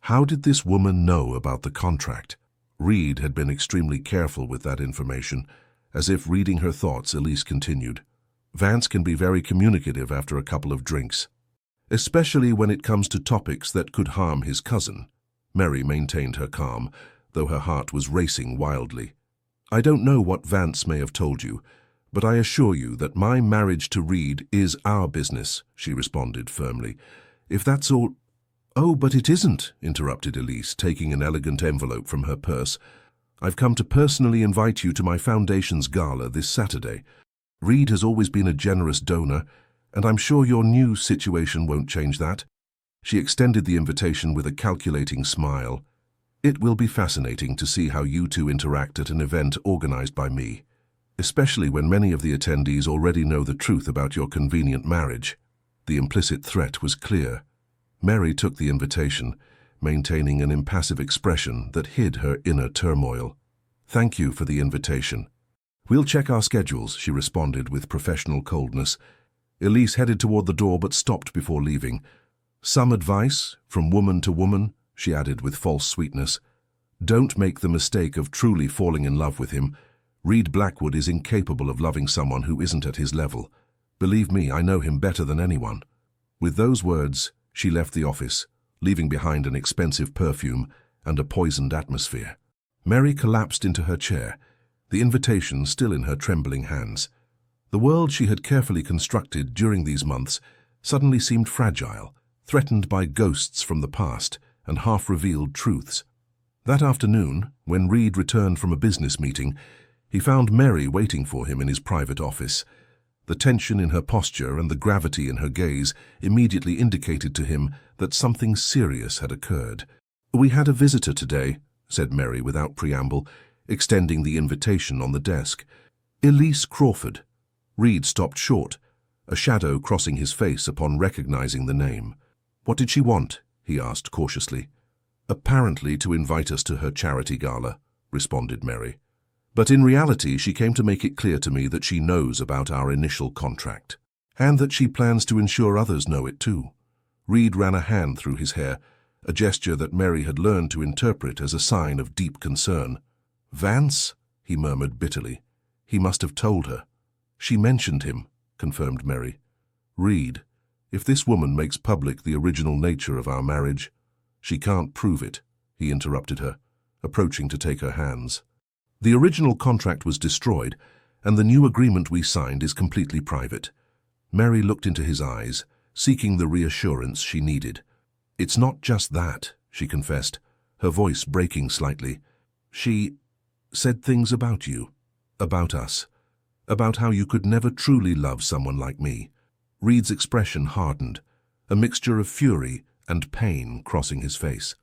A: How did this woman know about the contract? Reid had been extremely careful with that information. As if reading her thoughts, Elise continued. "Vance can be very communicative after a couple of drinks, especially when it comes to topics that could harm his cousin." Mary maintained her calm, though her heart was racing wildly. "I don't know what Vance may have told you, but I assure you that my marriage to Reid is our business," she responded firmly. "If that's all—" "Oh, but it isn't," interrupted Elise, taking an elegant envelope from her purse. I've come to personally invite you to my foundation's gala this Saturday. Reid has always been a generous donor, and I'm sure your new situation won't change that." She extended the invitation with a calculating smile. "It will be fascinating to see how you two interact at an event organized by me, especially when many of the attendees already know the truth about your convenient marriage." The implicit threat was clear. Mary took the invitation, maintaining an impassive expression that hid her inner turmoil. "Thank you for the invitation. We'll check our schedules," she responded with professional coldness. Elise headed toward the door but stopped before leaving. "Some advice, from woman to woman," she added with false sweetness. "Don't make the mistake of truly falling in love with him. Reid Blackwood is incapable of loving someone who isn't at his level. Believe me, I know him better than anyone." With those words, she left the office, leaving behind an expensive perfume and a poisoned atmosphere. Mary collapsed into her chair, the invitation still in her trembling hands. The world she had carefully constructed during these months suddenly seemed fragile, threatened by ghosts from the past and half-revealed truths. That afternoon, when Reid returned from a business meeting, he found Mary waiting for him in his private office. The tension in her posture and the gravity in her gaze immediately indicated to him that something serious had occurred. "We had a visitor today," said Mary without preamble, extending the invitation on the desk. "Elise Crawford." Reid stopped short, a shadow crossing his face upon recognizing the name. "What did she want?" he asked cautiously. "Apparently to invite us to her charity gala," responded Mary. "But in reality, she came to make it clear to me that she knows about our initial contract, and that she plans to ensure others know it too." Reid ran a hand through his hair, a gesture that Mary had learned to interpret as a sign of deep concern. "Vance?" he murmured bitterly. "He must have told her." "She mentioned him," confirmed Mary. "Reid, if this woman makes public the original nature of our marriage—" "She can't prove it," he interrupted her, approaching to take her hands. "The original contract was destroyed, and the new agreement we signed is completely private." Mary looked into his eyes, seeking the reassurance she needed. "It's not just that," she confessed, her voice breaking slightly. "She said things about you, about us, about how you could never truly love someone like me." Reid's expression hardened, a mixture of fury and pain crossing his face.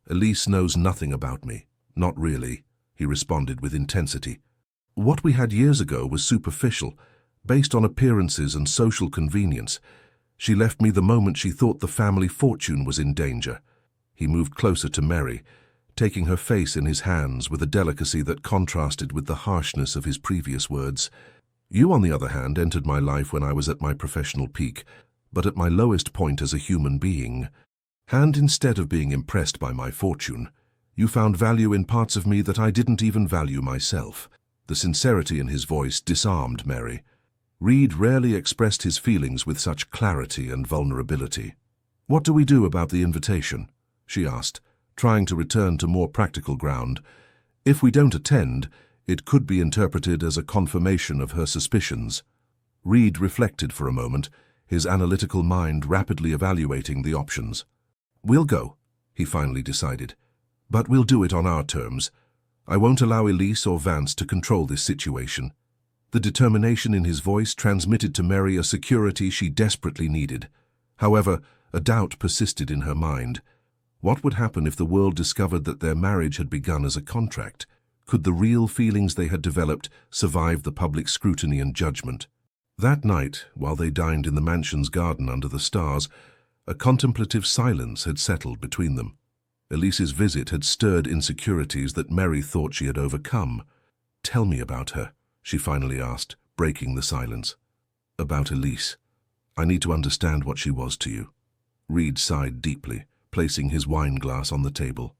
A: "Elise knows nothing about me, not really," he responded with intensity. "What we had years ago was superficial, based on appearances and social convenience. She left me the moment she thought the family fortune was in danger." He moved closer to Mary, taking her face in his hands with a delicacy that contrasted with the harshness of his previous words. "You, on the other hand, entered my life when I was at my professional peak, but at my lowest point as a human being. And instead of being impressed by my fortune, you found value in parts of me that I didn't even value myself." The sincerity in his voice disarmed Mary. Reid rarely expressed his feelings with such clarity and vulnerability. "What do we do about the invitation?" she asked, trying to return to more practical ground. "If we don't attend, it could be interpreted as a confirmation of her suspicions." Reid reflected for a moment, his analytical mind rapidly evaluating the options. "We'll go," he finally decided. "But we'll do it on our terms. I won't allow Elise or Vance to control this situation." The determination in his voice transmitted to Mary a security she desperately needed. However, a doubt persisted in her mind. What would happen if the world discovered that their marriage had begun as a contract? Could the real feelings they had developed survive the public scrutiny and judgment? That night, while they dined in the mansion's garden under the stars, a contemplative silence had settled between them. Elise's visit had stirred insecurities that Mary thought she had overcome. "Tell me about her," she finally asked, breaking the silence. "About Elise. I need to understand what she was to you." Reid sighed deeply, placing his wine glass on the table.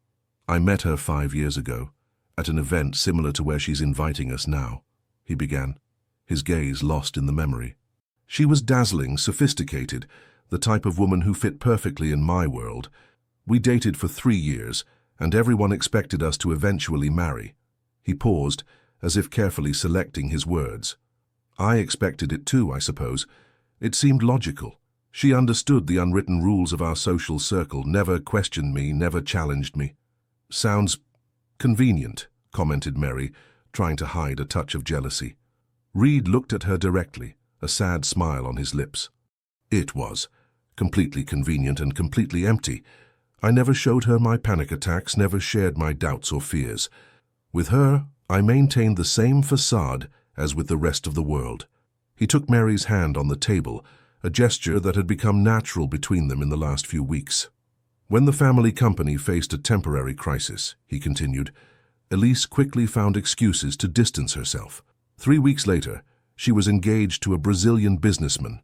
A: "I met her 5 years ago, at an event similar to where she's inviting us now," he began, his gaze lost in the memory. "She was dazzling, sophisticated, the type of woman who fit perfectly in my world. We dated for 3 years, and everyone expected us to eventually marry." He paused, as if carefully selecting his words. "I expected it too, I suppose. It seemed logical. She understood the unwritten rules of our social circle, never questioned me, never challenged me." "Sounds convenient," commented Mary, trying to hide a touch of jealousy. Reed looked at her directly, a sad smile on his lips. It was. Completely convenient and completely empty. I never showed her my panic attacks, never shared my doubts or fears. With her, I maintained the same facade as with the rest of the world. He took Mary's hand on the table, a gesture that had become natural between them in the last few weeks. When the family company faced a temporary crisis, he continued, Elise quickly found excuses to distance herself. 3 weeks later, she was engaged to a Brazilian businessman.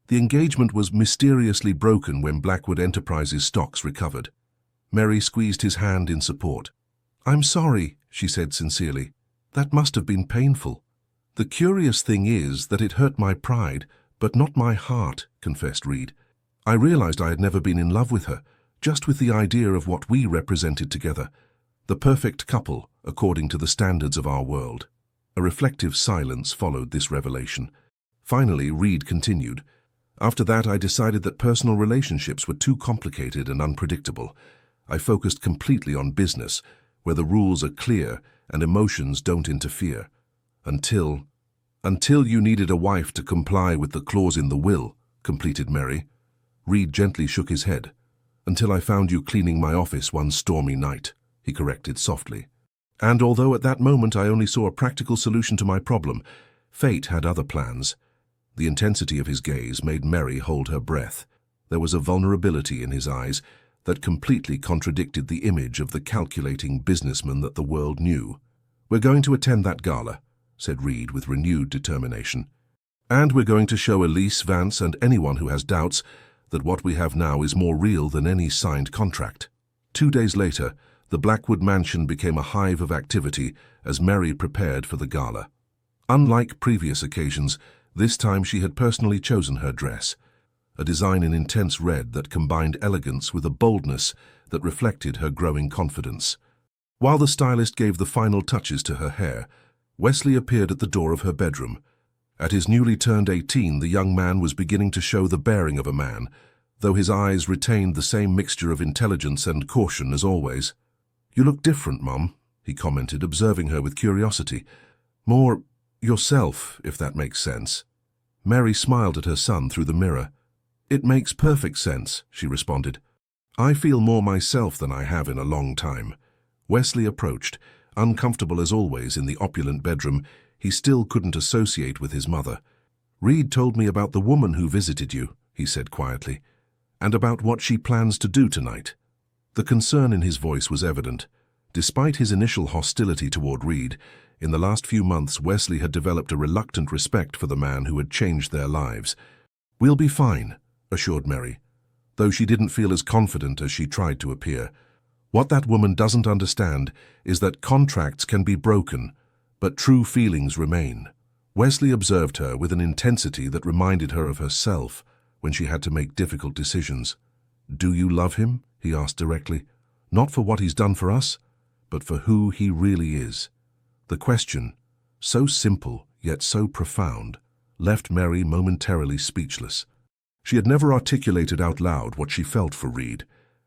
A: The engagement was mysteriously broken when Blackwood Enterprises stocks recovered. Mary squeezed his hand in support. "I'm sorry," she said sincerely. "That must have been painful." "The curious thing is that it hurt my pride, but not my heart," confessed Reed. "I realized I had never been in love with her, just with the idea of what we represented together. The perfect couple, according to the standards of our world." A reflective silence followed this revelation. Finally, Reed continued, "After that, I decided that personal relationships were too complicated and unpredictable. I focused completely on business, where the rules are clear and emotions don't interfere. Until you needed a wife to comply with the clause in the will," completed Mary. Reed gently shook his head. "Until I found you cleaning my office one stormy night," he corrected softly. "And although at that moment I only saw a practical solution to my problem, fate had other plans." The intensity of his gaze made Mary hold her breath. There was a vulnerability in his eyes that completely contradicted the image of the calculating businessman that the world knew. "We're going to attend that gala," said Reed with renewed determination. "And we're going to show Elise, Vance, and anyone who has doubts that what we have now is more real than any signed contract." 2 days later, the Blackwood mansion became a hive of activity as Mary prepared for the gala. Unlike previous occasions, this time she had personally chosen her dress, a design in intense red that combined elegance with a boldness that reflected her growing confidence. While the stylist gave the final touches to her hair, Wesley appeared at the door of her bedroom. At his newly turned 18, the young man was beginning to show the bearing of a man, though his eyes retained the same mixture of intelligence and caution as always. "You look different, Mum," he commented, observing her with curiosity. "More yourself, if that makes sense." Mary smiled at her son through the mirror. "It makes perfect sense," she responded. "I feel more myself than I have in a long time." Wesley approached. Uncomfortable as always in the opulent bedroom, he still couldn't associate with his mother. "Reed told me about the woman who visited you," he said quietly, "and about what she plans to do tonight." The concern in his voice was evident. Despite his initial hostility toward Reed, in the last few months Wesley had developed a reluctant respect for the man who had changed their lives. "We'll be fine," assured Mary, though she didn't feel as confident as she tried to appear. "What that woman doesn't understand is that contracts can be broken, but true feelings remain." Wesley observed her with an intensity that reminded her of herself when she had to make difficult decisions. "Do you love him?" he asked directly. "Not for what he's done for us, but for who he really is." The question, so simple yet so profound, left Mary momentarily speechless. She had never articulated out loud what she felt for Reed,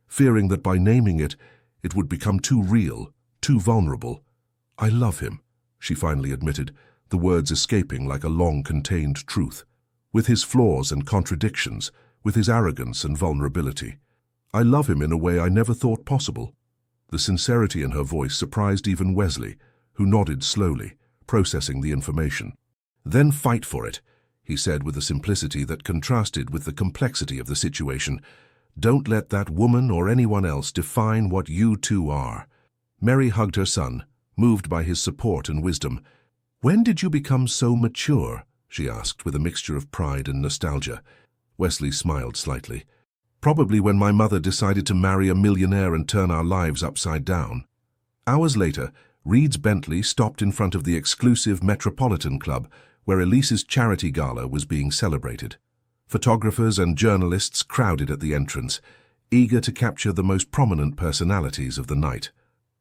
A: fearing that by naming it, it would become too real, too vulnerable. "I love him," she finally admitted, the words escaping like a long-contained truth. "With his flaws and contradictions, with his arrogance and vulnerability. I love him in a way I never thought possible." The sincerity in her voice surprised even Wesley, who nodded slowly, processing the information. "Then fight for it," he said with a simplicity that contrasted with the complexity of the situation. "Don't let that woman or anyone else define what you two are." Mary hugged her son, moved by his support and wisdom. "When did you become so mature?" she asked with a mixture of pride and nostalgia. Wesley smiled slightly. "Probably when my mother decided to marry a millionaire and turn our lives upside down." Hours later, Reed's Bentley stopped in front of the exclusive Metropolitan Club, where Elise's charity gala was being celebrated. Photographers and journalists crowded at the entrance, eager to capture the most prominent personalities of the night.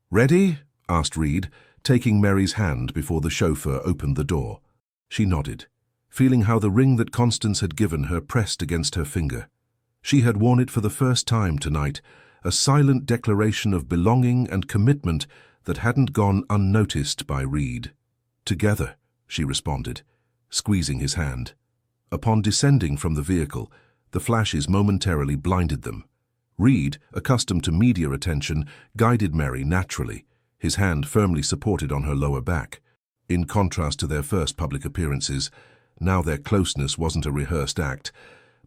A: "Ready?" asked Reed, taking Mary's hand before the chauffeur opened the door. She nodded, feeling how the ring that Constance had given her pressed against her finger. She had worn it for the first time tonight, a silent declaration of belonging and commitment that hadn't gone unnoticed by Reid. "Together," she responded, squeezing his hand. Upon descending from the vehicle, the flashes momentarily blinded them. Reid, accustomed to media attention, guided Mary naturally, his hand firmly supported on her lower back. In contrast to their first public appearances, now their closeness wasn't a rehearsed act,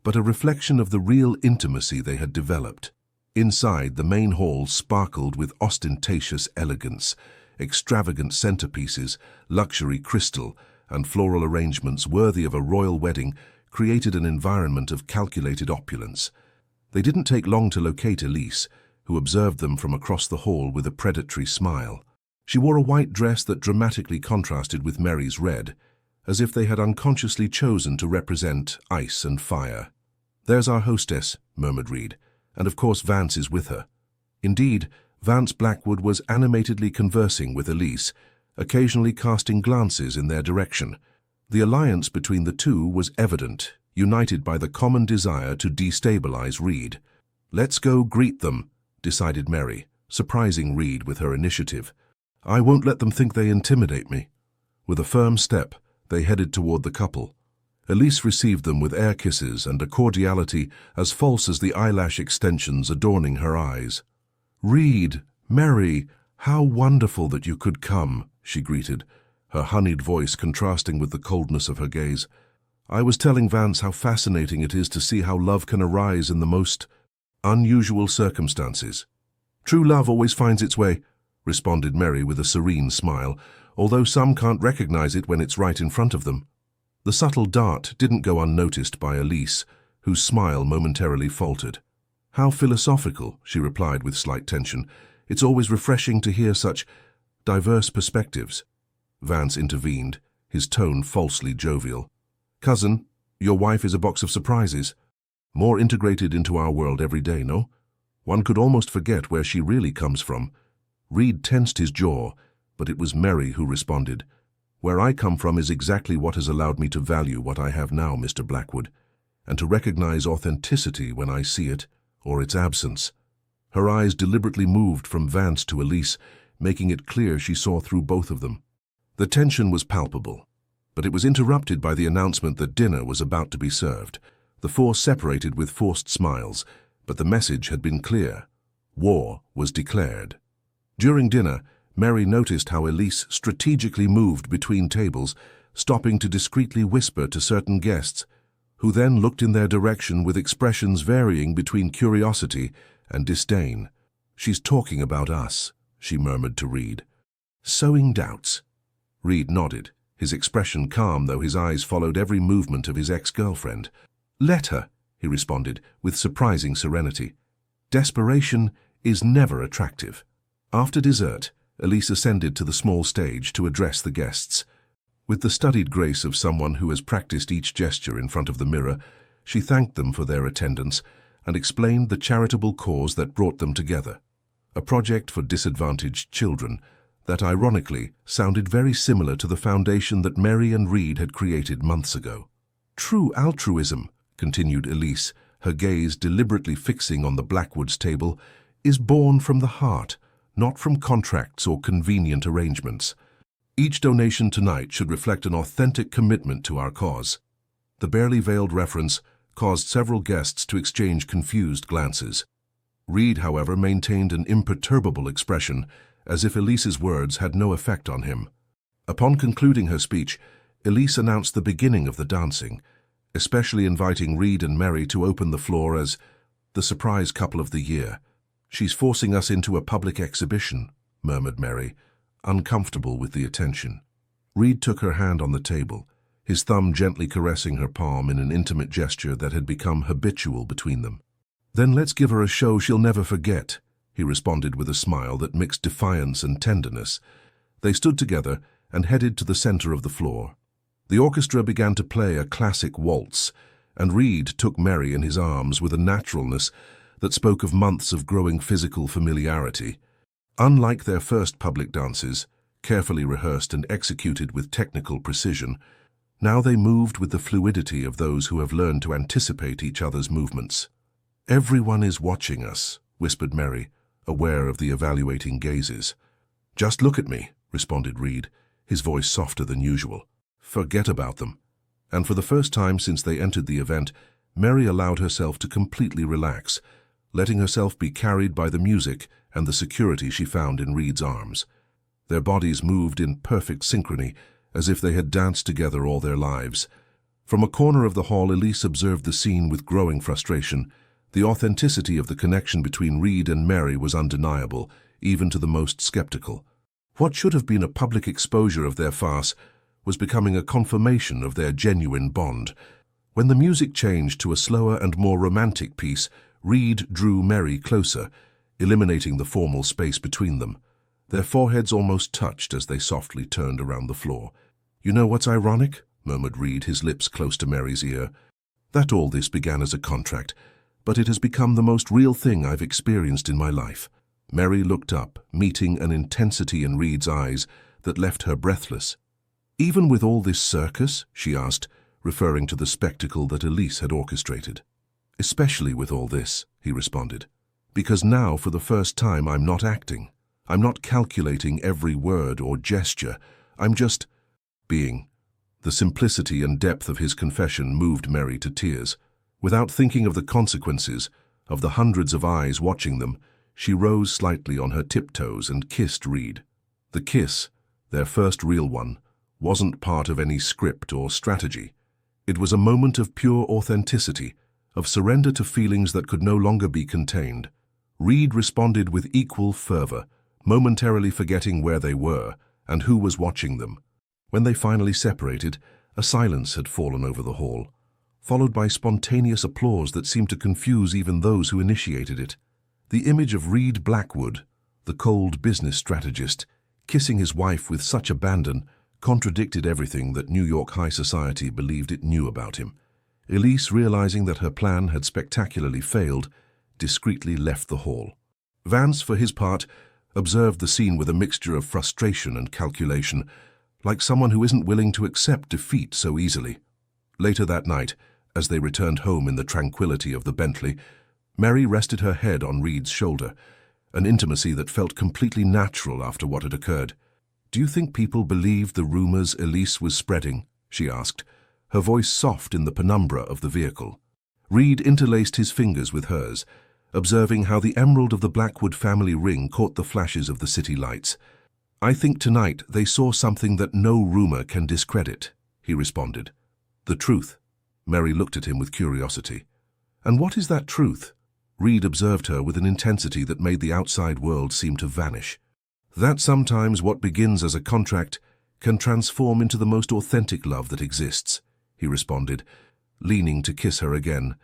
A: but a reflection of the real intimacy they had developed. Inside, the main hall sparkled with ostentatious elegance, extravagant centerpieces, luxury crystal, and floral arrangements worthy of a royal wedding created an environment of calculated opulence. They didn't take long to locate Elise, who observed them from across the hall with a predatory smile. She wore a white dress that dramatically contrasted with Mary's red, as if they had unconsciously chosen to represent ice and fire. "There's our hostess," murmured Reid, "and of course Vance is with her." Indeed, Vance Blackwood was animatedly conversing with Elise, occasionally casting glances in their direction. The alliance between the two was evident, united by the common desire to destabilize Reid. "Let's go greet them," decided Mary, surprising Reid with her initiative. "I won't let them think they intimidate me." With a firm step, they headed toward the couple. Elise received them with air kisses and a cordiality as false as the eyelash extensions adorning her eyes. "Reid, Mary, how wonderful that you could come," she greeted, her honeyed voice contrasting with the coldness of her gaze. "I was telling Vance how fascinating it is to see how love can arise in the most unusual circumstances." "True love always finds its way," responded Mary with a serene smile, although some can't recognize it when it's right in front of them. The subtle dart didn't go unnoticed by Elise, whose smile momentarily faltered. "How philosophical," she replied with slight tension. "It's always refreshing to hear such diverse perspectives." Vance intervened, his tone falsely jovial. "Cousin, your wife is a box of surprises. More integrated into our world every day, no? One could almost forget where she really comes from." Reid tensed his jaw, but it was Mary who responded. "Where I come from is exactly what has allowed me to value what I have now, Mr. Blackwood, and to recognize authenticity when I see it, or its absence." Her eyes deliberately moved from Vance to Elise, making it clear she saw through both of them. The tension was palpable, but it was interrupted by the announcement that dinner was about to be served. The four separated with forced smiles, but the message had been clear. War was declared. During dinner, Mary noticed how Elise strategically moved between tables, stopping to discreetly whisper to certain guests, who then looked in their direction with expressions varying between curiosity and disdain. "She's talking about us," she murmured to Reid. "Sowing doubts." Reid nodded, his expression calm though his eyes followed every movement of his ex-girlfriend. "Let her," he responded with surprising serenity. "Desperation is never attractive." After dessert, Elise ascended to the small stage to address the guests. With the studied grace of someone who has practiced each gesture in front of the mirror, she thanked them for their attendance and explained the charitable cause that brought them together, a project for disadvantaged children that ironically sounded very similar to the foundation that Mary and Reid had created months ago. "True altruism," continued Elise, her gaze deliberately fixing on the Blackwoods table, "is born from the heart, not from contracts or convenient arrangements. Each donation tonight should reflect an authentic commitment to our cause." The barely veiled reference caused several guests to exchange confused glances. Reid, however, maintained an imperturbable expression, as if Elise's words had no effect on him. Upon concluding her speech, Elise announced the beginning of the dancing, especially inviting Reid and Mary to open the floor as the surprise couple of the year. "She's forcing us into a public exhibition," murmured Mary, uncomfortable with the attention. Reid took her hand on the table, his thumb gently caressing her palm in an intimate gesture that had become habitual between them. "Then let's give her a show she'll never forget," he responded with a smile that mixed defiance and tenderness. They stood together and headed to the center of the floor. The orchestra began to play a classic waltz, and Reid took Mary in his arms with a naturalness that spoke of months of growing physical familiarity. Unlike their first public dances, carefully rehearsed and executed with technical precision, now they moved with the fluidity of those who have learned to anticipate each other's movements. "Everyone is watching us," whispered Mary, aware of the evaluating gazes. "Just look at me," responded Reed, his voice softer than usual. "Forget about them." And for the first time since they entered the event, Mary allowed herself to completely relax, letting herself be carried by the music and the security she found in Reed's arms. Their bodies moved in perfect synchrony, as if they had danced together all their lives. From a corner of the hall, Elise observed the scene with growing frustration. The authenticity of the connection between Reed and Mary was undeniable, even to the most skeptical. What should have been a public exposure of their farce was becoming a confirmation of their genuine bond. When the music changed to a slower and more romantic piece, Reed drew Mary closer, eliminating the formal space between them. Their foreheads almost touched as they softly turned around the floor. "You know what's ironic?" murmured Reed, his lips close to Mary's ear. "That all this began as a contract, but it has become the most real thing I've experienced in my life." Mary looked up, meeting an intensity in Reed's eyes that left her breathless. "Even with all this circus?" she asked, referring to the spectacle that Elise had orchestrated. "Especially with all this," he responded, "because now for the first time I'm not acting. I'm not calculating every word or gesture. I'm just being." The simplicity and depth of his confession moved Mary to tears. Without thinking of the consequences, of the hundreds of eyes watching them, she rose slightly on her tiptoes and kissed Reed. The kiss, their first real one, wasn't part of any script or strategy. It was a moment of pure authenticity, of surrender to feelings that could no longer be contained. Reed responded with equal fervor, momentarily forgetting where they were and who was watching them. When they finally separated, a silence had fallen over the hall, followed by spontaneous applause that seemed to confuse even those who initiated it. The image of Reed Blackwood, the cold business strategist, kissing his wife with such abandon, contradicted everything that New York high society believed it knew about him. Elise, realizing that her plan had spectacularly failed, discreetly left the hall. Vance, for his part, observed the scene with a mixture of frustration and calculation, like someone who isn't willing to accept defeat so easily. Later that night, as they returned home in the tranquility of the Bentley, Mary rested her head on Reed's shoulder, an intimacy that felt completely natural after what had occurred. "Do you think people believed the rumors Elise was spreading?" she asked, her voice soft in the penumbra of the vehicle. Reed interlaced his fingers with hers, observing how the emerald of the Blackwood family ring caught the flashes of the city lights. "I think tonight they saw something that no rumor can discredit," he responded. "The truth." Mary looked at him with curiosity. "And what is that truth?" Reed observed her with an intensity that made the outside world seem to vanish. "That sometimes what begins as a contract can transform into the most authentic love that exists," he responded, leaning to kiss her again,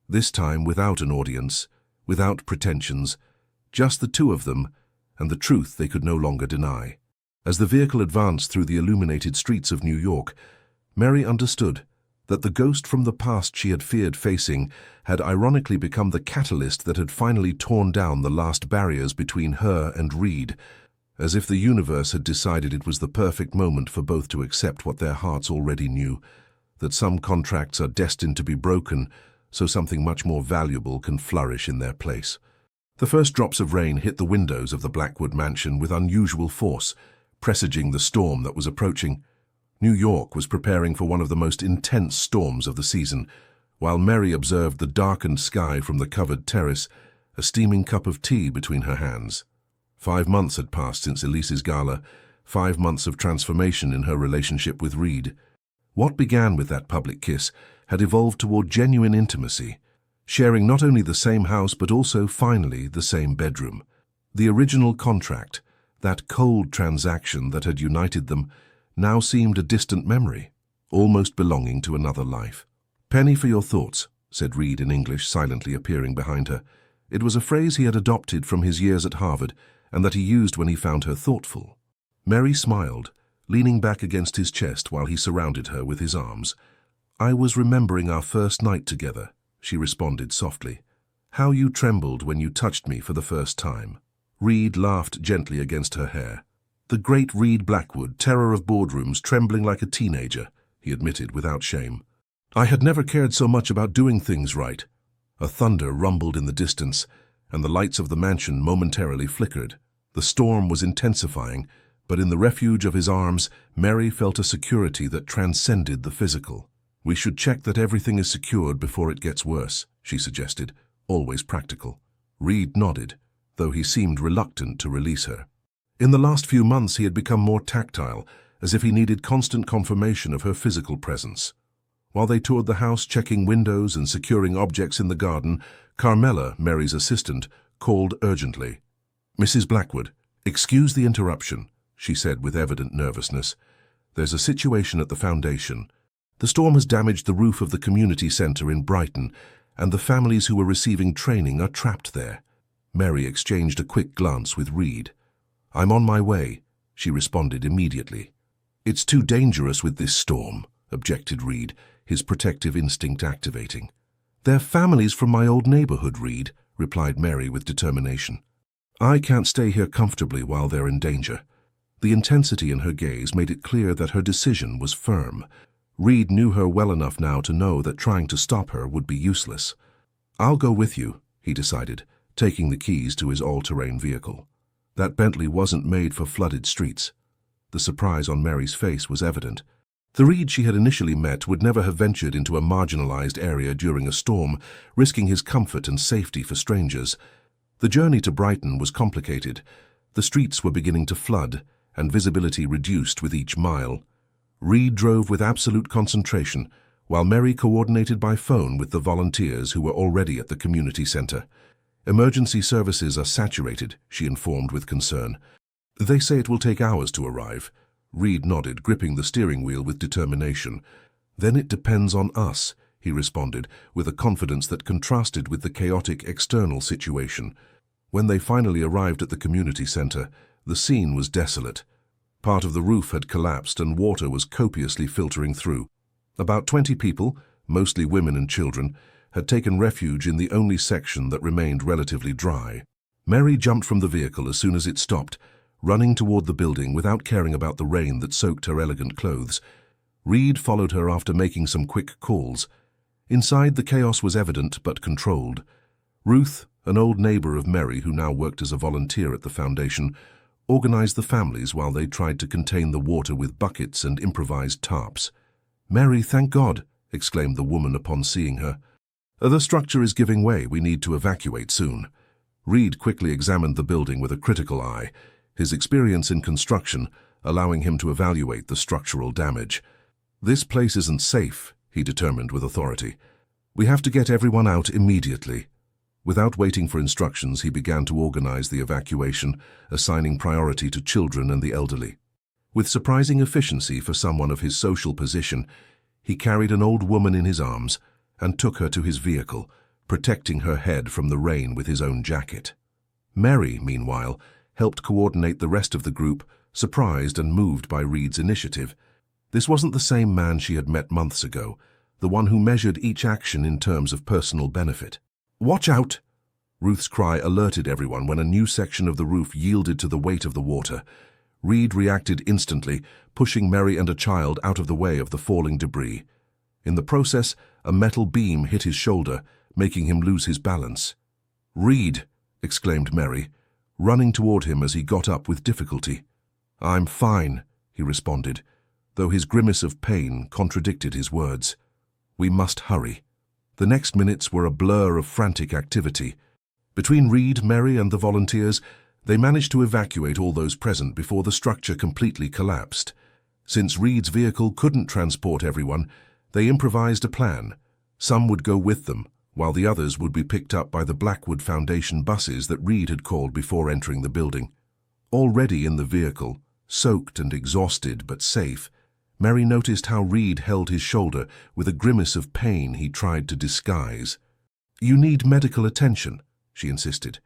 A: this time without an audience, without pretensions, just the two of them, and the truth they could no longer deny. As the vehicle advanced through the illuminated streets of New York, Mary understood that the ghost from the past she had feared facing had ironically become the catalyst that had finally torn down the last barriers between her and Reed, as if the universe had decided it was the perfect moment for both to accept what their hearts already knew, that some contracts are destined to be broken so something much more valuable can flourish in their place. The first drops of rain hit the windows of the Blackwood mansion with unusual force, presaging the storm that was approaching. New York was preparing for one of the most intense storms of the season, while Mary observed the darkened sky from the covered terrace, a steaming cup of tea between her hands. 5 months had passed since Elise's gala, 5 months of transformation in her relationship with Reed. What began with that public kiss had evolved toward genuine intimacy, sharing not only the same house but also, finally, the same bedroom. The original contract, that cold transaction that had united them, now seemed a distant memory, almost belonging to another life. "Penny for your thoughts," said Reed in English, silently appearing behind her. It was a phrase he had adopted from his years at Harvard and that he used when he found her thoughtful. Mary smiled, leaning back against his chest while he surrounded her with his arms. "I was remembering our first night together," she responded softly. "How you trembled when you touched me for the first time." Reed laughed gently against her hair. "The great Reed Blackwood, terror of boardrooms, trembling like a teenager," he admitted without shame. "I had never cared so much about doing things right." A thunder rumbled in the distance, and the lights of the mansion momentarily flickered. The storm was intensifying, but in the refuge of his arms, Mary felt a security that transcended the physical. "We should check that everything is secured before it gets worse," she suggested, always practical. Reed nodded, though he seemed reluctant to release her. In the last few months he had become more tactile, as if he needed constant confirmation of her physical presence. While they toured the house, checking windows and securing objects in the garden, Carmela, Mary's assistant, called urgently. "Mrs. Blackwood, excuse the interruption," she said with evident nervousness. "There's a situation at the foundation. The storm has damaged the roof of the community centre in Brighton, and the families who were receiving training are trapped there." Mary exchanged a quick glance with Reed. "I'm on my way," she responded immediately. "It's too dangerous with this storm," objected Reed, his protective instinct activating. "They're families from my old neighbourhood, Reed," replied Mary with determination. "I can't stay here comfortably while they're in danger." The intensity in her gaze made it clear that her decision was firm. Reed knew her well enough now to know that trying to stop her would be useless. "I'll go with you," he decided, taking the keys to his all-terrain vehicle. That Bentley wasn't made for flooded streets. The surprise on Mary's face was evident. The Reed she had initially met would never have ventured into a marginalized area during a storm, risking his comfort and safety for strangers. The journey to Brighton was complicated. The streets were beginning to flood, and visibility reduced with each mile. Reed drove with absolute concentration, while Mary coordinated by phone with the volunteers who were already at the community centre. "Emergency services are saturated," she informed with concern. "They say it will take hours to arrive." Reed nodded, gripping the steering wheel with determination. "Then it depends on us," he responded, with a confidence that contrasted with the chaotic external situation. When they finally arrived at the community centre, the scene was desolate. Part of the roof had collapsed and water was copiously filtering through. About 20 people, mostly women and children, had taken refuge in the only section that remained relatively dry. Mary jumped from the vehicle as soon as it stopped, running toward the building without caring about the rain that soaked her elegant clothes. Reed followed her after making some quick calls. Inside, the chaos was evident but controlled. Ruth, an old neighbor of Mary who now worked as a volunteer at the foundation, organized the families while they tried to contain the water with buckets and improvised tarps. "Mary, thank God!" exclaimed the woman upon seeing her. "The structure is giving way. We need to evacuate soon." Reed quickly examined the building with a critical eye, his experience in construction allowing him to evaluate the structural damage. "This place isn't safe," he determined with authority. "We have to get everyone out immediately." Without waiting for instructions, he began to organize the evacuation, assigning priority to children and the elderly. With surprising efficiency for someone of his social position, he carried an old woman in his arms and took her to his vehicle, protecting her head from the rain with his own jacket. Mary, meanwhile, helped coordinate the rest of the group, surprised and moved by Reed's initiative. This wasn't the same man she had met months ago, the one who measured each action in terms of personal benefit. "Watch out!" Ruth's cry alerted everyone when a new section of the roof yielded to the weight of the water. Reed reacted instantly, pushing Mary and a child out of the way of the falling debris. In the process, a metal beam hit his shoulder, making him lose his balance. "Reed!" exclaimed Mary, running toward him as he got up with difficulty. "I'm fine," he responded, though his grimace of pain contradicted his words. "We must hurry." The next minutes were a blur of frantic activity. Between Reed, Mary, and the volunteers, they managed to evacuate all those present before the structure completely collapsed. Since Reed's vehicle couldn't transport everyone, they improvised a plan. Some would go with them, while the others would be picked up by the Blackwood Foundation buses that Reed had called before entering the building. Already in the vehicle, soaked and exhausted but safe, Mary noticed how Reed held his shoulder with a grimace of pain he tried to disguise. "You need medical attention," she insisted,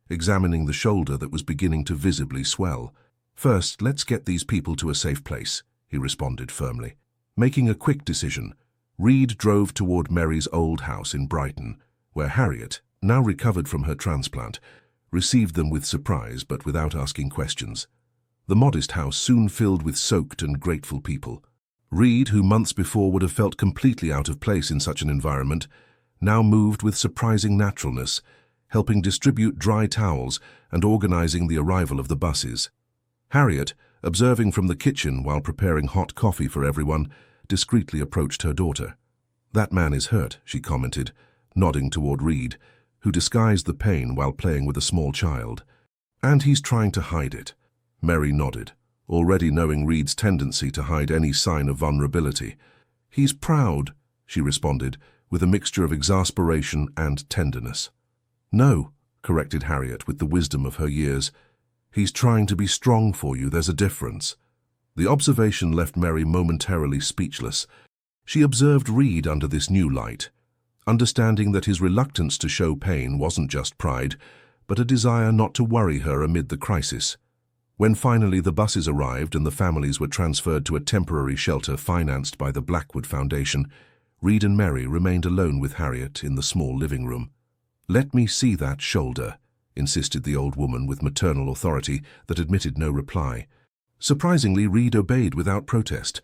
A: examining the shoulder that was beginning to visibly swell. "First, let's get these people to a safe place," he responded firmly. Making a quick decision, Reed drove toward Mary's old house in Brighton, where Harriet, now recovered from her transplant, received them with surprise but without asking questions. The modest house soon filled with soaked and grateful people. Reed, who months before would have felt completely out of place in such an environment, now moved with surprising naturalness, helping distribute dry towels and organizing the arrival of the buses. Harriet, observing from the kitchen while preparing hot coffee for everyone, discreetly approached her daughter. "That man is hurt," she commented, nodding toward Reed, who disguised the pain while playing with a small child. "And he's trying to hide it." Mary nodded, already knowing Reed's tendency to hide any sign of vulnerability. "He's proud," she responded, with a mixture of exasperation and tenderness. "No," corrected Harriet with the wisdom of her years. "He's trying to be strong for you, there's a difference." The observation left Mary momentarily speechless. She observed Reed under this new light, understanding that his reluctance to show pain wasn't just pride, but a desire not to worry her amid the crisis. When finally the buses arrived and the families were transferred to a temporary shelter financed by the Blackwood Foundation, Reed and Mary remained alone with Harriet in the small living room. "Let me see that shoulder," insisted the old woman with maternal authority that admitted no reply. Surprisingly, Reed obeyed without protest,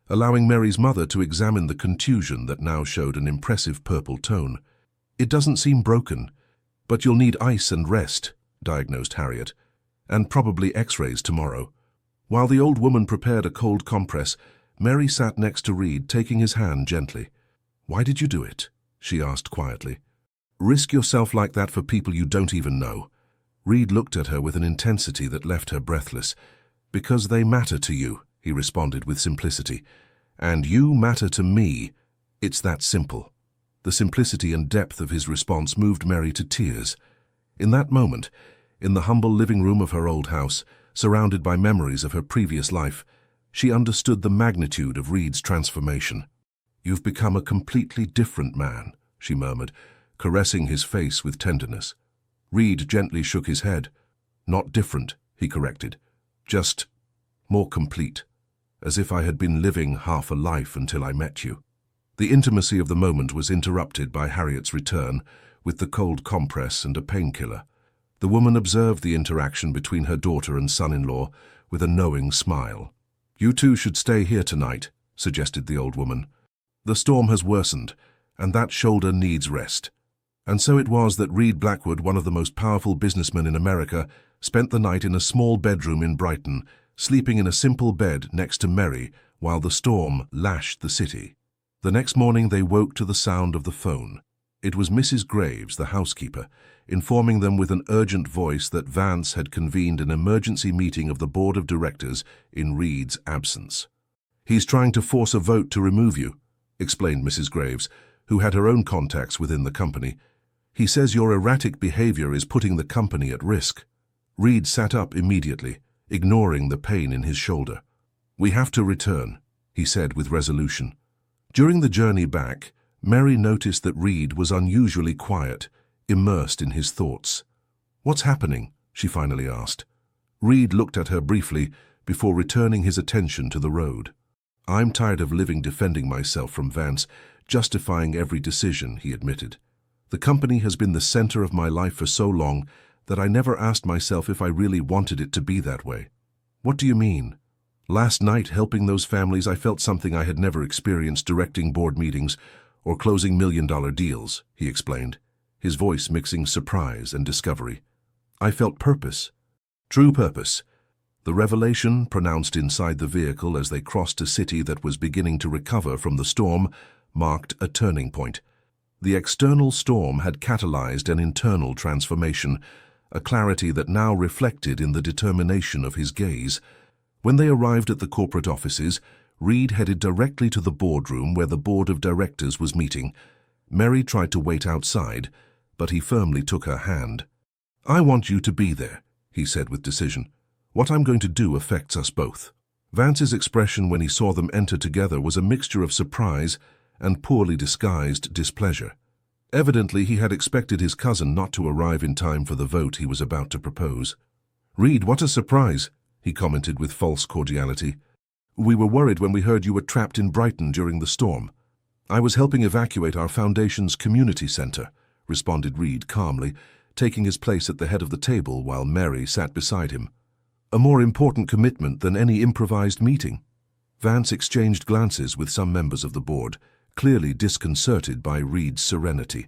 A: allowing Mary's mother to examine the contusion that now showed an impressive purple tone. "It doesn't seem broken, but you'll need ice and rest," diagnosed Harriet, "and probably x-rays tomorrow." While the old woman prepared a cold compress, Mary sat next to Reed, taking his hand gently. "Why did you do it?" she asked quietly. "Risk yourself like that for people you don't even know." Reed looked at her with an intensity that left her breathless. "Because they matter to you," he responded with simplicity. "And you matter to me. It's that simple." The simplicity and depth of his response moved Mary to tears. In that moment, in the humble living room of her old house, surrounded by memories of her previous life, she understood the magnitude of Reed's transformation. "You've become a completely different man," she murmured, caressing his face with tenderness. Reed gently shook his head. "Not different," he corrected. "Just more complete, as if I had been living half a life until I met you." The intimacy of the moment was interrupted by Harriet's return, with the cold compress and a painkiller. The woman observed the interaction between her daughter and son-in-law with a knowing smile. "You two should stay here tonight," suggested the old woman. "The storm has worsened, and that shoulder needs rest." And so it was that Reed Blackwood, one of the most powerful businessmen in America, spent the night in a small bedroom in Brighton, sleeping in a simple bed next to Mary while the storm lashed the city. The next morning they woke to the sound of the phone. It was Mrs. Graves, the housekeeper, informing them with an urgent voice that Vance had convened an emergency meeting of the board of directors in Reed's absence. "He's trying to force a vote to remove you," explained Mrs. Graves, who had her own contacts within the company. "He says your erratic behavior is putting the company at risk." Reed sat up immediately, ignoring the pain in his shoulder. "We have to return," he said with resolution. During the journey back, Mary noticed that Reed was unusually quiet, immersed in his thoughts. "What's happening?" she finally asked. Reed looked at her briefly before returning his attention to the road. "I'm tired of living defending myself from Vance, justifying every decision," he admitted. "The company has been the center of my life for so long that I never asked myself if I really wanted it to be that way." "What do you mean?" "Last night, helping those families, I felt something I had never experienced directing board meetings or closing million-dollar deals," he explained, his voice mixing surprise and discovery. "I felt purpose. True purpose." The revelation, pronounced inside the vehicle as they crossed a city that was beginning to recover from the storm, marked a turning point. The external storm had catalyzed an internal transformation, a clarity that now reflected in the determination of his gaze. When they arrived at the corporate offices, Reed headed directly to the boardroom where the board of directors was meeting. Mary tried to wait outside, but he firmly took her hand. "I want you to be there," he said with decision. "What I'm going to do affects us both." Vance's expression when he saw them enter together was a mixture of surprise and poorly disguised displeasure. Evidently, he had expected his cousin not to arrive in time for the vote he was about to propose. "Reed, what a surprise," he commented with false cordiality. "We were worried when we heard you were trapped in Brighton during the storm." "I was helping evacuate our foundation's community center," responded Reed calmly, taking his place at the head of the table while Mary sat beside him. "A more important commitment than any improvised meeting." Vance exchanged glances with some members of the board, clearly disconcerted by Reed's serenity.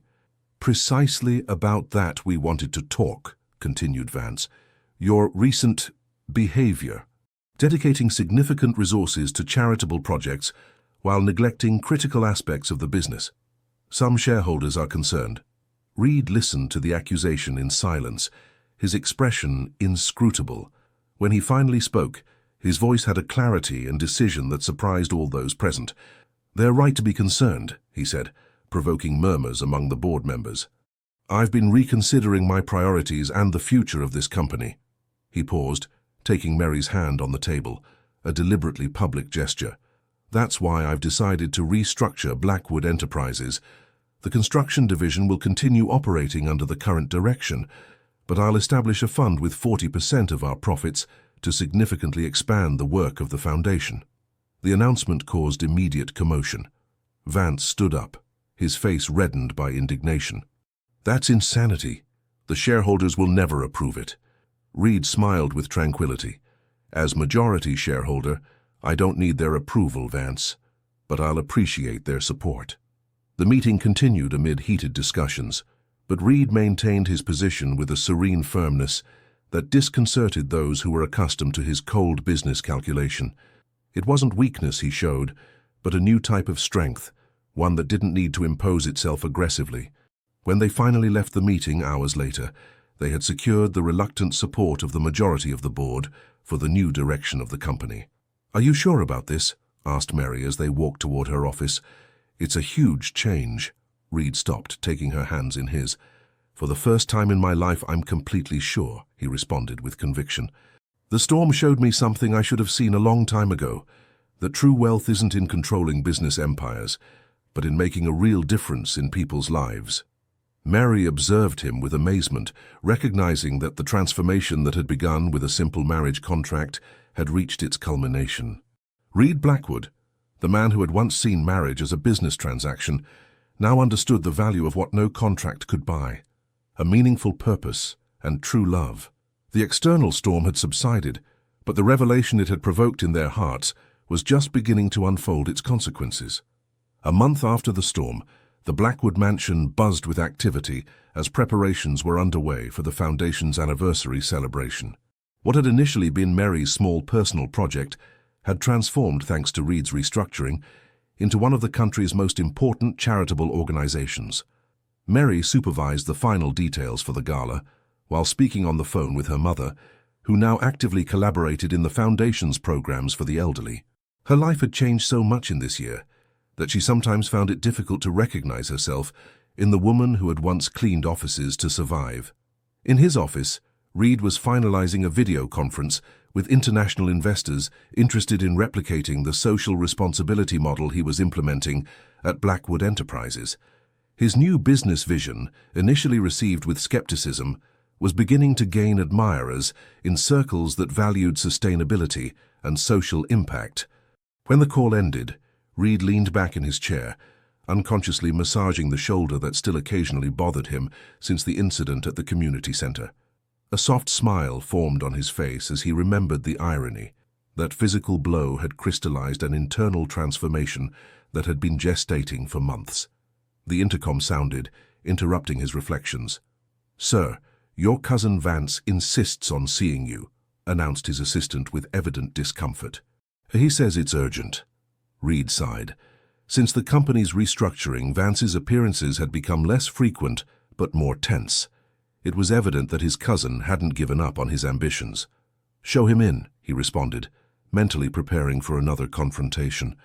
A: Precisely about that we wanted to talk, continued Vance. Your recent behavior, dedicating significant resources to charitable projects while neglecting critical aspects of the business. Some shareholders are concerned. Reed listened to the accusation in silence, his expression inscrutable. When he finally spoke, his voice had a clarity and decision that surprised all those present. "They're right to be concerned," he said, provoking murmurs among the board members. "I've been reconsidering my priorities and the future of this company." He paused, taking Mary's hand on the table, a deliberately public gesture. "That's why I've decided to restructure Blackwood Enterprises. The construction division will continue operating under the current direction, but I'll establish a fund with 40% of our profits to significantly expand the work of the foundation." The announcement caused immediate commotion. Vance stood up, his face reddened by indignation. "That's insanity. The shareholders will never approve it." Reed smiled with tranquility. "As majority shareholder, I don't need their approval, Vance, but I'll appreciate their support." The meeting continued amid heated discussions, but Reed maintained his position with a serene firmness that disconcerted those who were accustomed to his cold business calculation. It wasn't weakness he showed, but a new type of strength, one that didn't need to impose itself aggressively. When they finally left the meeting hours later, they had secured the reluctant support of the majority of the board for the new direction of the company. "Are you sure about this?" asked Mary as they walked toward her office. "It's a huge change." Reed stopped, taking her hands in his. "For the first time in my life, I'm completely sure," he responded with conviction. "The storm showed me something I should have seen a long time ago, that true wealth isn't in controlling business empires, but in making a real difference in people's lives." Mary observed him with amazement, recognizing that the transformation that had begun with a simple marriage contract had reached its culmination. Reed Blackwood, the man who had once seen marriage as a business transaction, now understood the value of what no contract could buy: a meaningful purpose and true love. The external storm had subsided, but the revelation it had provoked in their hearts was just beginning to unfold its consequences. A month after the storm, the Blackwood mansion buzzed with activity as preparations were underway for the foundation's anniversary celebration. What had initially been Mary's small personal project had transformed, thanks to Reed's restructuring, into one of the country's most important charitable organizations. Mary supervised the final details for the gala, while speaking on the phone with her mother, who now actively collaborated in the foundation's programs for the elderly. Her life had changed so much in this year that she sometimes found it difficult to recognize herself in the woman who had once cleaned offices to survive. In his office, Reed was finalizing a video conference with international investors interested in replicating the social responsibility model he was implementing at Blackwood Enterprises. His new business vision, initially received with skepticism, was beginning to gain admirers in circles that valued sustainability and social impact. When the call ended, Reed leaned back in his chair, unconsciously massaging the shoulder that still occasionally bothered him since the incident at the community center. A soft smile formed on his face as he remembered the irony. That physical blow had crystallized an internal transformation that had been gestating for months. The intercom sounded, interrupting his reflections. "Sir, your cousin Vance insists on seeing you," announced his assistant with evident discomfort. "He says it's urgent." Reed sighed. Since the company's restructuring, Vance's appearances had become less frequent but more tense. It was evident that his cousin hadn't given up on his ambitions. "Show him in," he responded, mentally preparing for another confrontation.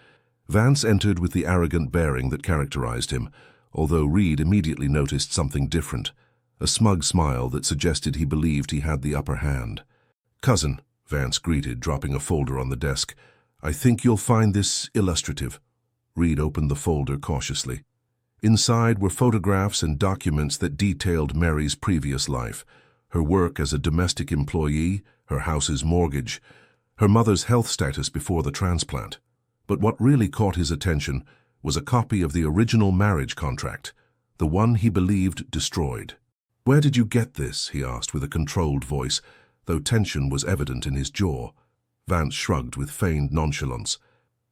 A: Vance entered with the arrogant bearing that characterized him, although Reed immediately noticed something different, a smug smile that suggested he believed he had the upper hand. "Cousin," Vance greeted, dropping a folder on the desk, "I think you'll find this illustrative." Reed opened the folder cautiously. Inside were photographs and documents that detailed Mary's previous life: her work as a domestic employee, her house's mortgage, her mother's health status before the transplant. But what really caught his attention was a copy of the original marriage contract, the one he believed destroyed. "Where did you get this?" he asked with a controlled voice, though tension was evident in his jaw. Vance shrugged with feigned nonchalance.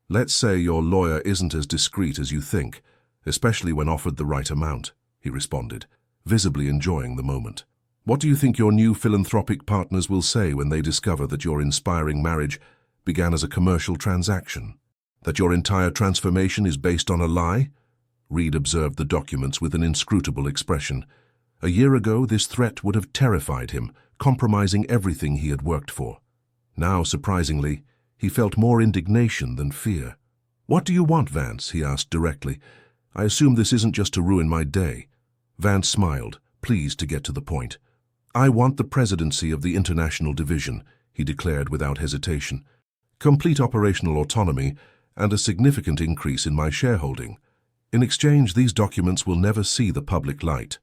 A: "Let's say your lawyer isn't as discreet as you think, especially when offered the right amount." he responded, visibly enjoying the moment. What do you think your new philanthropic partners will say when they discover that your inspiring marriage began as a commercial transaction? That your entire transformation is based on a lie? Reed observed the documents with an inscrutable expression. A year ago, this threat would have terrified him, compromising everything he had worked for. Now, surprisingly, he felt more indignation than fear. "What do you want, Vance?" he asked directly. "I assume this isn't just to ruin my day." Vance smiled, pleased to get to the point. "I want the presidency of the International Division," he declared without hesitation. "Complete operational autonomy and a significant increase in my shareholding. In exchange, these documents will never see the public light."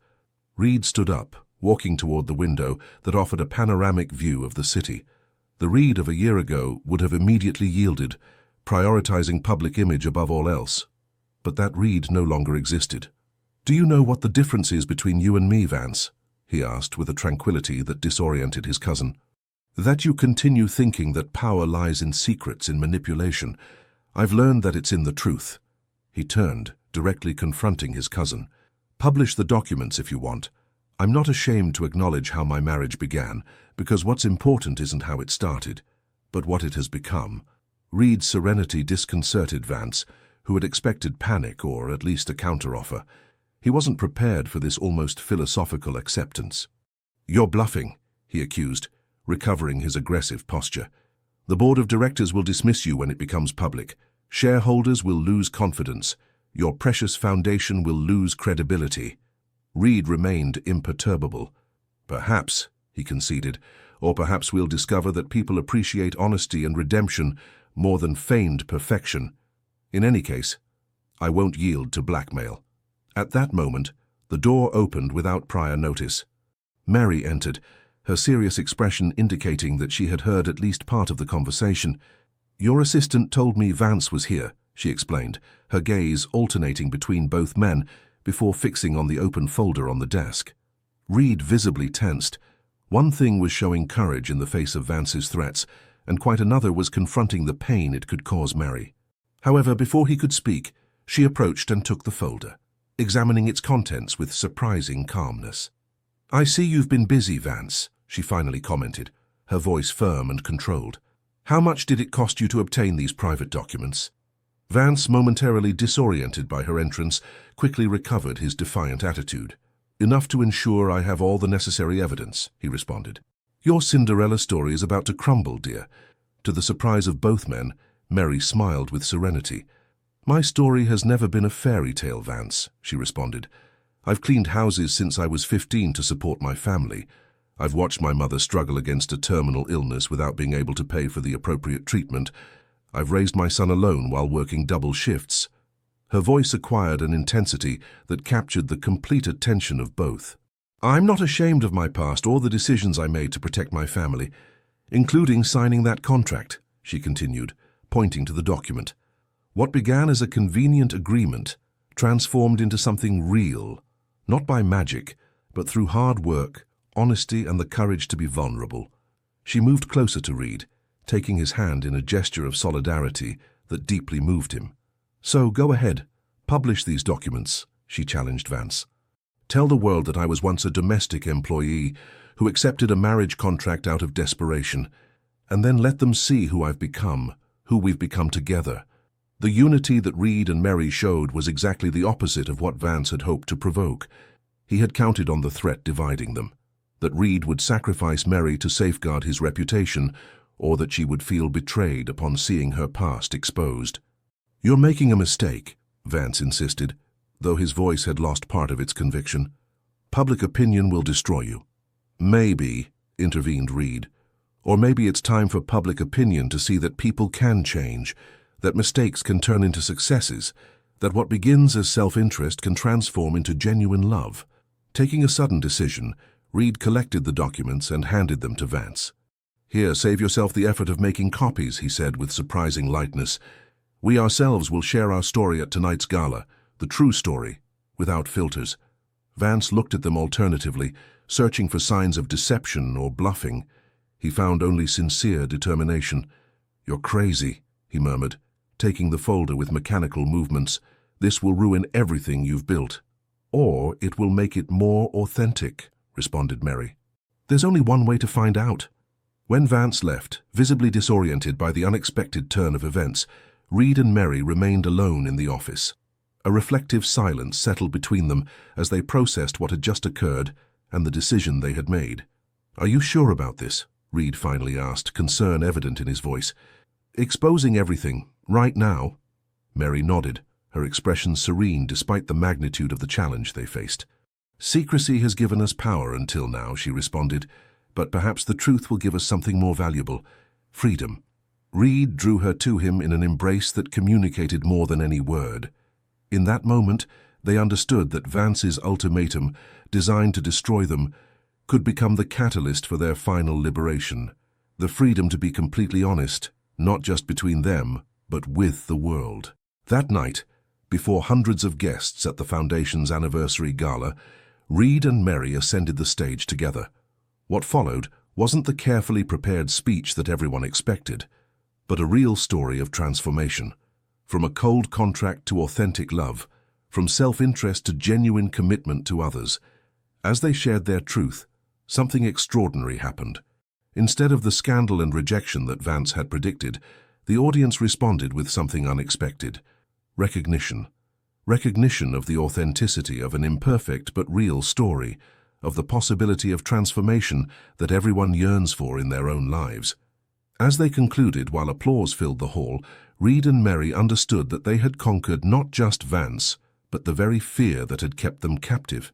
A: Reed stood up, walking toward the window that offered a panoramic view of the city. The Reed of a year ago would have immediately yielded, prioritizing public image above all else. But that Reed no longer existed. "Do you know what the difference is between you and me, Vance?" he asked with a tranquility that disoriented his cousin. "That you continue thinking that power lies in secrets, in manipulation. I've learned that it's in the truth." He turned, directly confronting his cousin. "Publish the documents if you want. I'm not ashamed to acknowledge how my marriage began, because what's important isn't how it started, but what it has become." Reed's serenity disconcerted Vance, who had expected panic or at least a counteroffer. He wasn't prepared for this almost philosophical acceptance. "You're bluffing," he accused, recovering his aggressive posture. "The board of directors will dismiss you when it becomes public. Shareholders will lose confidence. Your precious foundation will lose credibility." Reed remained imperturbable. "Perhaps," he conceded, "or perhaps we'll discover that people appreciate honesty and redemption more than feigned perfection. In any case, I won't yield to blackmail." At that moment, the door opened without prior notice. Mary entered, her serious expression indicating that she had heard at least part of the conversation. "Your assistant told me Vance was here," she explained, her gaze alternating between both men before fixing on the open folder on the desk. Reed visibly tensed. One thing was showing courage in the face of Vance's threats, and quite another was confronting the pain it could cause Mary. However, before he could speak, she approached and took the folder, examining its contents with surprising calmness. "I see you've been busy, Vance," she finally commented, her voice firm and controlled. "How much did it cost you to obtain these private documents?" Vance, momentarily disoriented by her entrance, quickly recovered his defiant attitude. "Enough to ensure I have all the necessary evidence," he responded. "Your Cinderella story is about to crumble, dear." To the surprise of both men, Mary smiled with serenity. "My story has never been a fairy tale, Vance," she responded. "I've cleaned houses since I was 15 to support my family. I've watched my mother struggle against a terminal illness without being able to pay for the appropriate treatment. I've raised my son alone while working double shifts." Her voice acquired an intensity that captured the complete attention of both. "I'm not ashamed of my past or the decisions I made to protect my family, including signing that contract," she continued, pointing to the document. "What began as a convenient agreement transformed into something real, not by magic, but through hard work, honesty, and the courage to be vulnerable." She moved closer to Reed, taking his hand in a gesture of solidarity that deeply moved him. "So go ahead, publish these documents," she challenged Vance. "Tell the world that I was once a domestic employee who accepted a marriage contract out of desperation, and then let them see who I've become, who we've become together." The unity that Reed and Mary showed was exactly the opposite of what Vance had hoped to provoke. He had counted on the threat dividing them, that Reed would sacrifice Mary to safeguard his reputation, or that she would feel betrayed upon seeing her past exposed. "You're making a mistake," Vance insisted, though his voice had lost part of its conviction. "Public opinion will destroy you." "Maybe," intervened Reed. "Or maybe it's time for public opinion to see that people can change, that mistakes can turn into successes, that what begins as self-interest can transform into genuine love." Taking a sudden decision, Reed collected the documents and handed them to Vance. "Here, save yourself the effort of making copies," he said with surprising lightness. "We ourselves will share our story at tonight's gala, the true story, without filters." Vance looked at them alternatively, searching for signs of deception or bluffing. He found only sincere determination. "You're crazy," he murmured, taking the folder with mechanical movements. "This will ruin everything you've built." Or it will make it more authentic, responded Mary. There's only one way to find out. When Vance left, visibly disoriented by the unexpected turn of events, Reed and Mary remained alone in the office. A reflective silence settled between them as they processed what had just occurred and the decision they had made. "Are you sure about this?" Reed finally asked, concern evident in his voice. "Exposing everything, right now?" Mary nodded, her expression serene despite the magnitude of the challenge they faced. "Secrecy has given us power until now," she responded, "but perhaps the truth will give us something more valuable: freedom." Reed drew her to him in an embrace that communicated more than any word. In that moment, they understood that Vance's ultimatum, designed to destroy them, could become the catalyst for their final liberation. The freedom to be completely honest, not just between them, but with the world. That night, before hundreds of guests at the Foundation's anniversary gala, Reed and Mary ascended the stage together. What followed wasn't the carefully prepared speech that everyone expected, but a real story of transformation. From a cold contract to authentic love, from self-interest to genuine commitment to others. As they shared their truth, something extraordinary happened. Instead of the scandal and rejection that Vance had predicted, the audience responded with something unexpected: recognition. Recognition of the authenticity of an imperfect but real story, of the possibility of transformation that everyone yearns for in their own lives. As they concluded, while applause filled the hall, Reed and Mary understood that they had conquered not just Vance, but the very fear that had kept them captive.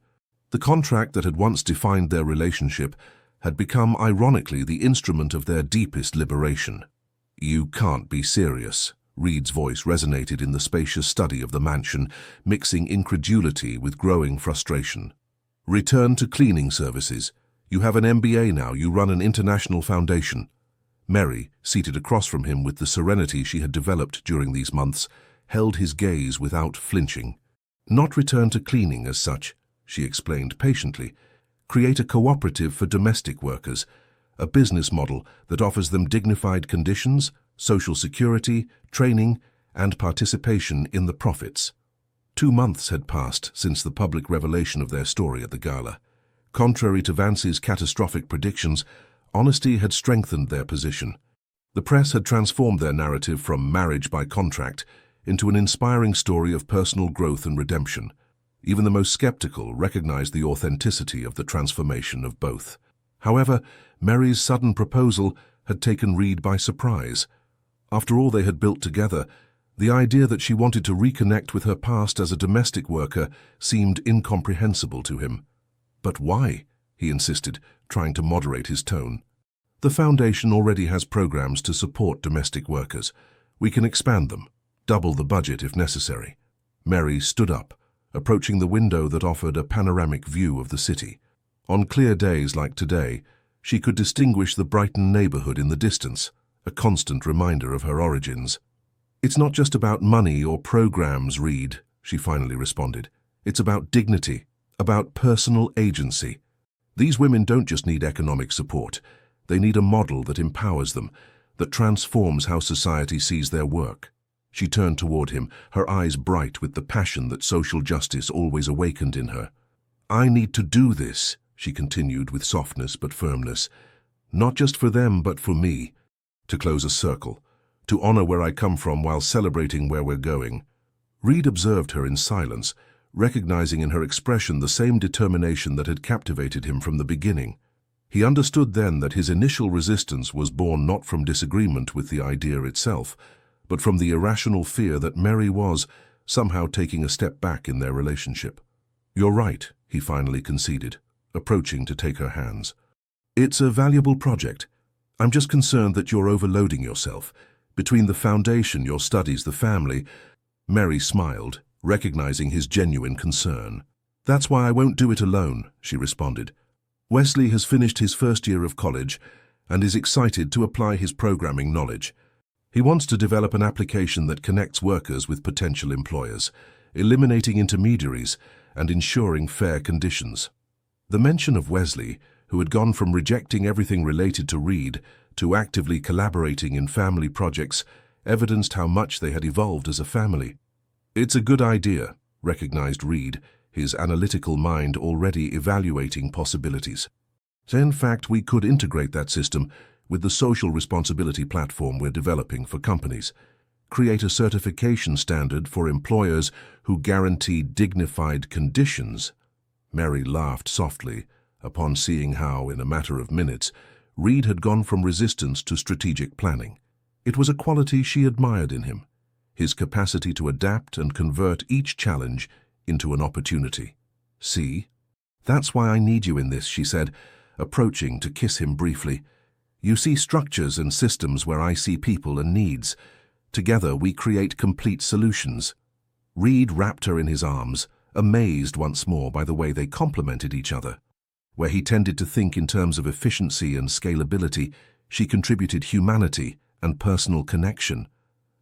A: The contract that had once defined their relationship had become, ironically, the instrument of their deepest liberation. "You can't be serious." Reed's voice resonated in the spacious study of the mansion, mixing incredulity with growing frustration. "Return to cleaning services. You have an MBA now, you run an international foundation." Mary, seated across from him with the serenity she had developed during these months, held his gaze without flinching. "Not return to cleaning as such," she explained patiently. "Create a cooperative for domestic workers, a business model that offers them dignified conditions, social security, training, and participation in the profits." 2 months had passed since the public revelation of their story at the gala. Contrary to Vance's catastrophic predictions, honesty had strengthened their position. The press had transformed their narrative from marriage by contract into an inspiring story of personal growth and redemption. Even the most skeptical recognized the authenticity of the transformation of both. However, Mary's sudden proposal had taken Reed by surprise. After all they had built together, the idea that she wanted to reconnect with her past as a domestic worker seemed incomprehensible to him. "But why?" he insisted, trying to moderate his tone. "The Foundation already has programs to support domestic workers. We can expand them, double the budget if necessary." Mary stood up, approaching the window that offered a panoramic view of the city. On clear days like today, she could distinguish the Brighton neighborhood in the distance, a constant reminder of her origins. "It's not just about money or programs, Reed," she finally responded. "It's about dignity, about personal agency. These women don't just need economic support. They need a model that empowers them, that transforms how society sees their work." She turned toward him, her eyes bright with the passion that social justice always awakened in her. "I need to do this," she continued with softness but firmness. "Not just for them, but for me. To close a circle, to honor where I come from while celebrating where we're going." Reed observed her in silence, recognizing in her expression the same determination that had captivated him from the beginning. He understood then that his initial resistance was born not from disagreement with the idea itself, but from the irrational fear that Mary was somehow taking a step back in their relationship. "You're right," he finally conceded, approaching to take her hands. "It's a valuable project. I'm just concerned that you're overloading yourself. Between the foundation, your studies, the family." Mary smiled, recognizing his genuine concern. "That's why I won't do it alone," she responded. "Wesley has finished his first year of college and is excited to apply his programming knowledge. He wants to develop an application that connects workers with potential employers, eliminating intermediaries and ensuring fair conditions." The mention of Wesley, who had gone from rejecting everything related to Reed to actively collaborating in family projects, evidenced how much they had evolved as a family. "It's a good idea," recognized Reed, his analytical mind already evaluating possibilities. So in fact, we could integrate that system with the social responsibility platform we're developing for companies. Create a certification standard for employers who guarantee dignified conditions. Mary laughed softly upon seeing how, in a matter of minutes, Reed had gone from resistance to strategic planning. It was a quality she admired in him, his capacity to adapt and convert each challenge into an opportunity. "See? That's why I need you in this," she said, approaching to kiss him briefly. "You see structures and systems where I see people and needs. Together we create complete solutions." Reed wrapped her in his arms, amazed once more by the way they complemented each other. Where he tended to think in terms of efficiency and scalability, she contributed humanity and personal connection.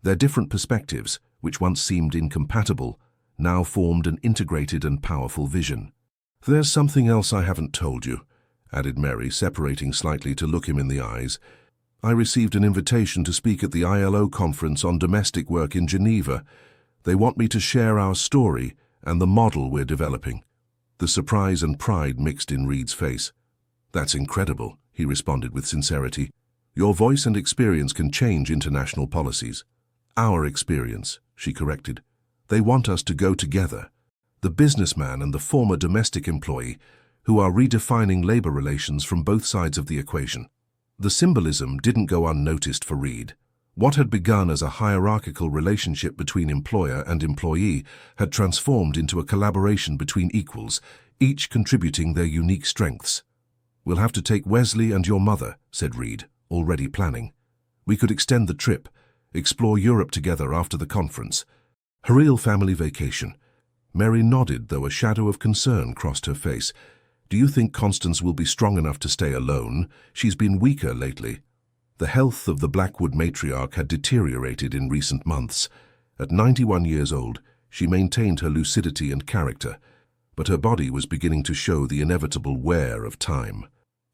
A: Their different perspectives, which once seemed incompatible, now formed an integrated and powerful vision. "There's something else I haven't told you," added Mary, separating slightly to look him in the eyes. "I received an invitation to speak at the ILO conference on domestic work in Geneva. They want me to share our story and the model we're developing." The surprise and pride mixed in Reed's face. "That's incredible," he responded with sincerity. "Your voice and experience can change international policies." "Our experience," she corrected. "They want us to go together, the businessman and the former domestic employee, who are redefining labor relations from both sides of the equation." The symbolism didn't go unnoticed for Reed. What had begun as a hierarchical relationship between employer and employee had transformed into a collaboration between equals, each contributing their unique strengths. "We'll have to take Wesley and your mother," said Reed, already planning. "We could extend the trip, explore Europe together after the conference. A real family vacation." Mary nodded, though a shadow of concern crossed her face. "Do you think Constance will be strong enough to stay alone? She's been weaker lately." The health of the Blackwood matriarch had deteriorated in recent months. At 91 years old, she maintained her lucidity and character, but her body was beginning to show the inevitable wear of time.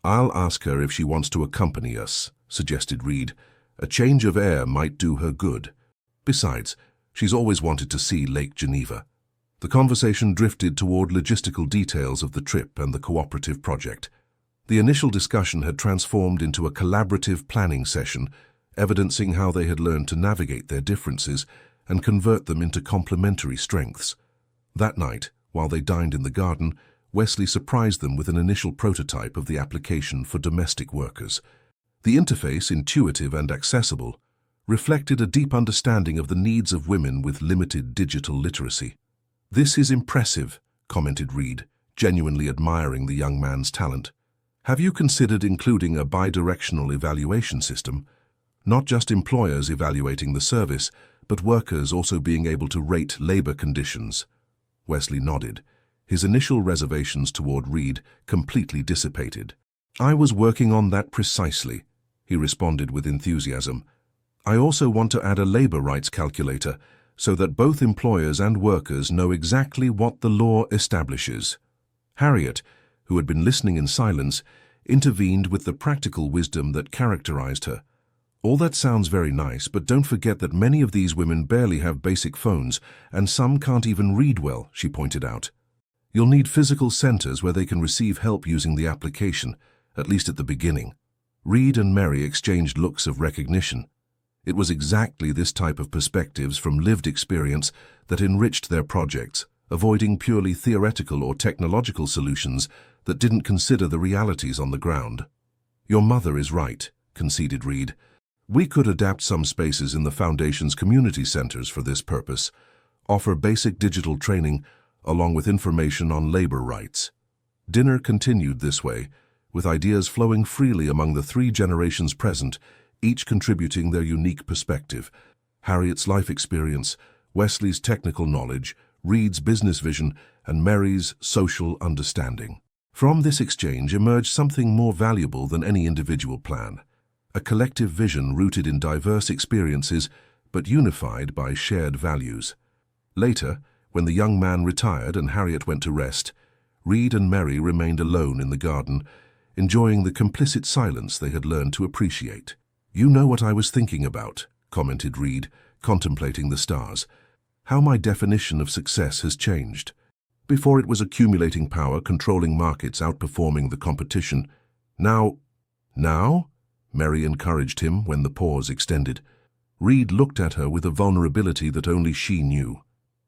A: "I'll ask her if she wants to accompany us," suggested Reed. "A change of air might do her good. Besides, she's always wanted to see Lake Geneva." The conversation drifted toward logistical details of the trip and the cooperative project. The initial discussion had transformed into a collaborative planning session, evidencing how they had learned to navigate their differences and convert them into complementary strengths. That night, while they dined in the garden, Wesley surprised them with an initial prototype of the application for domestic workers. The interface, intuitive and accessible, reflected a deep understanding of the needs of women with limited digital literacy. "This is impressive," commented Reed, genuinely admiring the young man's talent. "Have you considered including a bidirectional evaluation system? Not just employers evaluating the service, but workers also being able to rate labor conditions." Wesley nodded. His initial reservations toward Reed completely dissipated. "I was working on that precisely," he responded with enthusiasm. "I also want to add a labor rights calculator so that both employers and workers know exactly what the law establishes." Harriet, who had been listening in silence, intervened with the practical wisdom that characterized her. "All that sounds very nice, but don't forget that many of these women barely have basic phones, and some can't even read well," she pointed out. "You'll need physical centers where they can receive help using the application, at least at the beginning." Reed and Mary exchanged looks of recognition. It was exactly this type of perspectives from lived experience that enriched their projects, avoiding purely theoretical or technological solutions that didn't consider the realities on the ground. "Your mother is right," conceded Reed. "We could adapt some spaces in the Foundation's community centers for this purpose, offer basic digital training along with information on labor rights." Dinner continued this way, with ideas flowing freely among the three generations present, each contributing their unique perspective. Harriet's life experience, Wesley's technical knowledge, Reed's business vision, and Mary's social understanding. From this exchange emerged something more valuable than any individual plan. A collective vision rooted in diverse experiences, but unified by shared values. Later, when the young man retired and Harriet went to rest, Reed and Mary remained alone in the garden, enjoying the complicit silence they had learned to appreciate. "You know what I was thinking about," commented Reed, contemplating the stars. "How my definition of success has changed. Before it was accumulating power, controlling markets, outperforming the competition. Now? Mary encouraged him when the pause extended. Reed looked at her with a vulnerability that only she knew.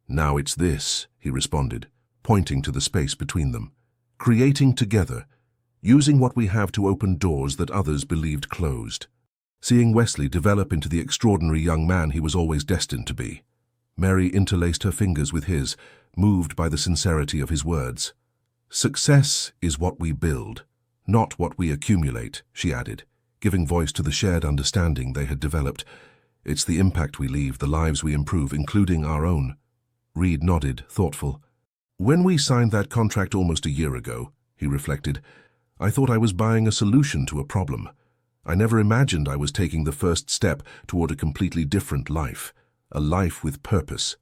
A: Now it's this, he responded, pointing to the space between them. Creating together, using what we have to open doors that others believed closed. Seeing Wesley develop into the extraordinary young man he was always destined to be. Mary interlaced her fingers with his, moved by the sincerity of his words. Success is what we build, not what we accumulate, she added, giving voice to the shared understanding they had developed. It's the impact we leave, the lives we improve, including our own. Reed nodded, thoughtful. When we signed that contract almost a year ago, he reflected, I thought I was buying a solution to a problem. I never imagined I was taking the first step toward a completely different life, a life with purpose.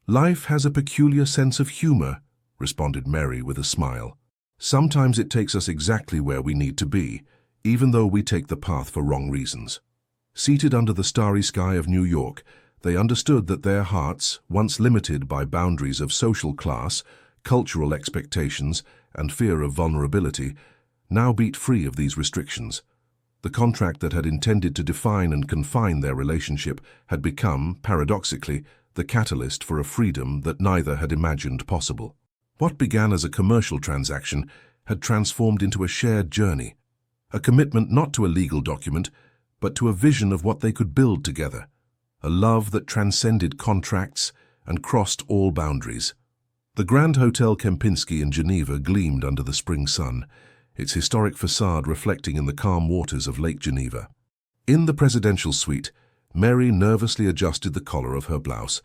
A: Life has a peculiar sense of humor, responded Mary with a smile. Sometimes it takes us exactly where we need to be, even though we take the path for wrong reasons. Seated under the starry sky of New York, they understood that their hearts, once limited by boundaries of social class, cultural expectations, and fear of vulnerability, now beat free of these restrictions. The contract that had intended to define and confine their relationship had become, paradoxically, the catalyst for a freedom that neither had imagined possible. What began as a commercial transaction had transformed into a shared journey, a commitment not to a legal document, but to a vision of what they could build together, a love that transcended contracts and crossed all boundaries. The Grand Hotel Kempinski in Geneva gleamed under the spring sun, its historic facade reflecting in the calm waters of Lake Geneva. In the presidential suite, Mary nervously adjusted the collar of her blouse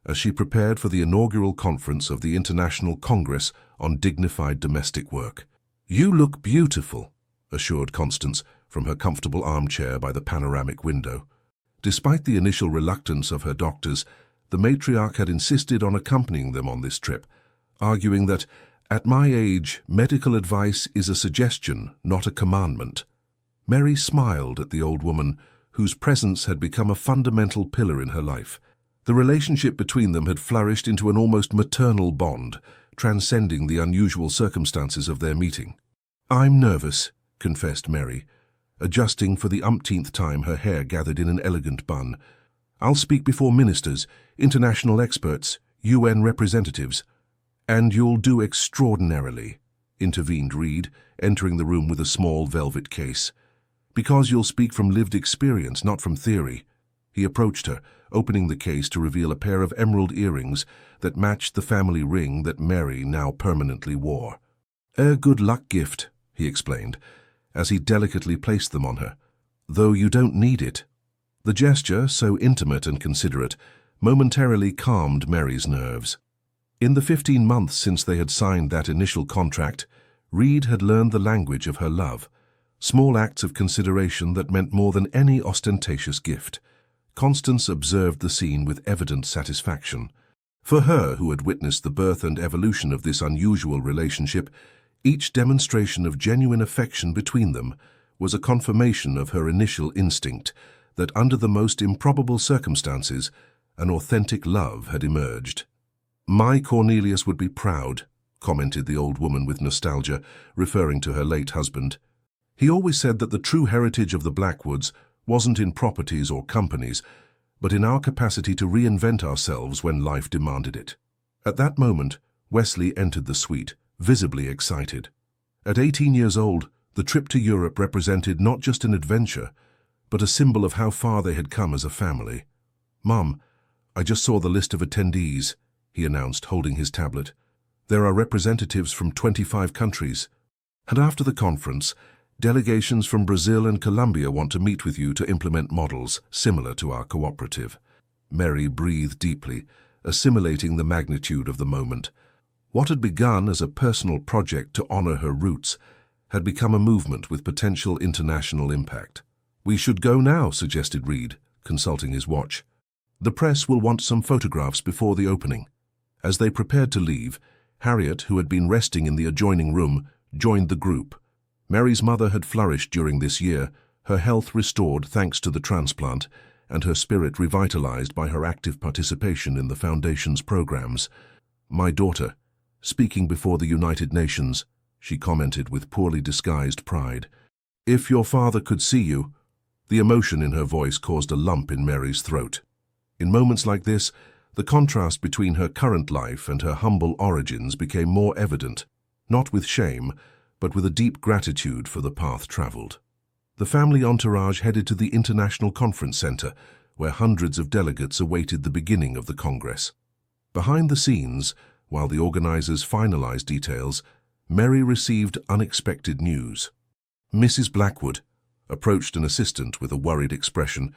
A: as she prepared for the inaugural conference of the International Congress on Dignified Domestic Work. You look beautiful, assured Constance from her comfortable armchair by the panoramic window. Despite the initial reluctance of her doctors, the matriarch had insisted on accompanying them on this trip, arguing that, at my age, medical advice is a suggestion, not a commandment. Mary smiled at the old woman, whose presence had become a fundamental pillar in her life. The relationship between them had flourished into an almost maternal bond, transcending the unusual circumstances of their meeting. I'm nervous, confessed Mary, adjusting for the umpteenth time her hair gathered in an elegant bun. I'll speak before ministers, international experts, UN representatives. And you'll do extraordinarily, intervened Reed, entering the room with a small velvet case. Because you'll speak from lived experience, not from theory. He approached her, opening the case to reveal a pair of emerald earrings that matched the family ring that Mary now permanently wore. A good luck gift, he explained, as he delicately placed them on her, though you don't need it. The gesture, so intimate and considerate, momentarily calmed Mary's nerves. In the 15 months since they had signed that initial contract, Reed had learned the language of her love, small acts of consideration that meant more than any ostentatious gift. Constance observed the scene with evident satisfaction. For her, who had witnessed the birth and evolution of this unusual relationship, each demonstration of genuine affection between them was a confirmation of her initial instinct that under the most improbable circumstances, an authentic love had emerged. My Cornelius would be proud, commented the old woman with nostalgia, referring to her late husband. He always said that the true heritage of the Blackwoods wasn't in properties or companies, but in our capacity to reinvent ourselves when life demanded it. At that moment, Wesley entered the suite, visibly excited. At 18 years old, the trip to Europe represented not just an adventure, but a symbol of how far they had come as a family. Mum, I just saw the list of attendees, he announced, holding his tablet. There are representatives from 25 countries. And after the conference, delegations from Brazil and Colombia want to meet with you to implement models similar to our cooperative. Mary breathed deeply, assimilating the magnitude of the moment. What had begun as a personal project to honor her roots had become a movement with potential international impact. We should go now, suggested Reed, consulting his watch. The press will want some photographs before the opening. As they prepared to leave, Harriet, who had been resting in the adjoining room, joined the group. Mary's mother had flourished during this year, her health restored thanks to the transplant, and her spirit revitalized by her active participation in the Foundation's programs. My daughter, Speaking before the United Nations, she commented with poorly disguised pride. If your father could see you. The emotion in her voice caused a lump in Mary's throat. In moments like this, the contrast between her current life and her humble origins became more evident, not with shame, but with a deep gratitude for the path traveled. The family entourage headed to the International Conference Center, where hundreds of delegates awaited the beginning of the Congress. Behind the scenes, while the organizers finalized details, Mary received unexpected news. Mrs. Blackwood approached an assistant with a worried expression.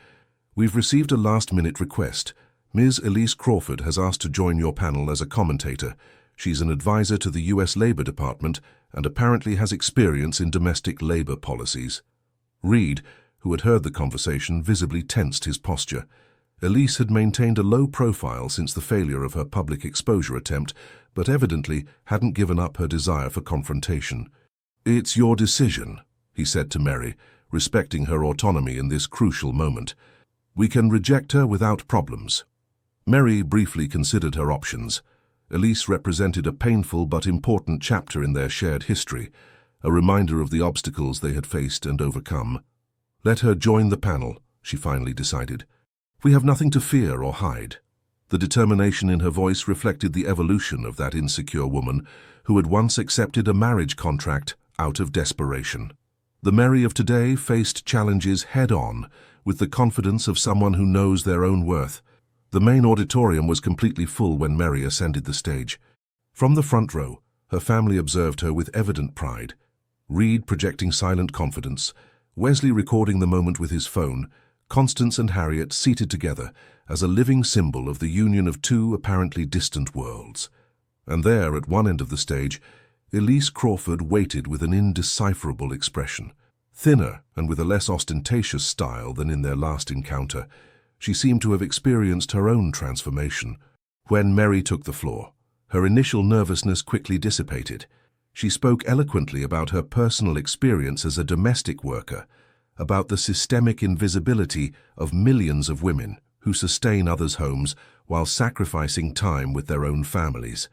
A: We've received a last-minute request. Ms. Elise Crawford has asked to join your panel as a commentator. She's an advisor to the U.S. Labor Department and apparently has experience in domestic labor policies. Reed, who had heard the conversation, visibly tensed his posture. Elise had maintained a low profile since the failure of her public exposure attempt, but evidently hadn't given up her desire for confrontation. It's your decision, he said to Mary, respecting her autonomy in this crucial moment. We can reject her without problems. Mary briefly considered her options. Elise represented a painful but important chapter in their shared history, a reminder of the obstacles they had faced and overcome. Let her join the panel, she finally decided. We have nothing to fear or hide. The determination in her voice reflected the evolution of that insecure woman who had once accepted a marriage contract out of desperation. The Mary of today faced challenges head-on, with the confidence of someone who knows their own worth. The main auditorium was completely full when Mary ascended the stage. From the front row, her family observed her with evident pride. Reed projecting silent confidence, Wesley recording the moment with his phone, Constance and Harriet seated together as a living symbol of the union of two apparently distant worlds. And there, at one end of the stage, Elise Crawford waited with an indecipherable expression. Thinner and with a less ostentatious style than in their last encounter, she seemed to have experienced her own transformation. When Mary took the floor, her initial nervousness quickly dissipated. She spoke eloquently about her personal experience as a domestic worker, about the systemic invisibility of millions of women who sustain others' homes while sacrificing time with their own families.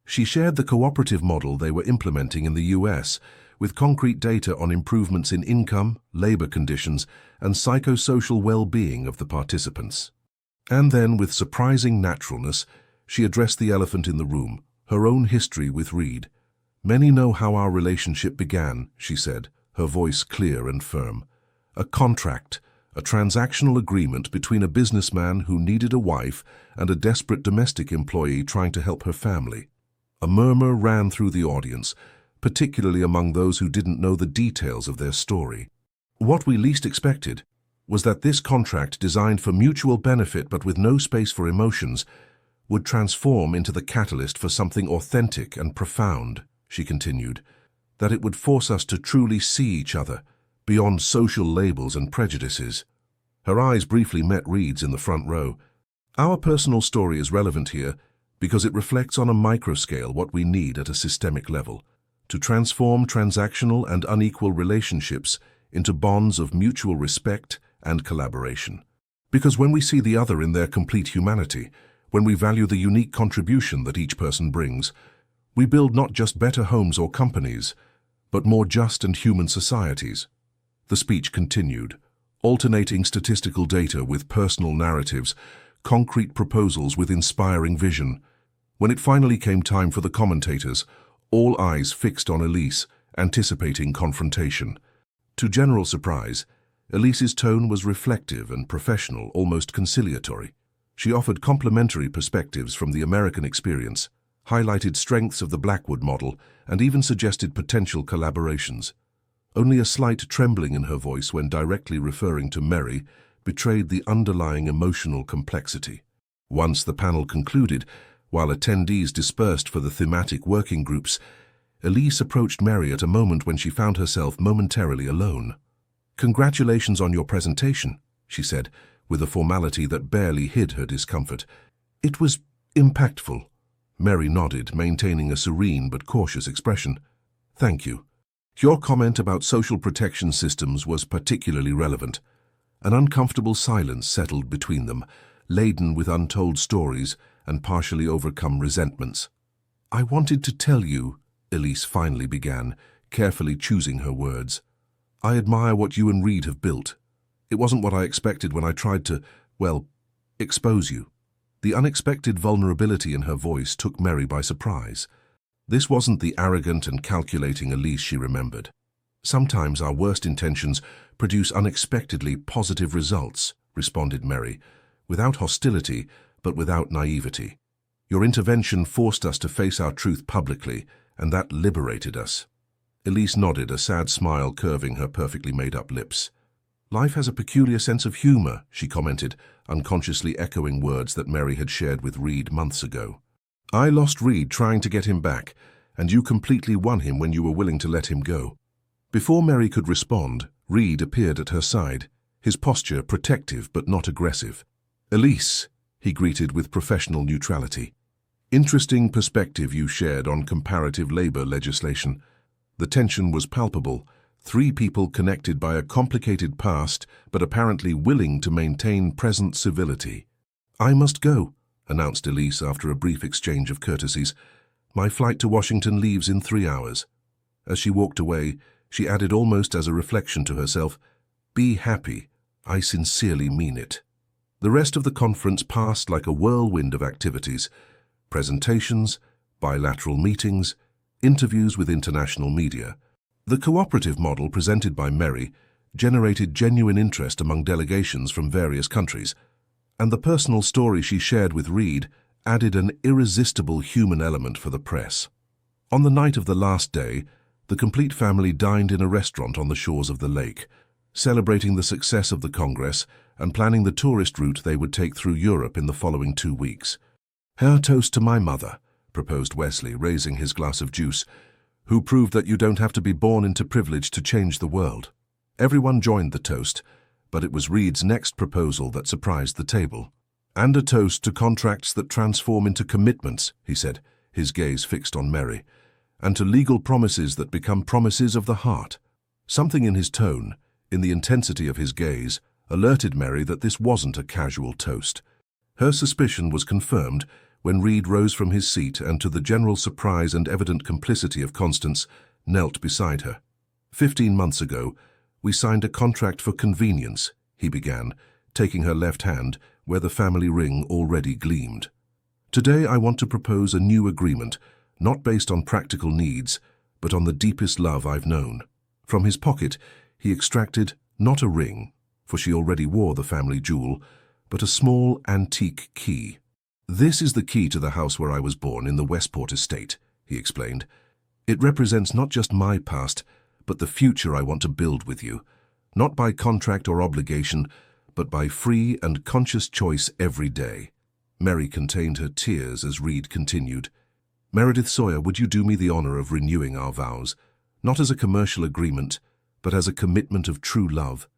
A: She shared the cooperative model they were implementing in the U.S., with concrete data on improvements in income, labor conditions, and psychosocial well-being of the participants. And then, with surprising naturalness, she addressed the elephant in the room, her own history with Reed. Many know how our relationship began, she said, her voice clear and firm. A contract, a transactional agreement between a businessman who needed a wife and a desperate domestic employee trying to help her family. A murmur ran through the audience, particularly among those who didn't know the details of their story. What we least expected was that this contract, designed for mutual benefit but with no space for emotions, would transform into the catalyst for something authentic and profound, she continued, that it would force us to truly see each other, beyond social labels and prejudices. Her eyes briefly met Reed's in the front row. Our personal story is relevant here because it reflects on a microscale what we need at a systemic level, to transform transactional and unequal relationships into bonds of mutual respect and collaboration. Because when we see the other in their complete humanity, when we value the unique contribution that each person brings, we build not just better homes or companies, but more just and human societies. The speech continued, alternating statistical data with personal narratives, concrete proposals with inspiring vision. When it finally came time for the commentators, all eyes fixed on Elise, anticipating confrontation. To general surprise, Elise's tone was reflective and professional, almost conciliatory. She offered complementary perspectives from the American experience, highlighted strengths of the Blackwood model, and even suggested potential collaborations. Only a slight trembling in her voice when directly referring to Mary betrayed the underlying emotional complexity. Once the panel concluded, while attendees dispersed for the thematic working groups, Elise approached Mary at a moment when she found herself momentarily alone. "Congratulations on your presentation," she said, with a formality that barely hid her discomfort. "It was impactful." Mary nodded, maintaining a serene but cautious expression. "Thank you. Your comment about social protection systems was particularly relevant." An uncomfortable silence settled between them, laden with untold stories and partially overcome resentments. "I wanted to tell you," Elise finally began, carefully choosing her words. "I admire what you and Reed have built. It wasn't what I expected when I tried to, well, expose you." The unexpected vulnerability in her voice took Mary by surprise. This wasn't the arrogant and calculating Elise she remembered. "Sometimes our worst intentions produce unexpectedly positive results," responded Mary, without hostility, but without naivety. "Your intervention forced us to face our truth publicly, and that liberated us." Elise nodded, a sad smile curving her perfectly made-up lips. "Life has a peculiar sense of humor," she commented, unconsciously echoing words that Mary had shared with Reed months ago. "I lost Reed trying to get him back, and you completely won him when you were willing to let him go." Before Mary could respond, Reed appeared at her side, his posture protective but not aggressive. "Elise," he greeted with professional neutrality. "Interesting perspective you shared on comparative labor legislation." The tension was palpable. Three people connected by a complicated past, but apparently willing to maintain present civility. "I must go," announced Elise after a brief exchange of courtesies. "My flight to Washington leaves in 3 hours." As she walked away, she added almost as a reflection to herself, "Be happy. I sincerely mean it." The rest of the conference passed like a whirlwind of activities: presentations, bilateral meetings, interviews with international media. The cooperative model presented by Mary generated genuine interest among delegations from various countries, and the personal story she shared with Reed added an irresistible human element for the press. On the night of the last day, the complete family dined in a restaurant on the shores of the lake, celebrating the success of the Congress and planning the tourist route they would take through Europe in the following 2 weeks. "Her toast to my mother," proposed Wesley, raising his glass of juice, "who proved that you don't have to be born into privilege to change the world." Everyone joined the toast, but it was Reed's next proposal that surprised the table. "And a toast to contracts that transform into commitments," he said, his gaze fixed on Mary, "and to legal promises that become promises of the heart." Something in his tone, in the intensity of his gaze, alerted Mary that this wasn't a casual toast. Her suspicion was confirmed when Reed rose from his seat and, to the general surprise and evident complicity of Constance, knelt beside her. 15 months ago, we signed a contract for convenience," he began, taking her left hand, where the family ring already gleamed. "Today I want to propose a new agreement, not based on practical needs, but on the deepest love I've known." From his pocket, he extracted not a ring, for she already wore the family jewel, but a small antique key. "This is the key to the house where I was born in the Westport estate," he explained. "It represents not just my past, but the future I want to build with you, not by contract or obligation, but by free and conscious choice every day." Mary contained her tears as Reed continued. "Meredith Sawyer, would you do me the honor of renewing our vows, not as a commercial agreement, but as a commitment of true love,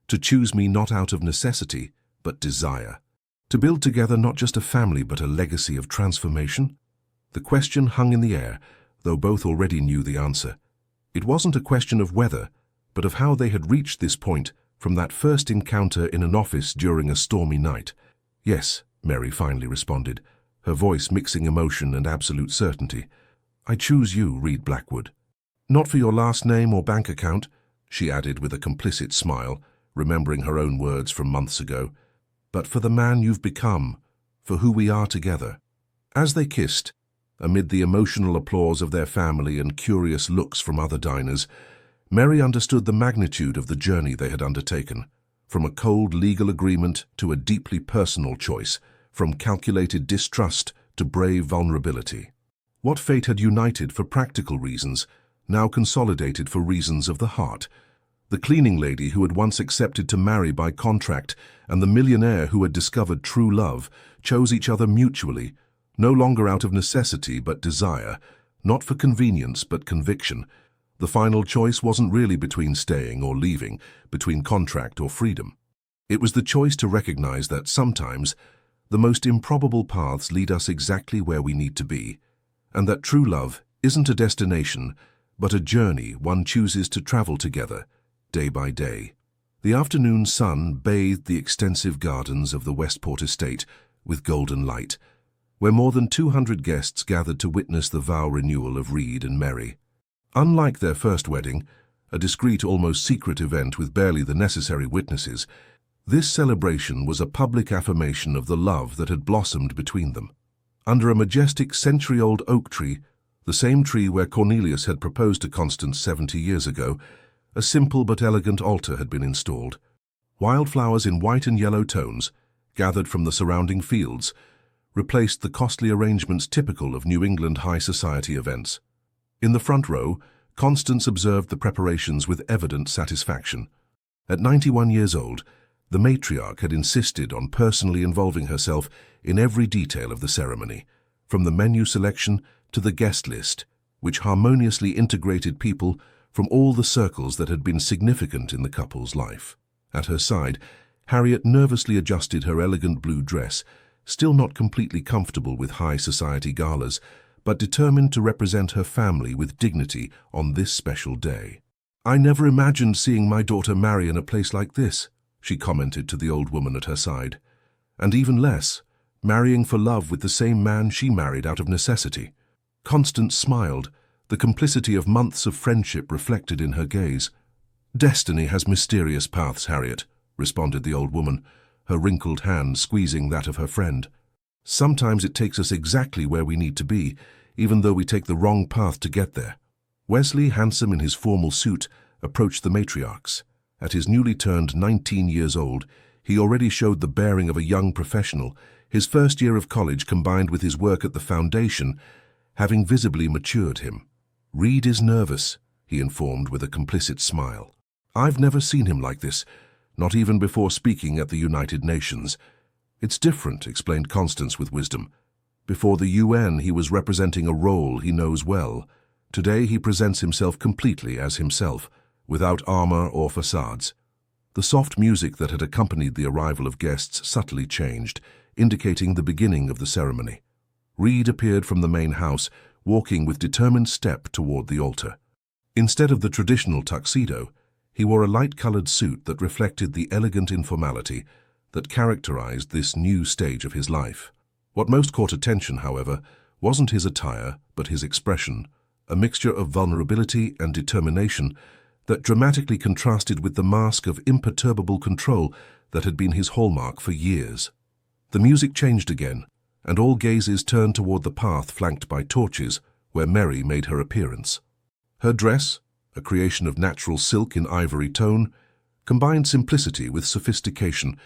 A: to choose me not out of necessity, but desire, to build together not just a family but a legacy of transformation?" The question hung in the air, though both already knew the answer. It wasn't a question of whether, but of how they had reached this point from that first encounter in an office during a stormy night. "Yes," Mary finally responded, her voice mixing emotion and absolute certainty. "I choose you, Reed Blackwood. Not for your last name or bank account," she added with a complicit smile, remembering her own words from months ago, "but for the man you've become, for who we are together." As they kissed, amid the emotional applause of their family and curious looks from other diners, Mary understood the magnitude of the journey they had undertaken, from a cold legal agreement to a deeply personal choice, from calculated distrust to brave vulnerability. What fate had united for practical reasons, now consolidated for reasons of the heart. The cleaning lady who had once accepted to marry by contract and the millionaire who had discovered true love chose each other mutually, no longer out of necessity but desire, not for convenience but conviction. The final choice wasn't really between staying or leaving, between contract or freedom. It was the choice to recognize that sometimes the most improbable paths lead us exactly where we need to be, and that true love isn't a destination, but a journey one chooses to travel together, day by day. The afternoon sun bathed the extensive gardens of the Westport estate with golden light. where more than 200 guests gathered to witness the vow renewal of Reid and Mary. Unlike their first wedding, a discreet, almost secret event with barely the necessary witnesses, this celebration was a public affirmation of the love that had blossomed between them. Under a majestic century-old oak tree, the same tree where Cornelius had proposed to Constance 70 years ago, a simple but elegant altar had been installed. Wildflowers in white and yellow tones, gathered from the surrounding fields, replaced the costly arrangements typical of New England high society events. In the front row, Constance observed the preparations with evident satisfaction. At 91 years old, the matriarch had insisted on personally involving herself in every detail of the ceremony, from the menu selection to the guest list, which harmoniously integrated people from all the circles that had been significant in the couple's life. At her side, Harriet nervously adjusted her elegant blue dress, still not completely comfortable with high society galas, but determined to represent her family with dignity on this special day. "I never imagined seeing my daughter marry in a place like this," she commented to the old woman at her side. "And even less, marrying for love with the same man she married out of necessity." Constance smiled, the complicity of months of friendship reflected in her gaze. "Destiny has mysterious paths, Harriet," responded the old woman, her wrinkled hand squeezing that of her friend. "Sometimes it takes us exactly where we need to be, even though we take the wrong path to get there." Wesley, handsome in his formal suit, approached the matriarchs. At his newly turned 19 years old, he already showed the bearing of a young professional, his first year of college combined with his work at the foundation having visibly matured him. "Reid is nervous," he informed with a complicit smile. "I've never seen him like this, not even before speaking at the United Nations." "It's different," explained Constance with wisdom. "Before the UN, he was representing a role he knows well. Today he presents himself completely as himself, without armor or facades." The soft music that had accompanied the arrival of guests subtly changed, indicating the beginning of the ceremony. Reid appeared from the main house, walking with determined step toward the altar. Instead of the traditional tuxedo, he wore a light-colored suit that reflected the elegant informality that characterized this new stage of his life. What most caught attention, however, wasn't his attire, but his expression, a mixture of vulnerability and determination that dramatically contrasted with the mask of imperturbable control that had been his hallmark for years. The music changed again, and all gazes turned toward the path flanked by torches, where Mary made her appearance. Her dress, a creation of natural silk in ivory tone, combined simplicity with sophistication,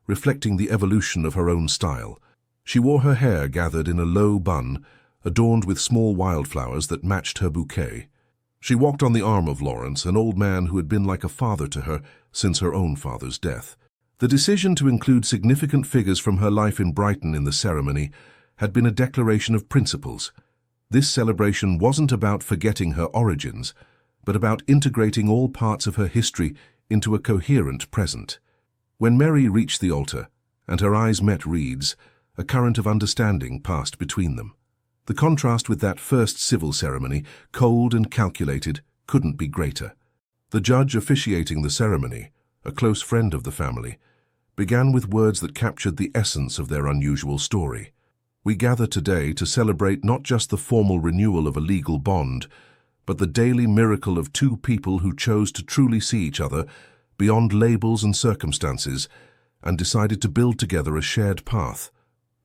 A: reflecting the evolution of her own style. She wore her hair gathered in a low bun, adorned with small wildflowers that matched her bouquet. She walked on the arm of Lawrence, an old man who had been like a father to her since her own father's death. The decision to include significant figures from her life in Brighton in the ceremony had been a declaration of principles. This celebration wasn't about forgetting her origins, but about integrating all parts of her history into a coherent present. When Mary reached the altar, and her eyes met Reid's, a current of understanding passed between them. The contrast with that first civil ceremony, cold and calculated, couldn't be greater. The judge officiating the ceremony, a close friend of the family, began with words that captured the essence of their unusual story. "We gather today to celebrate not just the formal renewal of a legal bond, but the daily miracle of two people who chose to truly see each other beyond labels and circumstances and decided to build together a shared path."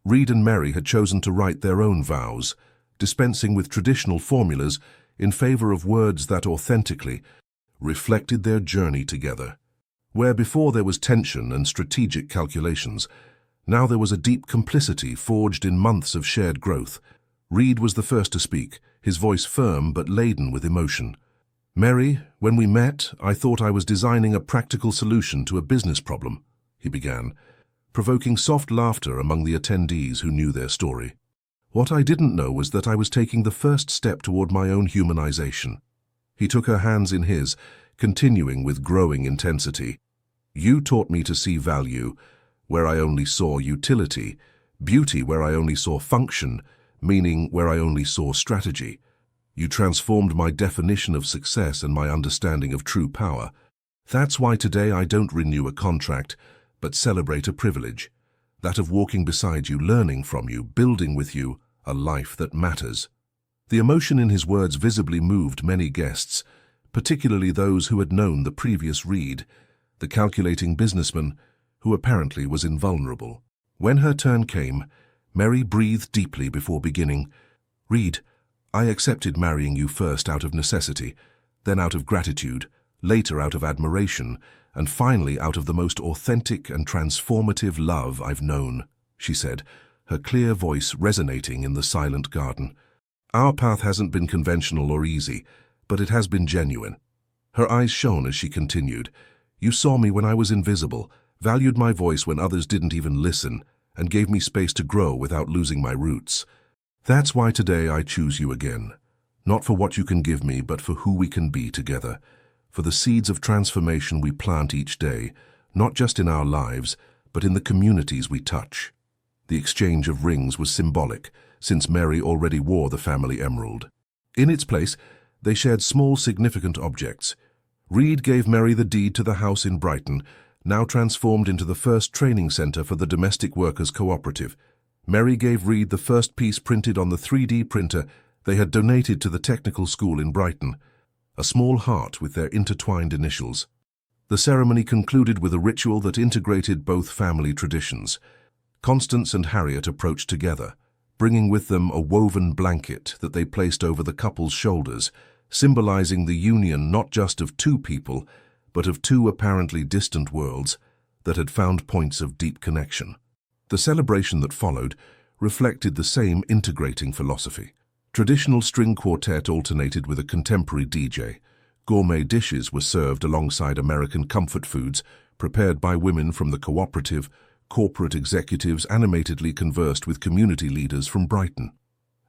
A: Reid and Mary had chosen to write their own vows, dispensing with traditional formulas in favor of words that authentically reflected their journey together. Where before there was tension and strategic calculations, now there was a deep complicity forged in months of shared growth. Reid was the first to speak, his voice firm but laden with emotion. "Mary, when we met, I thought I was designing a practical solution to a business problem," he began, provoking soft laughter among the attendees who knew their story. "What I didn't know was that I was taking the first step toward my own humanization." He took her hands in his, continuing with growing intensity. "You taught me to see value where I only saw utility, beauty where I only saw function, meaning where I only saw strategy. You transformed my definition of success and my understanding of true power. That's why today I don't renew a contract, but celebrate a privilege. that of walking beside you, learning from you, building with you a life that matters. The emotion in his words visibly moved many guests, particularly those who had known the previous Reid, the calculating businessman who apparently was invulnerable. When her turn came, Mary breathed deeply before beginning. "Reid, I accepted marrying you first out of necessity, then out of gratitude, later out of admiration, and finally out of the most authentic and transformative love I've known," she said, her clear voice resonating in the silent garden. "Our path hasn't been conventional or easy, but it has been genuine." Her eyes shone as she continued. "You saw me when I was invisible, valued my voice when others didn't even listen, and gave me space to grow without losing my roots. That's why today I choose you again. Not for what you can give me, but for who we can be together. For the seeds of transformation we plant each day, not just in our lives, but in the communities we touch." The exchange of rings was symbolic, since Mary already wore the family emerald. In its place, they shared small, significant objects. Reid gave Mary the deed to the house in Brighton, now transformed into the first training centre for the Domestic Workers Cooperative. Mary gave Reid the first piece printed on the 3D printer they had donated to the technical school in Brighton, a small heart with their intertwined initials. The ceremony concluded with a ritual that integrated both family traditions. Constance and Harriet approached together, bringing with them a woven blanket that they placed over the couple's shoulders, symbolizing the union not just of two people, but of two apparently distant worlds that had found points of deep connection. The celebration that followed reflected the same integrating philosophy. Traditional string quartet alternated with a contemporary DJ. Gourmet dishes were served alongside American comfort foods prepared by women from the cooperative. Corporate executives animatedly conversed with community leaders from Brighton.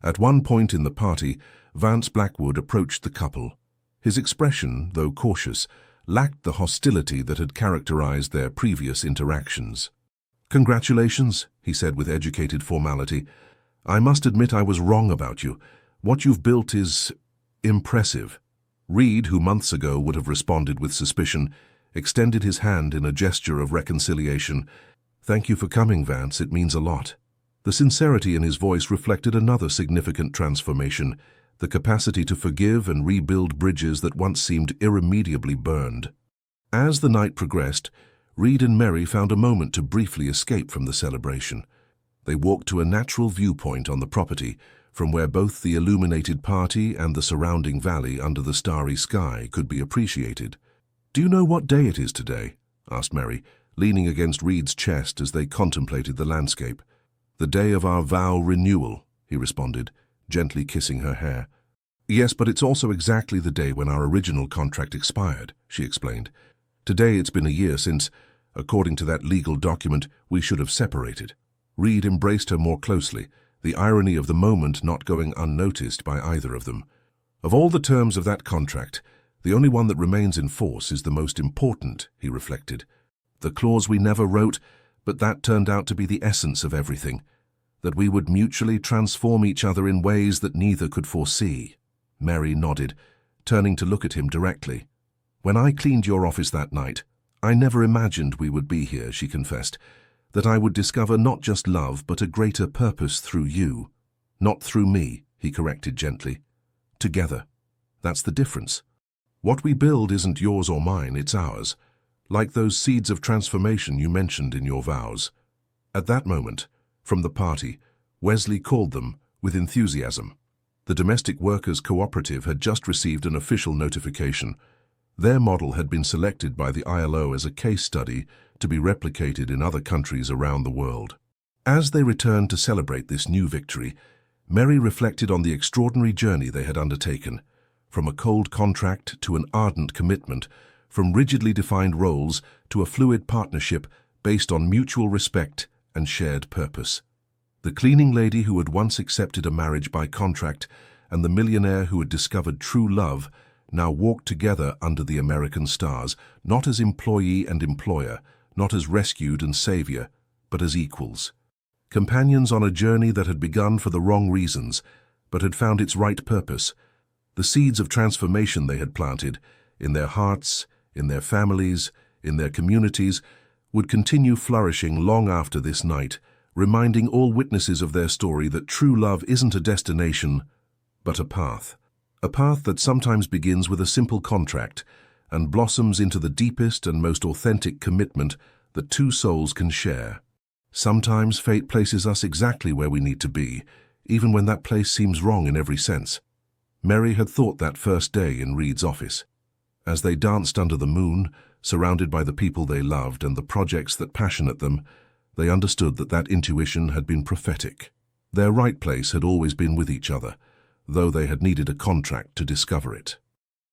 A: At one point in the party, Vance Blackwood approached the couple. His expression, though cautious, lacked the hostility that had characterized their previous interactions. "Congratulations," he said with educated formality. "I must admit I was wrong about you. What you've built is impressive." Reid, who months ago would have responded with suspicion, extended his hand in a gesture of reconciliation. "Thank you for coming, Vance. It means a lot." The sincerity in his voice reflected another significant transformation, the capacity to forgive and rebuild bridges that once seemed irremediably burned. As the night progressed, Reid and Mary found a moment to briefly escape from the celebration. They walked to a natural viewpoint on the property, from where both the illuminated party and the surrounding valley under the starry sky could be appreciated. "Do you know what day it is today?" asked Mary, leaning against Reid's chest as they contemplated the landscape. "The day of our vow renewal," he responded, gently kissing her hair. "Yes, but it's also exactly the day when our original contract expired," she explained. "Today it's been a year since, according to that legal document, we should have separated." Reid embraced her more closely, the irony of the moment not going unnoticed by either of them. "Of all the terms of that contract, the only one that remains in force is the most important," he reflected. "The clause we never wrote, but that turned out to be the essence of everything, that we would mutually transform each other in ways that neither could foresee." Mary nodded, turning to look at him directly. "When I cleaned your office that night, I never imagined we would be here," she confessed, "that I would discover not just love but a greater purpose through you. Not through me," he corrected gently. "Together. That's the difference. What we build isn't yours or mine, it's ours. Like those seeds of transformation you mentioned in your vows." At that moment, from the party, Wesley called them with enthusiasm. The Domestic Workers Cooperative had just received an official notification. Their model had been selected by the ILO as a case study to be replicated in other countries around the world. As they returned to celebrate this new victory, Mary reflected on the extraordinary journey they had undertaken, from a cold contract to an ardent commitment, from rigidly defined roles to a fluid partnership based on mutual respect and shared purpose. The cleaning lady who had once accepted a marriage by contract and the millionaire who had discovered true love now walked together under the American stars, not as employee and employer, not as rescued and savior, but as equals. Companions on a journey that had begun for the wrong reasons, but had found its right purpose. The seeds of transformation they had planted, in their hearts, in their families, in their communities, would continue flourishing long after this night, reminding all witnesses of their story that true love isn't a destination, but a path. A path that sometimes begins with a simple contract and blossoms into the deepest and most authentic commitment that two souls can share. Sometimes fate places us exactly where we need to be, even when that place seems wrong in every sense. Mary had thought that first day in Reed's office. As they danced under the moon, surrounded by the people they loved and the projects that passionate them, they understood that intuition had been prophetic. Their right place had always been with each other, though they had needed a contract to discover it.